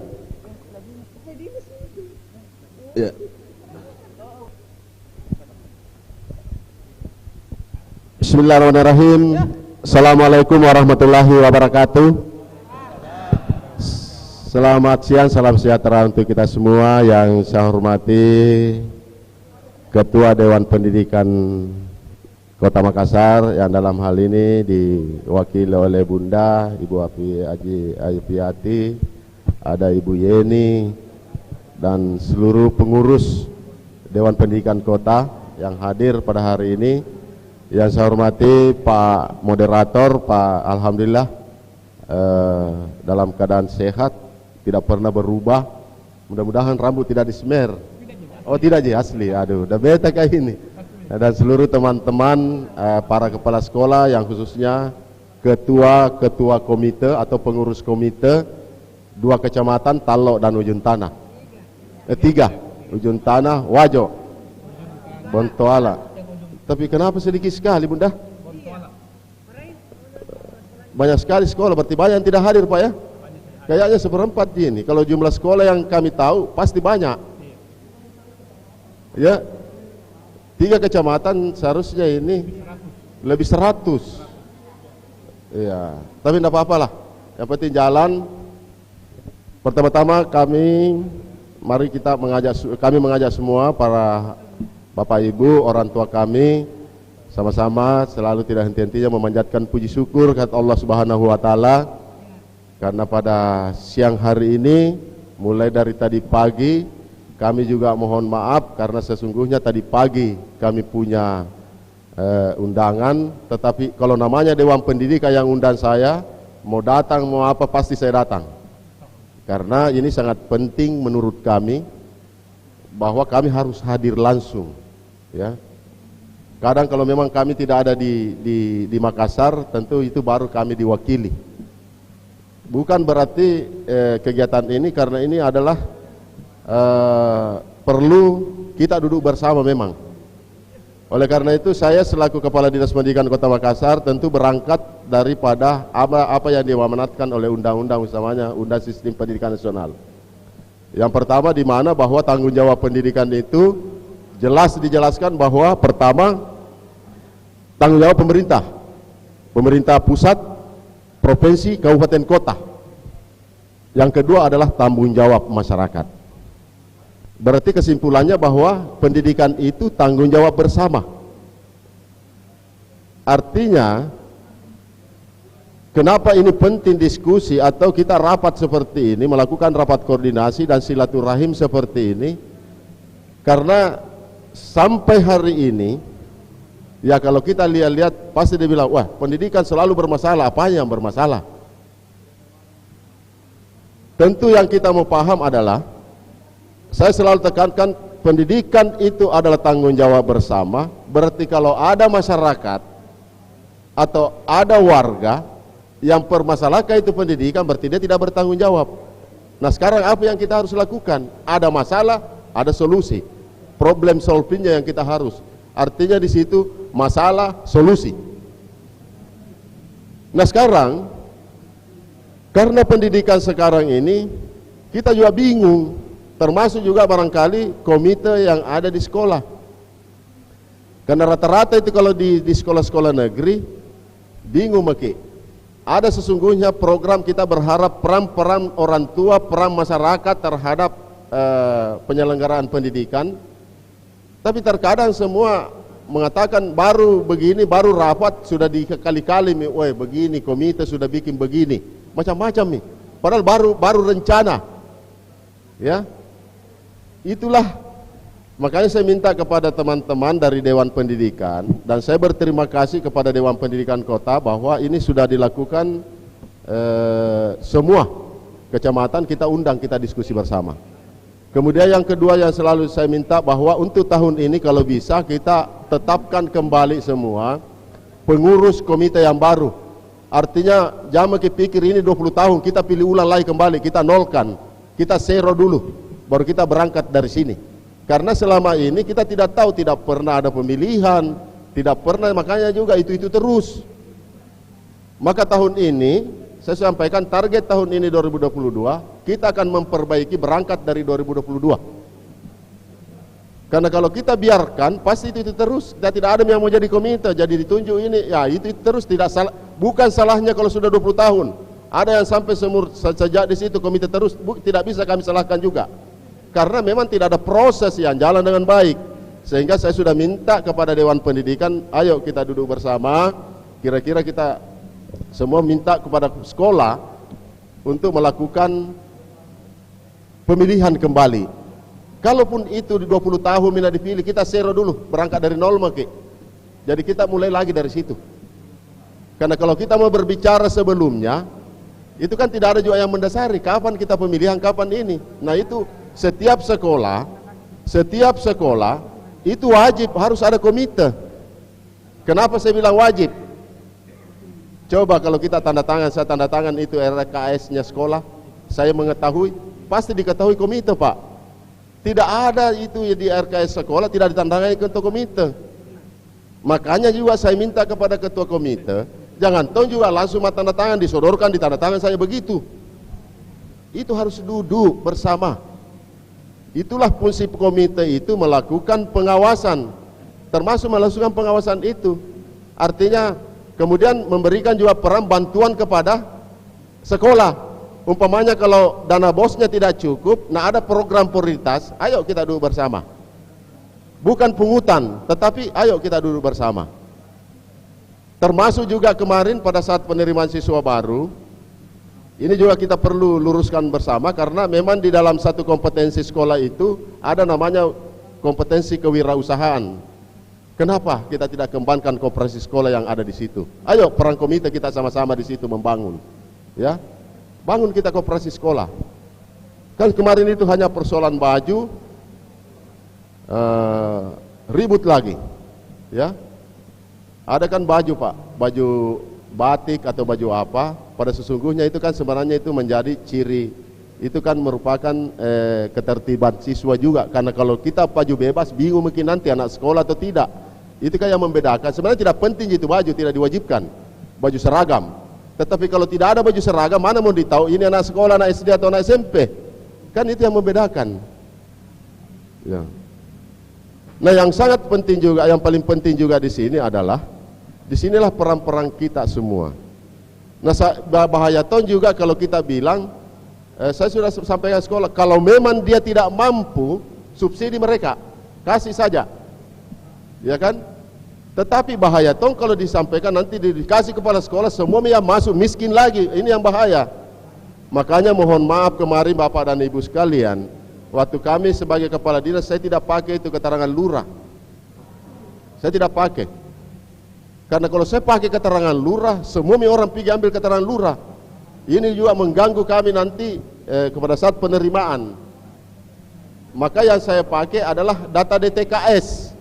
Ya. Bismillahirrahmanirrahim. Assalamualaikum warahmatullahi wabarakatuh. Selamat siang, salam sejahtera untuk kita semua. Yang saya hormati Ketua Dewan Pendidikan Kota Makassar, yang dalam hal ini diwakili oleh Bunda Ibu Afiati, ada Ibu Yeni, dan seluruh pengurus Dewan Pendidikan Kota yang hadir pada hari ini. Yang saya hormati Pak Moderator, Pak, alhamdulillah dalam keadaan sehat, tidak pernah berubah. Mudah-mudahan rambut tidak disemer. Oh tidak Ji, asli. Aduh, udah beta kayak ini. Dan seluruh teman-teman para kepala sekolah, yang khususnya ketua komite atau pengurus komite 2 kecamatan Talok dan Ujung Tanah. 3 ujung tanah Wajo Bontoala. Tapi kenapa sedikit sekali Bunda? Banyak sekali sekolah, berarti banyak yang tidak hadir Pak ya? Kayaknya seperempat ini. Kalau jumlah sekolah yang kami tahu pasti banyak. Ya, 3 kecamatan seharusnya ini lebih 100. Iya, tapi tidak apa-apalah. Yang penting jalan. Pertama-tama mari kita mengajak semua para Bapak Ibu, orang tua kami, sama-sama selalu tidak henti-hentinya memanjatkan puji syukur kepada Allah Subhanahu wa taala, karena pada siang hari ini mulai dari tadi pagi kami juga mohon maaf karena sesungguhnya tadi pagi kami punya undangan, tetapi kalau namanya Dewan Pendidikan yang undang saya, mau datang mau apa pasti saya datang, karena ini sangat penting menurut kami bahwa kami harus hadir langsung ya. Kadang kalau memang kami tidak ada di Makassar, tentu itu baru kami diwakili. Bukan berarti kegiatan ini, karena ini adalah perlu kita duduk bersama memang. Oleh karena itu saya selaku Kepala Dinas Pendidikan Kota Makassar tentu berangkat daripada apa yang diamanatkan oleh undang-undang, utamanya Undang Sistem Pendidikan Nasional. Yang pertama di mana bahwa tanggung jawab pendidikan itu jelas dijelaskan bahwa pertama tanggung jawab pemerintah pusat, provinsi, kabupaten, kota. Yang kedua adalah tanggung jawab masyarakat. Berarti kesimpulannya bahwa pendidikan itu tanggung jawab bersama. Artinya, kenapa ini penting diskusi atau kita rapat seperti ini, melakukan rapat koordinasi dan silaturahim seperti ini, karena sampai hari ini, ya kalau kita lihat pasti dia bilang, wah pendidikan selalu bermasalah, apa yang bermasalah? Tentu yang kita mau paham adalah, saya selalu tekankan pendidikan itu adalah tanggung jawab bersama. Berarti kalau ada masyarakat atau ada warga yang permasalahkan itu pendidikan, berarti dia tidak bertanggung jawab. Nah sekarang apa yang kita harus lakukan? Ada masalah, ada solusi. Problem solvingnya yang kita harus. Artinya di situ masalah, solusi. Nah sekarang, karena pendidikan sekarang ini kita juga bingung, termasuk juga barangkali komite yang ada di sekolah. Karena rata-rata itu kalau di sekolah-sekolah negeri bingung Maki. Ada sesungguhnya program kita berharap peran orang tua, peran masyarakat terhadap penyelenggaraan pendidikan. Tapi terkadang semua mengatakan baru begini, baru rapat sudah dikali-kali, woi begini komite sudah bikin begini, macam-macam nih. Padahal baru rencana, ya. Itulah makanya saya minta kepada teman-teman dari Dewan Pendidikan, dan saya berterima kasih kepada Dewan Pendidikan Kota bahwa ini sudah dilakukan semua kecamatan kita undang, kita diskusi bersama. Kemudian yang kedua yang selalu saya minta bahwa untuk tahun ini kalau bisa kita tetapkan kembali semua pengurus komite yang baru. Artinya jangan pikir ini 20 tahun kita pilih ulang lagi kembali, kita nolkan, kita zero dulu, baru kita berangkat dari sini. Karena selama ini kita tidak tahu, tidak pernah ada pemilihan, tidak pernah, makanya juga itu terus. Maka tahun ini saya sampaikan target tahun ini 2022 kita akan memperbaiki berangkat dari 2022. Karena kalau kita biarkan pasti itu terus, kita tidak ada yang mau jadi komite, jadi ditunjuk ini, ya itu terus tidak salah. Bukan salahnya kalau sudah 20 tahun. Ada yang sampai sejak di situ komite terus, tidak bisa kami salahkan juga. Karena memang tidak ada proses yang jalan dengan baik. Sehingga saya sudah minta kepada Dewan Pendidikan, ayo kita duduk bersama, kira-kira kita semua minta kepada sekolah untuk melakukan pemilihan kembali. Kalaupun itu di 20 tahun bila dipilih, kita zero dulu, berangkat dari nol Maki. Jadi kita mulai lagi dari situ. Karena kalau kita mau berbicara sebelumnya, itu kan tidak ada juga yang mendasari kapan kita pemilihan, kapan ini. Nah itu setiap sekolah itu wajib harus ada komite. Kenapa saya bilang wajib? Coba kalau kita tanda tangan, saya tanda tangan itu RKS-nya sekolah, saya mengetahui, pasti diketahui komite Pak. Tidak ada itu di RKS sekolah, tidak ditandangani ketua komite. Makanya juga saya minta kepada ketua komite, jangan toh juga langsung tanda tangan disodorkan di tanda tangan saya begitu. Itu harus duduk bersama. Itulah fungsi komite itu, melakukan pengawasan, termasuk melakukan pengawasan itu. Artinya kemudian memberikan juga peran bantuan kepada sekolah. Umpamanya kalau dana bosnya tidak cukup, nah ada program prioritas, ayo kita duduk bersama. Bukan pungutan, tetapi ayo kita duduk bersama. Termasuk juga kemarin pada saat penerimaan siswa baru, ini juga kita perlu luruskan bersama, karena memang di dalam satu kompetensi sekolah itu ada namanya kompetensi kewirausahaan. Kenapa kita tidak kembangkan koperasi sekolah yang ada di situ? Ayo peran komite kita sama-sama di situ membangun, ya. Bangun kita koperasi sekolah. Kan kemarin itu hanya persoalan baju, ribut lagi, ya. Ada kan baju Pak, baju batik atau baju apa, pada sesungguhnya itu kan sebenarnya itu menjadi ciri, itu kan merupakan ketertiban siswa juga, karena kalau kita baju bebas bingung mungkin nanti anak sekolah atau tidak. Itu kan yang membedakan. Sebenarnya tidak penting itu baju, tidak diwajibkan baju seragam. Tetapi kalau tidak ada baju seragam, mana mau ditahu ini anak sekolah, anak SD atau anak SMP? Kan itu yang membedakan. Ya. Nah, yang sangat penting juga, yang paling penting juga di sini adalah, disinilah peran-peran kita semua. Nah, bahaya toh juga kalau kita bilang, saya sudah sampaikan sekolah, kalau memang dia tidak mampu, subsidi mereka, kasih saja, ya kan? Tetapi bahaya toh kalau disampaikan nanti dikasih kepala sekolah semua yang masuk miskin lagi, ini yang bahaya. Makanya mohon maaf kemarin Bapak dan Ibu sekalian, waktu kami sebagai kepala dinas saya tidak pakai itu keterangan lurah. Saya tidak pakai. Karena kalau saya pakai keterangan lurah, semua orang pergi ambil keterangan lurah. Ini juga mengganggu kami nanti kepada saat penerimaan. Maka yang saya pakai adalah data DTKS.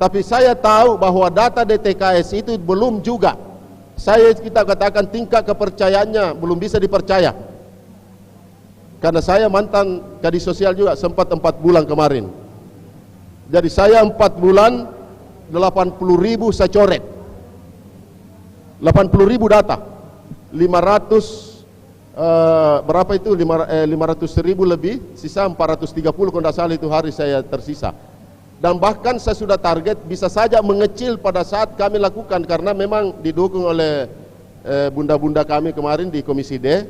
Tapi saya tahu bahwa data DTKS itu belum juga, kita katakan tingkat kepercayaannya belum bisa dipercaya. Karena saya mantan kadis sosial juga, sempat 4 bulan kemarin. Jadi saya 4 bulan 80.000 saya coret, 80.000 data, 500 berapa itu 500.000 lebih, sisa 430 kalau tidak salah itu hari saya tersisa. Dan bahkan saya sudah target bisa saja mengecil pada saat kami lakukan, karena memang didukung oleh bunda-bunda kami kemarin di Komisi D.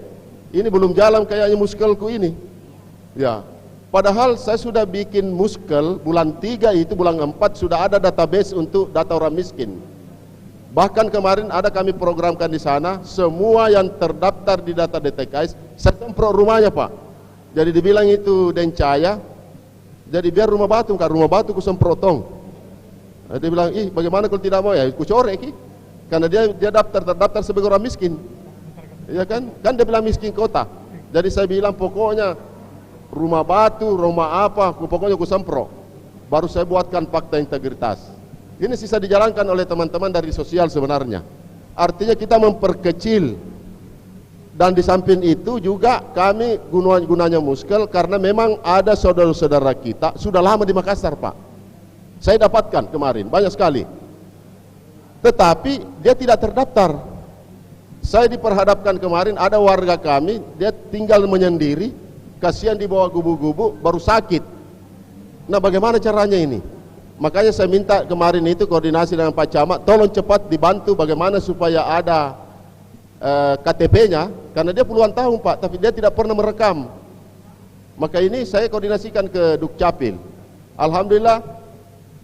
Ini belum jalan kayaknya muskelku ini, ya. Padahal saya sudah bikin muskel bulan 3 itu, bulan 4 sudah ada database untuk data orang miskin. Bahkan kemarin ada kami programkan di sana, semua yang terdaftar di data DTKS saya semprot rumahnya Pak. Jadi dibilang itu Dencaya, jadi biar rumah batu, kan rumah batu ku semprotong. Dia bilang, ih bagaimana kalau tidak mau, ya ku corek, karena dia terdaftar sebagai orang miskin, ya kan? Kan dia bilang miskin kota. Jadi saya bilang pokoknya rumah batu, rumah apa, pokoknya ku semprot. Baru saya buatkan fakta integritas. Ini sisa dijalankan oleh teman-teman dari sosial sebenarnya. Artinya kita memperkecil. Dan di samping itu juga kami gunanya muskel, karena memang ada saudara-saudara kita sudah lama di Makassar Pak. Saya dapatkan kemarin banyak sekali, tetapi dia tidak terdaftar. Saya diperhadapkan kemarin ada warga kami, dia tinggal menyendiri, kasihan di bawah gubuk-gubuk, baru sakit. Nah bagaimana caranya ini? Makanya saya minta kemarin itu koordinasi dengan Pak Camat, tolong cepat dibantu bagaimana supaya ada KTP-nya, karena dia puluhan tahun Pak, tapi dia tidak pernah merekam. Maka ini saya koordinasikan ke Dukcapil. Alhamdulillah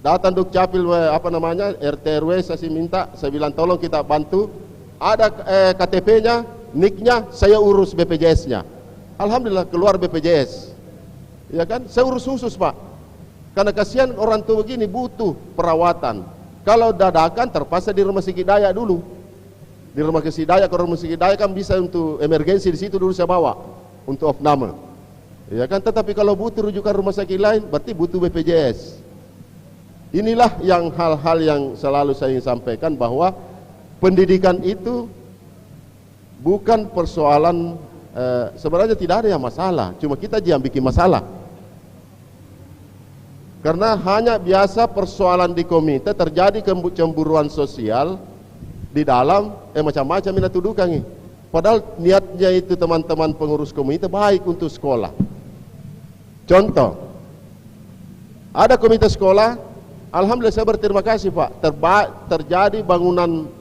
datang Dukcapil RT RW, saya minta, saya bilang tolong kita bantu, ada KTP-nya, NIK-nya, saya urus BPJS-nya. Alhamdulillah keluar BPJS, ya kan? Saya urus khusus Pak, karena kasihan orang tua begini butuh perawatan. Kalau dadakan terpaksa di rumah sakit Daya dulu. Di rumah sakit Daya, kalau rumah sakit Daya kan bisa untuk emergensi, di situ dulu saya bawa untuk opname, ya kan? Tetapi kalau butuh rujukan rumah sakit lain, berarti butuh BPJS. Inilah yang hal-hal yang selalu saya ingin sampaikan, bahwa pendidikan itu bukan persoalan, sebenarnya tidak ada yang masalah, cuma kita yang bikin masalah. Karena hanya biasa persoalan di komite terjadi cemburuan sosial di dalam macam-macam ini tuduhkan. Padahal niatnya itu teman-teman pengurus komite baik untuk sekolah. Contoh, ada komite sekolah, alhamdulillah saya berterima kasih Pak, terjadi bangunan,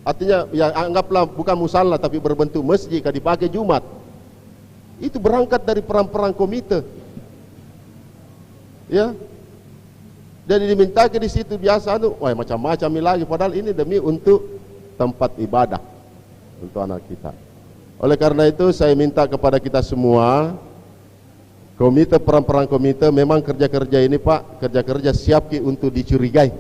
artinya ya anggaplah bukan musala tapi berbentuk masjid yang dipakai Jumat. Itu berangkat dari peran-peran komite. Ya. Jadi diminta ke di situ biasa macam-macam lagi, padahal ini demi untuk tempat ibadah untuk anak kita. Oleh karena itu saya minta kepada kita semua, komite, peran-peran komite, memang kerja-kerja ini Pak, kerja-kerja siap untuk dicurigai.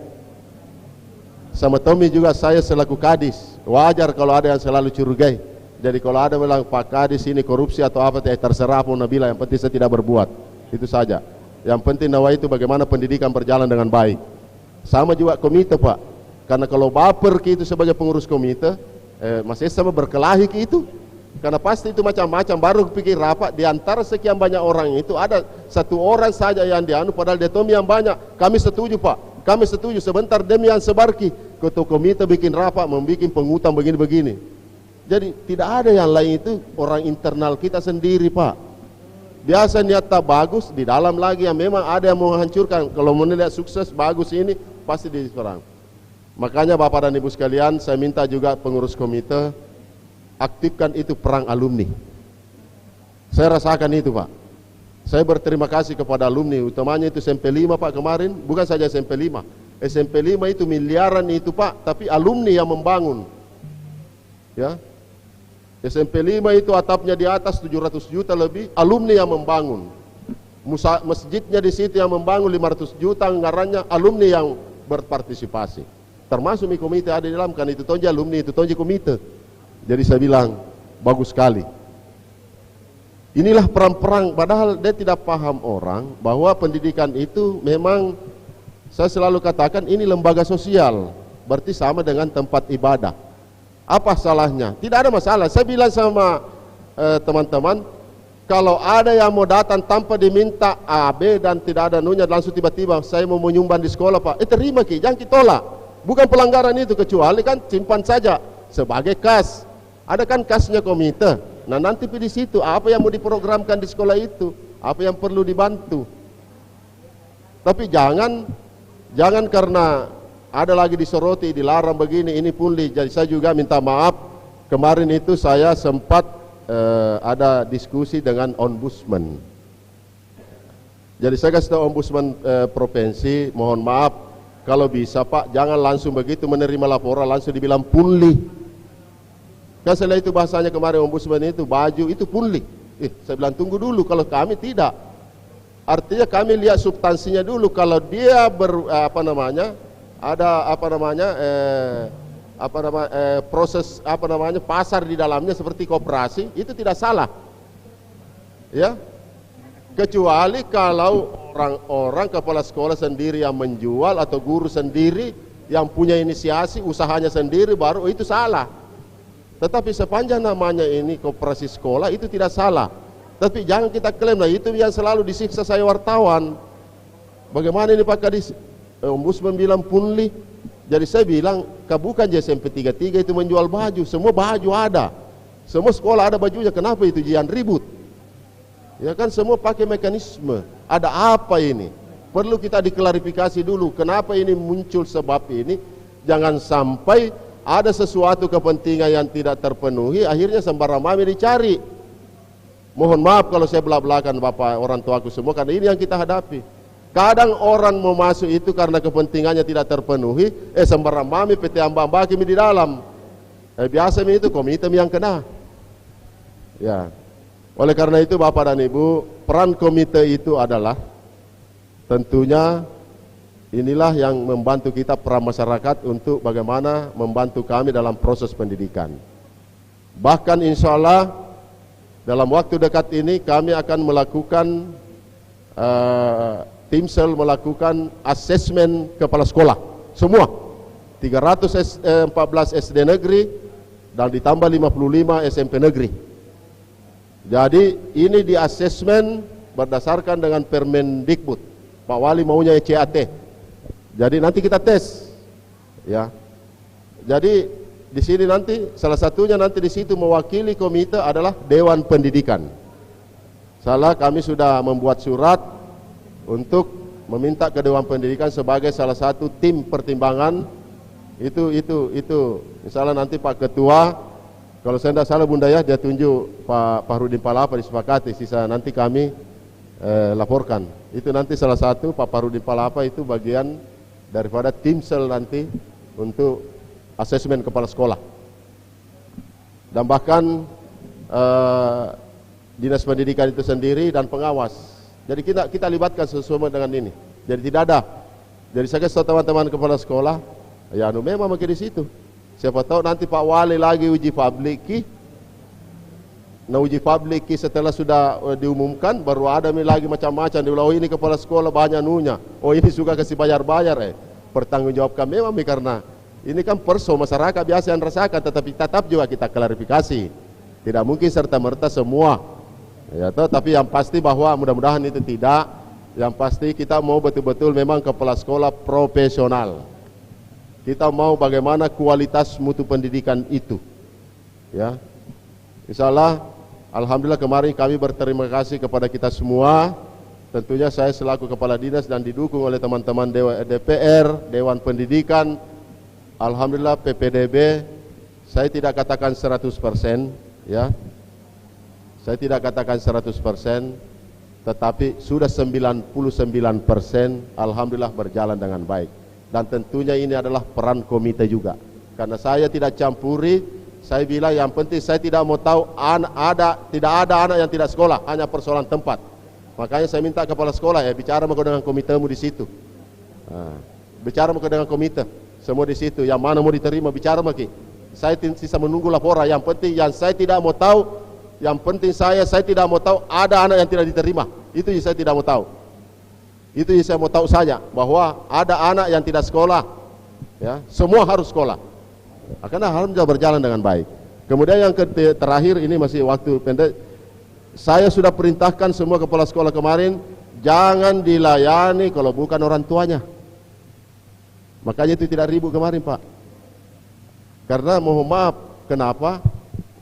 Sama Tommy juga saya selaku kadis, wajar kalau ada yang selalu curigai. Jadi kalau ada bilang Pak kadis ini korupsi atau apa, terserah pun Nabila, yang penting saya tidak berbuat. Itu saja. Yang penting nawa itu bagaimana pendidikan berjalan dengan baik. Sama juga komite Pak, karena kalau baper itu sebagai pengurus komite, masih sama berkelahi itu, karena pasti itu macam-macam. Baru pikir rapat, di antara sekian banyak orang itu ada satu orang saja yang dianu, padahal dia Tommy yang banyak. Kami setuju Pak, kami setuju, sebentar demi yang sebarki ketua komite bikin rapat, membuat pengutang begini-begini. Jadi tidak ada yang lain, itu orang internal kita sendiri Pak. Biasa niat tak bagus, di dalam lagi yang memang ada yang mau menghancurkan. Kalau menilai sukses bagus ini pasti diserang. Makanya Bapak dan Ibu sekalian, saya minta juga pengurus komite aktifkan itu perang alumni. Saya rasakan itu Pak. Saya berterima kasih kepada alumni, utamanya itu SMP 5 Pak kemarin, bukan saja SMP 5. SMP 5 itu miliaran itu Pak, tapi alumni yang membangun. Ya. SMP 5 itu atapnya di atas 700 juta lebih, alumni yang membangun. Masjidnya di situ yang membangun 500 juta anggarannya, alumni yang berpartisipasi. Termasuk di komite ada di dalam, kan itu tonji alumni, itu tonji komite. Jadi saya bilang bagus sekali. Inilah perang-perang, padahal dia tidak paham orang bahwa pendidikan itu memang, saya selalu katakan ini lembaga sosial, berarti sama dengan tempat ibadah. Apa salahnya? Tidak ada masalah. Saya bilang sama teman-teman, kalau ada yang mau datang tanpa diminta A, B dan tidak ada nunya, langsung tiba-tiba saya mau menyumbang di sekolah Pak, terima Ki, jangan ditolak. Bukan pelanggaran itu, kecuali kan simpan saja sebagai kas. Ada kan kasnya komite. Nah nanti di situ apa yang mau diprogramkan di sekolah itu, apa yang perlu dibantu. Tapi jangan karena ada lagi disoroti, dilarang begini, ini pungli. Jadi saya juga minta maaf, kemarin itu saya sempat ada diskusi dengan ombudsman. Jadi saya kasih tahu ombudsman provinsi, mohon maaf, kalau bisa Pak, jangan langsung begitu menerima laporan, langsung dibilang pungli. Kan setelah itu bahasanya kemarin ombudsman itu, baju itu pungli. Saya bilang tunggu dulu, kalau kami tidak. Artinya kami lihat substansinya dulu, kalau dia proses pasar di dalamnya seperti koperasi, itu tidak salah. Ya. Kecuali kalau orang-orang kepala sekolah sendiri yang menjual atau guru sendiri yang punya inisiasi usahanya sendiri, baru itu salah. Tetapi sepanjang namanya ini koperasi sekolah itu tidak salah. Tapi jangan kita klaim, nah itu yang selalu disiksa saya wartawan. Bagaimana ini Pak Kadis? Ombudsman bilang pungli. Jadi saya bilang, bukan SMP 33 itu menjual baju, semua baju ada. Semua sekolah ada bajunya, kenapa itu jangan ribut? Ya kan semua pakai mekanisme. Ada apa ini? Perlu kita diklarifikasi dulu, kenapa ini muncul sebab ini. Jangan sampai ada sesuatu kepentingan yang tidak terpenuhi, akhirnya sembarang mami dicari. Mohon maaf kalau saya belak-belakan Bapak orang tuaku semua, karena ini yang kita hadapi. Kadang orang mau masuk itu karena kepentingannya tidak terpenuhi, sembarang mami PT Ambang Kimi di dalam. Biasa itu komite yang kena. Ya. Oleh karena itu Bapak dan Ibu, peran komite itu adalah tentunya inilah yang membantu kita peran masyarakat untuk bagaimana membantu kami dalam proses pendidikan. Bahkan insya Allah dalam waktu dekat ini kami akan melakukan Timsel melakukan asesmen kepala sekolah semua 314 SD negeri dan ditambah 55 SMP negeri. Jadi ini di asesmen berdasarkan dengan Permendikbud. Pak Wali maunya CAT. Jadi nanti kita tes, ya. Jadi di sini nanti salah satunya nanti di situ mewakili komite adalah Dewan Pendidikan. Kami sudah membuat surat untuk meminta ke Dewan Pendidikan sebagai salah satu tim pertimbangan. Itu. Misalnya nanti Pak Ketua, kalau saya tidak salah Bunda ya, dia tunjuk Pak Fahrudin Palapa disepakati, sisa nanti kami laporkan. Itu nanti salah satu Pak Fahrudin Palapa itu bagian daripada tim sel nanti untuk asesmen kepala sekolah. Dan bahkan dinas pendidikan itu sendiri dan pengawas. Jadi kita libatkan semua dengan ini. Jadi tidak ada. Jadi saya kasih teman-teman kepala sekolah, ya memang makin di situ. Siapa tahu nanti Pak Wali lagi uji publik. Nah uji publik setelah sudah diumumkan baru ada lagi macam-macam. Diulang, oh ini kepala sekolah banyak nunya. Oh ini suka kasih bayar-bayar. Pertanggungjawabkan memang karena ini kan perso masyarakat biasa yang rasakan, tetapi tetap juga kita klarifikasi. Tidak mungkin serta-merta semua. Ya, tapi yang pasti bahwa mudah-mudahan itu tidak. Yang pasti kita mau betul-betul memang kepala sekolah profesional. Kita mau bagaimana kualitas mutu pendidikan itu. Ya. Insyaallah, alhamdulillah kemarin kami berterima kasih kepada kita semua. Tentunya saya selaku kepala dinas dan didukung oleh teman-teman DPR, Dewan Pendidikan. Alhamdulillah PPDB, saya tidak katakan 100%, ya. Saya tidak katakan 100%, tetapi sudah 99%, alhamdulillah berjalan dengan baik. Dan tentunya ini adalah peran komite juga. Karena saya tidak campuri, saya bilang yang penting saya tidak mau tahu tidak ada anak yang tidak sekolah, hanya persoalan tempat. Makanya saya minta kepala sekolah bicara dengan komitemu di situ. Bicara dengan komite. Semua di situ, yang mana mau diterima bicara maki. Saya sisa menunggu laporan. Yang penting yang saya tidak mau tahu, yang penting saya tidak mau tahu ada anak yang tidak diterima. Itu yang saya tidak mau tahu. Itu yang saya mau tahu saja, bahwa ada anak yang tidak sekolah. Ya, semua harus sekolah. Karena alhamdulillah berjalan dengan baik. Kemudian yang terakhir ini masih waktu pendek. Saya sudah perintahkan semua kepala sekolah kemarin jangan dilayani kalau bukan orang tuanya. Makanya itu tidak ribut kemarin Pak. Karena mohon maaf, kenapa?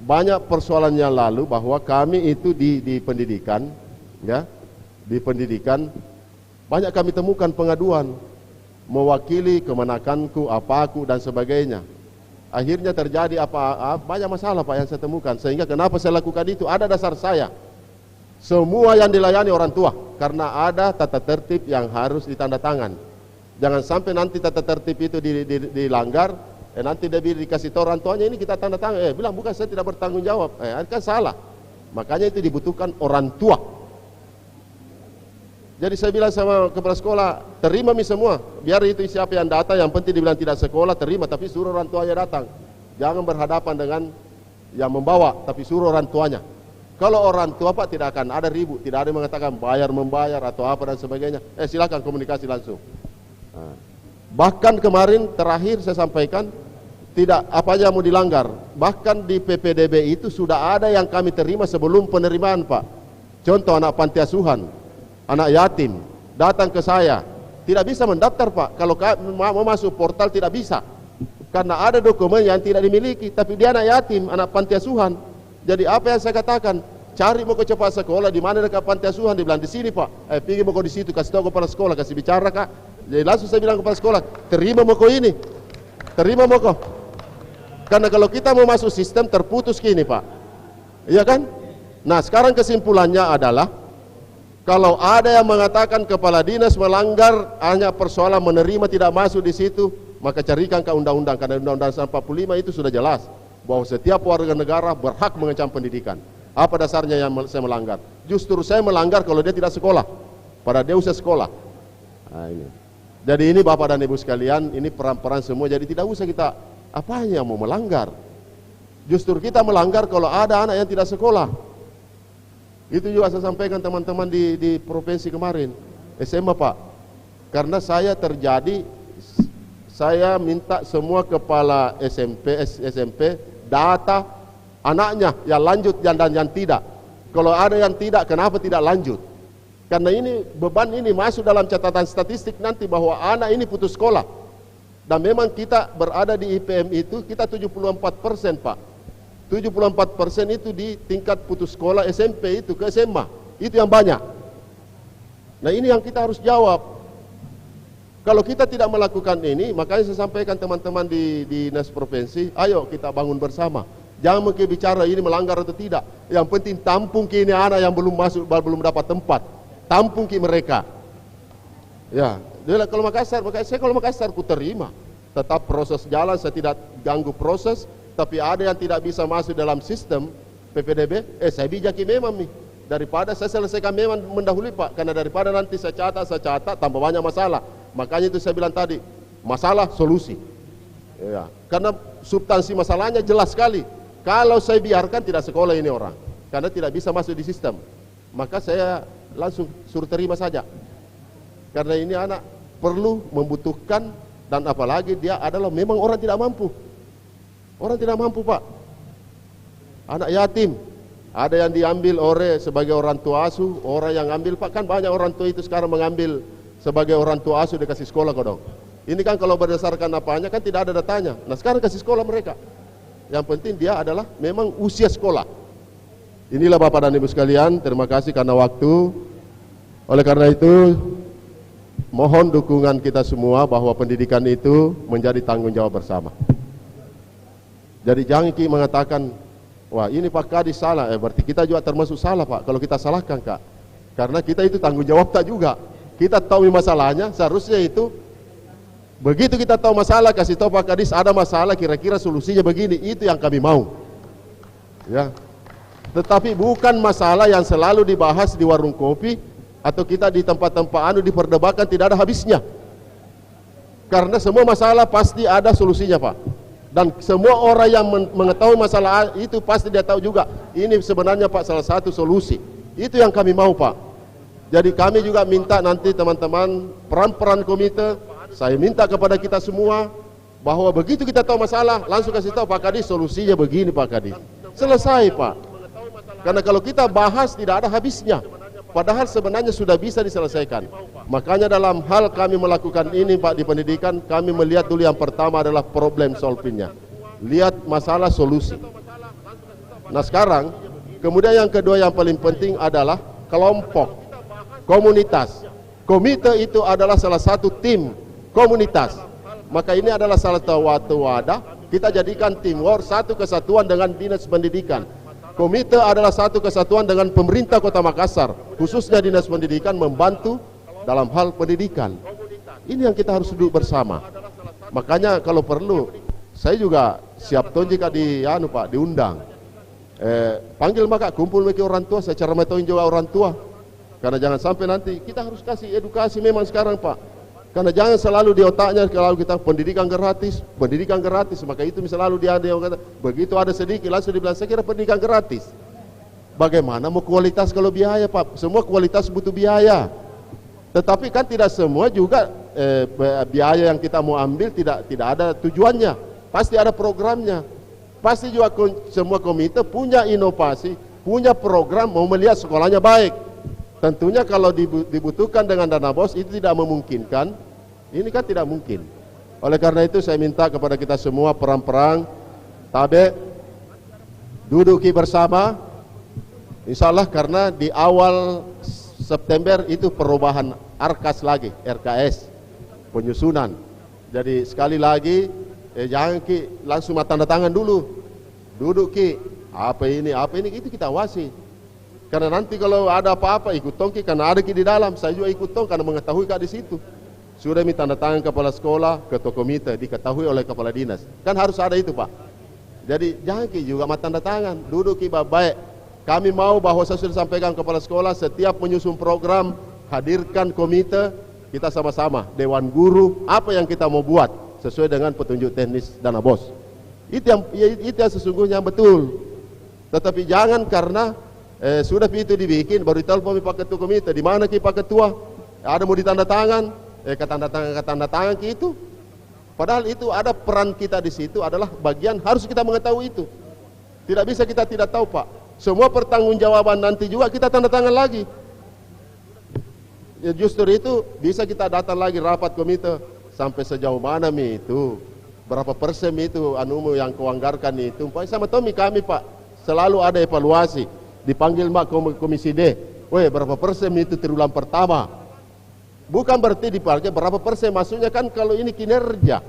Banyak persoalan yang lalu bahwa kami itu di pendidikan, ya, di pendidikan banyak kami temukan pengaduan mewakili kemenakanku, apaku dan sebagainya. Akhirnya terjadi banyak masalah Pak yang saya temukan. Sehingga kenapa saya lakukan itu? Ada dasar saya. Semua yang dilayani orang tua, karena ada tata tertib yang harus ditandatangan. Jangan sampai nanti tata tertib itu dilanggar, nanti dia dikasih tahu orang tuanya ini kita tanda tangan, bilang bukan saya tidak bertanggung jawab, kan salah. Makanya itu dibutuhkan orang tua. Jadi saya bilang sama kepala sekolah, terima semua, biar itu siapa yang datang, yang penting dibilang tidak sekolah, terima, tapi suruh orang tuanya datang. Jangan berhadapan dengan yang membawa, tapi suruh orang tuanya. Kalau orang tua Pak tidak akan ada ribut, tidak ada yang mengatakan membayar atau apa dan sebagainya. Silakan komunikasi langsung. Bahkan kemarin terakhir saya sampaikan tidak apa aja mau dilanggar. Bahkan di PPDB itu sudah ada yang kami terima sebelum penerimaan Pak. Contoh anak panti asuhan, anak yatim datang ke saya, tidak bisa mendaftar Pak. Kalau mau masuk portal tidak bisa, karena ada dokumen yang tidak dimiliki. Tapi dia anak yatim, anak panti asuhan. Jadi apa yang saya katakan? Cari mau ke cepat sekolah di mana dekat panti asuhan, dibilang di sini Pak. Pergi mau ke di situ, kasih tahu kepala sekolah, kasih bicara Kak. Jadi langsung saya bilang kepala sekolah, terima mau ini, terima mau kok. Karena kalau kita mau masuk sistem terputus gini Pak, iya kan? Nah sekarang kesimpulannya adalah kalau ada yang mengatakan kepala dinas melanggar hanya persoalan menerima tidak masuk di situ, maka carikan ke undang-undang. Karena undang-undang 45 itu sudah jelas bahwa setiap warga negara berhak mengecam pendidikan. Apa dasarnya yang saya melanggar? Justru saya melanggar kalau dia tidak sekolah, padahal dia usah sekolah. Nah, ini. Jadi ini Bapak dan Ibu sekalian, ini peran-peran semua. Jadi tidak usah kita apanya mau melanggar. Justru kita melanggar kalau ada anak yang tidak sekolah. Itu juga saya sampaikan teman-teman di provinsi kemarin, SMA Pak. Karena saya minta semua kepala SMP data anaknya yang lanjut dan yang tidak. Kalau ada yang tidak, kenapa tidak lanjut? Karena ini beban ini masuk dalam catatan statistik nanti bahwa anak ini putus sekolah. Dan memang kita berada di IPM itu kita 74% Pak. 74% itu di tingkat putus sekolah SMP itu ke SMA. Itu yang banyak. Nah ini yang kita harus jawab. Kalau kita tidak melakukan ini, makanya saya sampaikan teman-teman di dinas provinsi, ayo kita bangun bersama. Jangan mungkin bicara ini melanggar atau tidak. Yang penting tampung ke ini anak yang belum masuk, belum dapat tempat. Tampung ke mereka. Ya, kalau Makassar, saya kalau Makassar ku terima. Tetap proses jalan, saya tidak ganggu proses. Tapi ada yang tidak bisa masuk dalam sistem PPDB, saya bijaki memang nih. Daripada saya selesaikan memang mendahului Pak. Karena daripada nanti saya catat, tambah banyak masalah. Makanya itu saya bilang tadi, masalah, solusi. Ya, karena substansi masalahnya jelas sekali. Kalau saya biarkan tidak sekolah ini orang. Karena tidak bisa masuk di sistem. Maka saya langsung suruh terima saja. Karena ini anak perlu, membutuhkan, dan apalagi dia adalah memang orang tidak mampu. Orang tidak mampu Pak. Anak yatim. Ada yang diambil oleh sebagai orang tua asuh. Orang yang ambil Pak, kan banyak orang tua itu sekarang mengambil sebagai orang tua asuh dikasih sekolah kok dong. Ini kan kalau berdasarkan apanya kan tidak ada datanya. Nah sekarang kasih sekolah mereka. Yang penting dia adalah memang usia sekolah. Inilah Bapak dan Ibu sekalian, terima kasih karena waktu. Oleh karena itu, mohon dukungan kita semua bahwa pendidikan itu menjadi tanggung jawab bersama. Jadi jangan mengatakan, wah ini Pak Kadis salah, berarti kita juga termasuk salah Pak, kalau kita salahkan Kak. Karena kita itu tanggung jawab tak juga. Kita tahu masalahnya, seharusnya itu, begitu kita tahu masalah, kasih tahu Pak Kadis ada masalah, kira-kira solusinya begini, itu yang kami mau. Ya. Tetapi bukan masalah yang selalu dibahas di warung kopi atau kita di tempat-tempat diperdebatkan tidak ada habisnya. Karena semua masalah pasti ada solusinya Pak. Dan semua orang yang mengetahui masalah itu pasti dia tahu juga ini sebenarnya Pak salah satu solusi. Itu yang kami mau Pak. Jadi kami juga minta nanti teman-teman peran-peran komite, saya minta kepada kita semua bahwa begitu kita tahu masalah langsung kasih tahu Pak Kadis solusinya begini Pak Kadis. Selesai Pak. Karena kalau kita bahas tidak ada habisnya. Padahal sebenarnya sudah bisa diselesaikan. Makanya dalam hal kami melakukan ini Pak di pendidikan, kami melihat dulu yang pertama adalah problem solvingnya. Lihat masalah solusi. Nah sekarang, kemudian yang kedua yang paling penting adalah kelompok, komunitas. Komite itu adalah salah satu tim komunitas. Maka ini adalah salah satu wadah, kita jadikan teamwork, satu kesatuan dengan dinas pendidikan. Komite adalah satu kesatuan dengan pemerintah Kota Makassar, khususnya dinas pendidikan membantu dalam hal pendidikan. Ini yang kita harus duduk bersama. Makanya kalau perlu, saya juga siap tuh jika diundang. Panggil maka kumpul mereka orang tua, saya cara metode juga orang tua. Karena jangan sampai nanti kita harus kasih edukasi memang sekarang Pak. Karena jangan selalu di otaknya kalau kita pendidikan gratis, maka itu selalu dia ada yang kata, begitu ada sedikit langsung dibilang saya kira pendidikan gratis. Bagaimana mau kualitas kalau biaya Pak? Semua kualitas butuh biaya. Tetapi kan tidak semua juga biaya yang kita mau ambil tidak ada tujuannya. Pasti ada programnya. Pasti juga semua komite punya inovasi, punya program mau melihat sekolahnya baik. Tentunya kalau dibutuhkan dengan dana BOS itu tidak memungkinkan. Ini kan tidak mungkin. Oleh karena itu saya minta kepada kita semua perang-perang tabe duduki bersama. Insya Allah karena di awal September itu perubahan RKS lagi, RKS penyusunan. Jadi sekali lagi jangan langsung tanda tangan dulu. Duduk apa ini itu kita awasi. Karena nanti kalau ada apa-apa ikut tongki karena ada di dalam, saya juga ikut tong karena mengetahui di situ. Sudah minta tanda tangan kepala sekolah, ketua komite, diketahui oleh kepala dinas. Kan harus ada itu Pak. Jadi jangan juga tanda tangan, duduk baik. Kami mau bahwa saya sudah sampaikan kepala sekolah setiap menyusun program, hadirkan komite, kita sama-sama, dewan guru, apa yang kita mau buat sesuai dengan petunjuk teknis dana BOS. Itu yang sesungguhnya betul. Tetapi jangan karena sudah itu dibikin baru ditelepon Pak Ketua Komite, di mana Pak Ketua? Ada mau ditanda tangan, tanda tangan itu. Padahal itu ada peran kita di situ adalah bagian harus kita mengetahui itu. Tidak bisa kita tidak tahu Pak. Semua pertanggungjawaban nanti juga kita tanda tangan lagi. Ya justru itu bisa kita datang lagi rapat komite sampai sejauh mana itu, berapa persen itu anumu yang kau anggarkan itu. Sama Tommy kami Pak selalu ada evaluasi, dipanggil Mbak Komisi D, weh berapa persen itu triwulan pertama. Bukan berarti dipakai berapa persen, maksudnya kan kalau ini kinerja.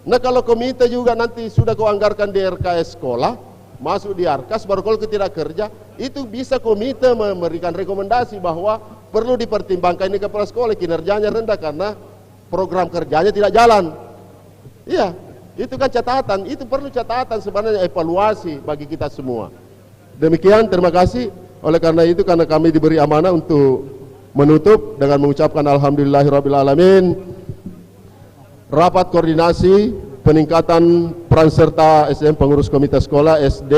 Nah kalau komite juga nanti sudah kau anggarkan di RKS sekolah, masuk di Arkas, baru kalau tidak kerja, itu bisa komite memberikan rekomendasi bahwa perlu dipertimbangkan ini kepala sekolah kinerjanya rendah karena program kerjanya tidak jalan. Iya, itu kan catatan, itu perlu catatan sebenarnya evaluasi bagi kita semua. Demikian, terima kasih. Oleh karena itu, karena kami diberi amanah untuk menutup dengan mengucapkan alhamdulillahirrabbilalamin. Rapat koordinasi peningkatan peran serta SDM pengurus komite sekolah SD,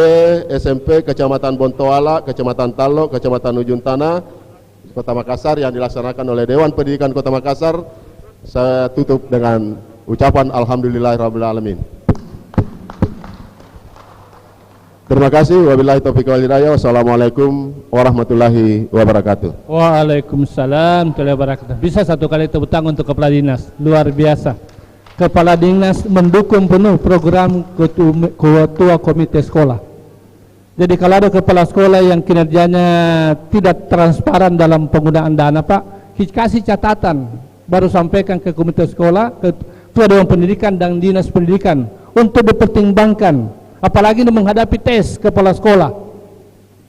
SMP, Kecamatan Bontoala, Kecamatan Talo, Kecamatan Ujung Tanah, Kota Makassar yang dilaksanakan oleh Dewan Pendidikan Kota Makassar. Saya tutup dengan ucapan alhamdulillahirrabbilalamin. Terima kasih. Wabillahi taufiq wal hidayah. Wassalamualaikum warahmatullahi wabarakatuh. Waalaikumsalam warahmatullahi wabarakatuh. Bisa satu kali tepuk tangan untuk Kepala Dinas. Luar biasa. Kepala Dinas mendukung penuh program ketua komite sekolah. Jadi kalau ada kepala sekolah yang kinerjanya tidak transparan dalam penggunaan dana Pak, kasih catatan, baru sampaikan ke komite sekolah, ke ketua Dewan Pendidikan dan Dinas Pendidikan untuk dipertimbangkan, apalagi menghadapi tes kepala sekolah.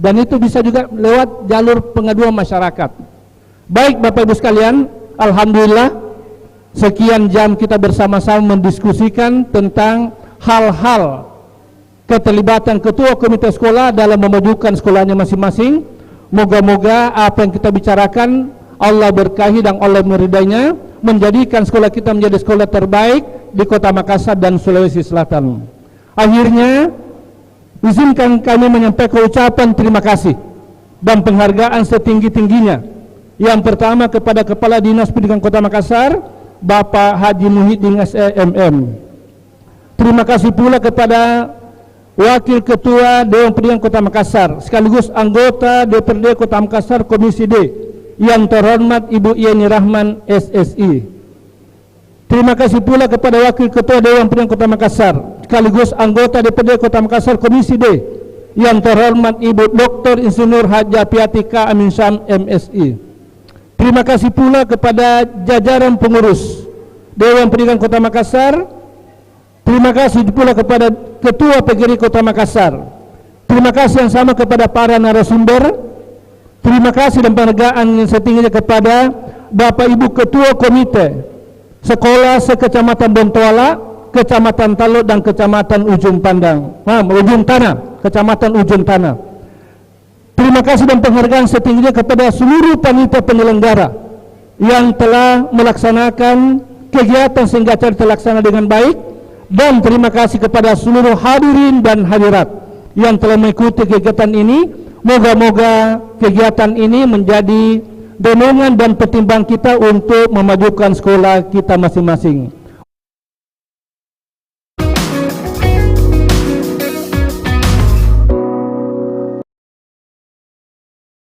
Dan itu bisa juga lewat jalur pengaduan masyarakat. Baik Bapak Ibu sekalian, alhamdulillah sekian jam kita bersama-sama mendiskusikan tentang hal-hal keterlibatan ketua komite sekolah dalam memajukan sekolahnya masing-masing. Moga-moga apa yang kita bicarakan Allah berkahi dan Allah meridainya, menjadikan sekolah kita menjadi sekolah terbaik di Kota Makassar dan Sulawesi Selatan. Akhirnya izinkan kami menyampaikan ucapan terima kasih dan penghargaan setinggi-tingginya. Yang pertama kepada Kepala Dinas Pendidikan Kota Makassar, Bapak Haji Muhyiddin SMM. Terima kasih pula kepada Wakil Ketua Dewan Pendidikan Kota Makassar sekaligus anggota DPRD Kota Makassar Komisi D yang terhormat Ibu Yeni Rahman SSI. Terima kasih pula kepada Wakil Ketua Dewan Pendidikan Kota Makassar sekaligus anggota DPRD Kota Makassar Komisi D yang terhormat Ibu Dr. Insinyur Haji Apiati K. Amin Syam MSI. Terima kasih pula kepada jajaran pengurus Dewan Pendidikan Kota Makassar. Terima kasih pula kepada Ketua PGRI Kota Makassar. Terima kasih yang sama kepada para narasumber. Terima kasih dan penghargaan yang setingginya kepada Bapak Ibu Ketua Komite Sekolah se-Kecamatan Bontoala, Kecamatan Talo dan Kecamatan Ujung Tanah, Kecamatan Ujung Tanah. Terima kasih dan penghargaan setingginya kepada seluruh panitia penyelenggara yang telah melaksanakan kegiatan sehingga acara terlaksana dengan baik. Dan terima kasih kepada seluruh hadirin dan hadirat yang telah mengikuti kegiatan ini. Moga-moga kegiatan ini menjadi dorongan dan pertimbangan kita untuk memajukan sekolah kita masing-masing.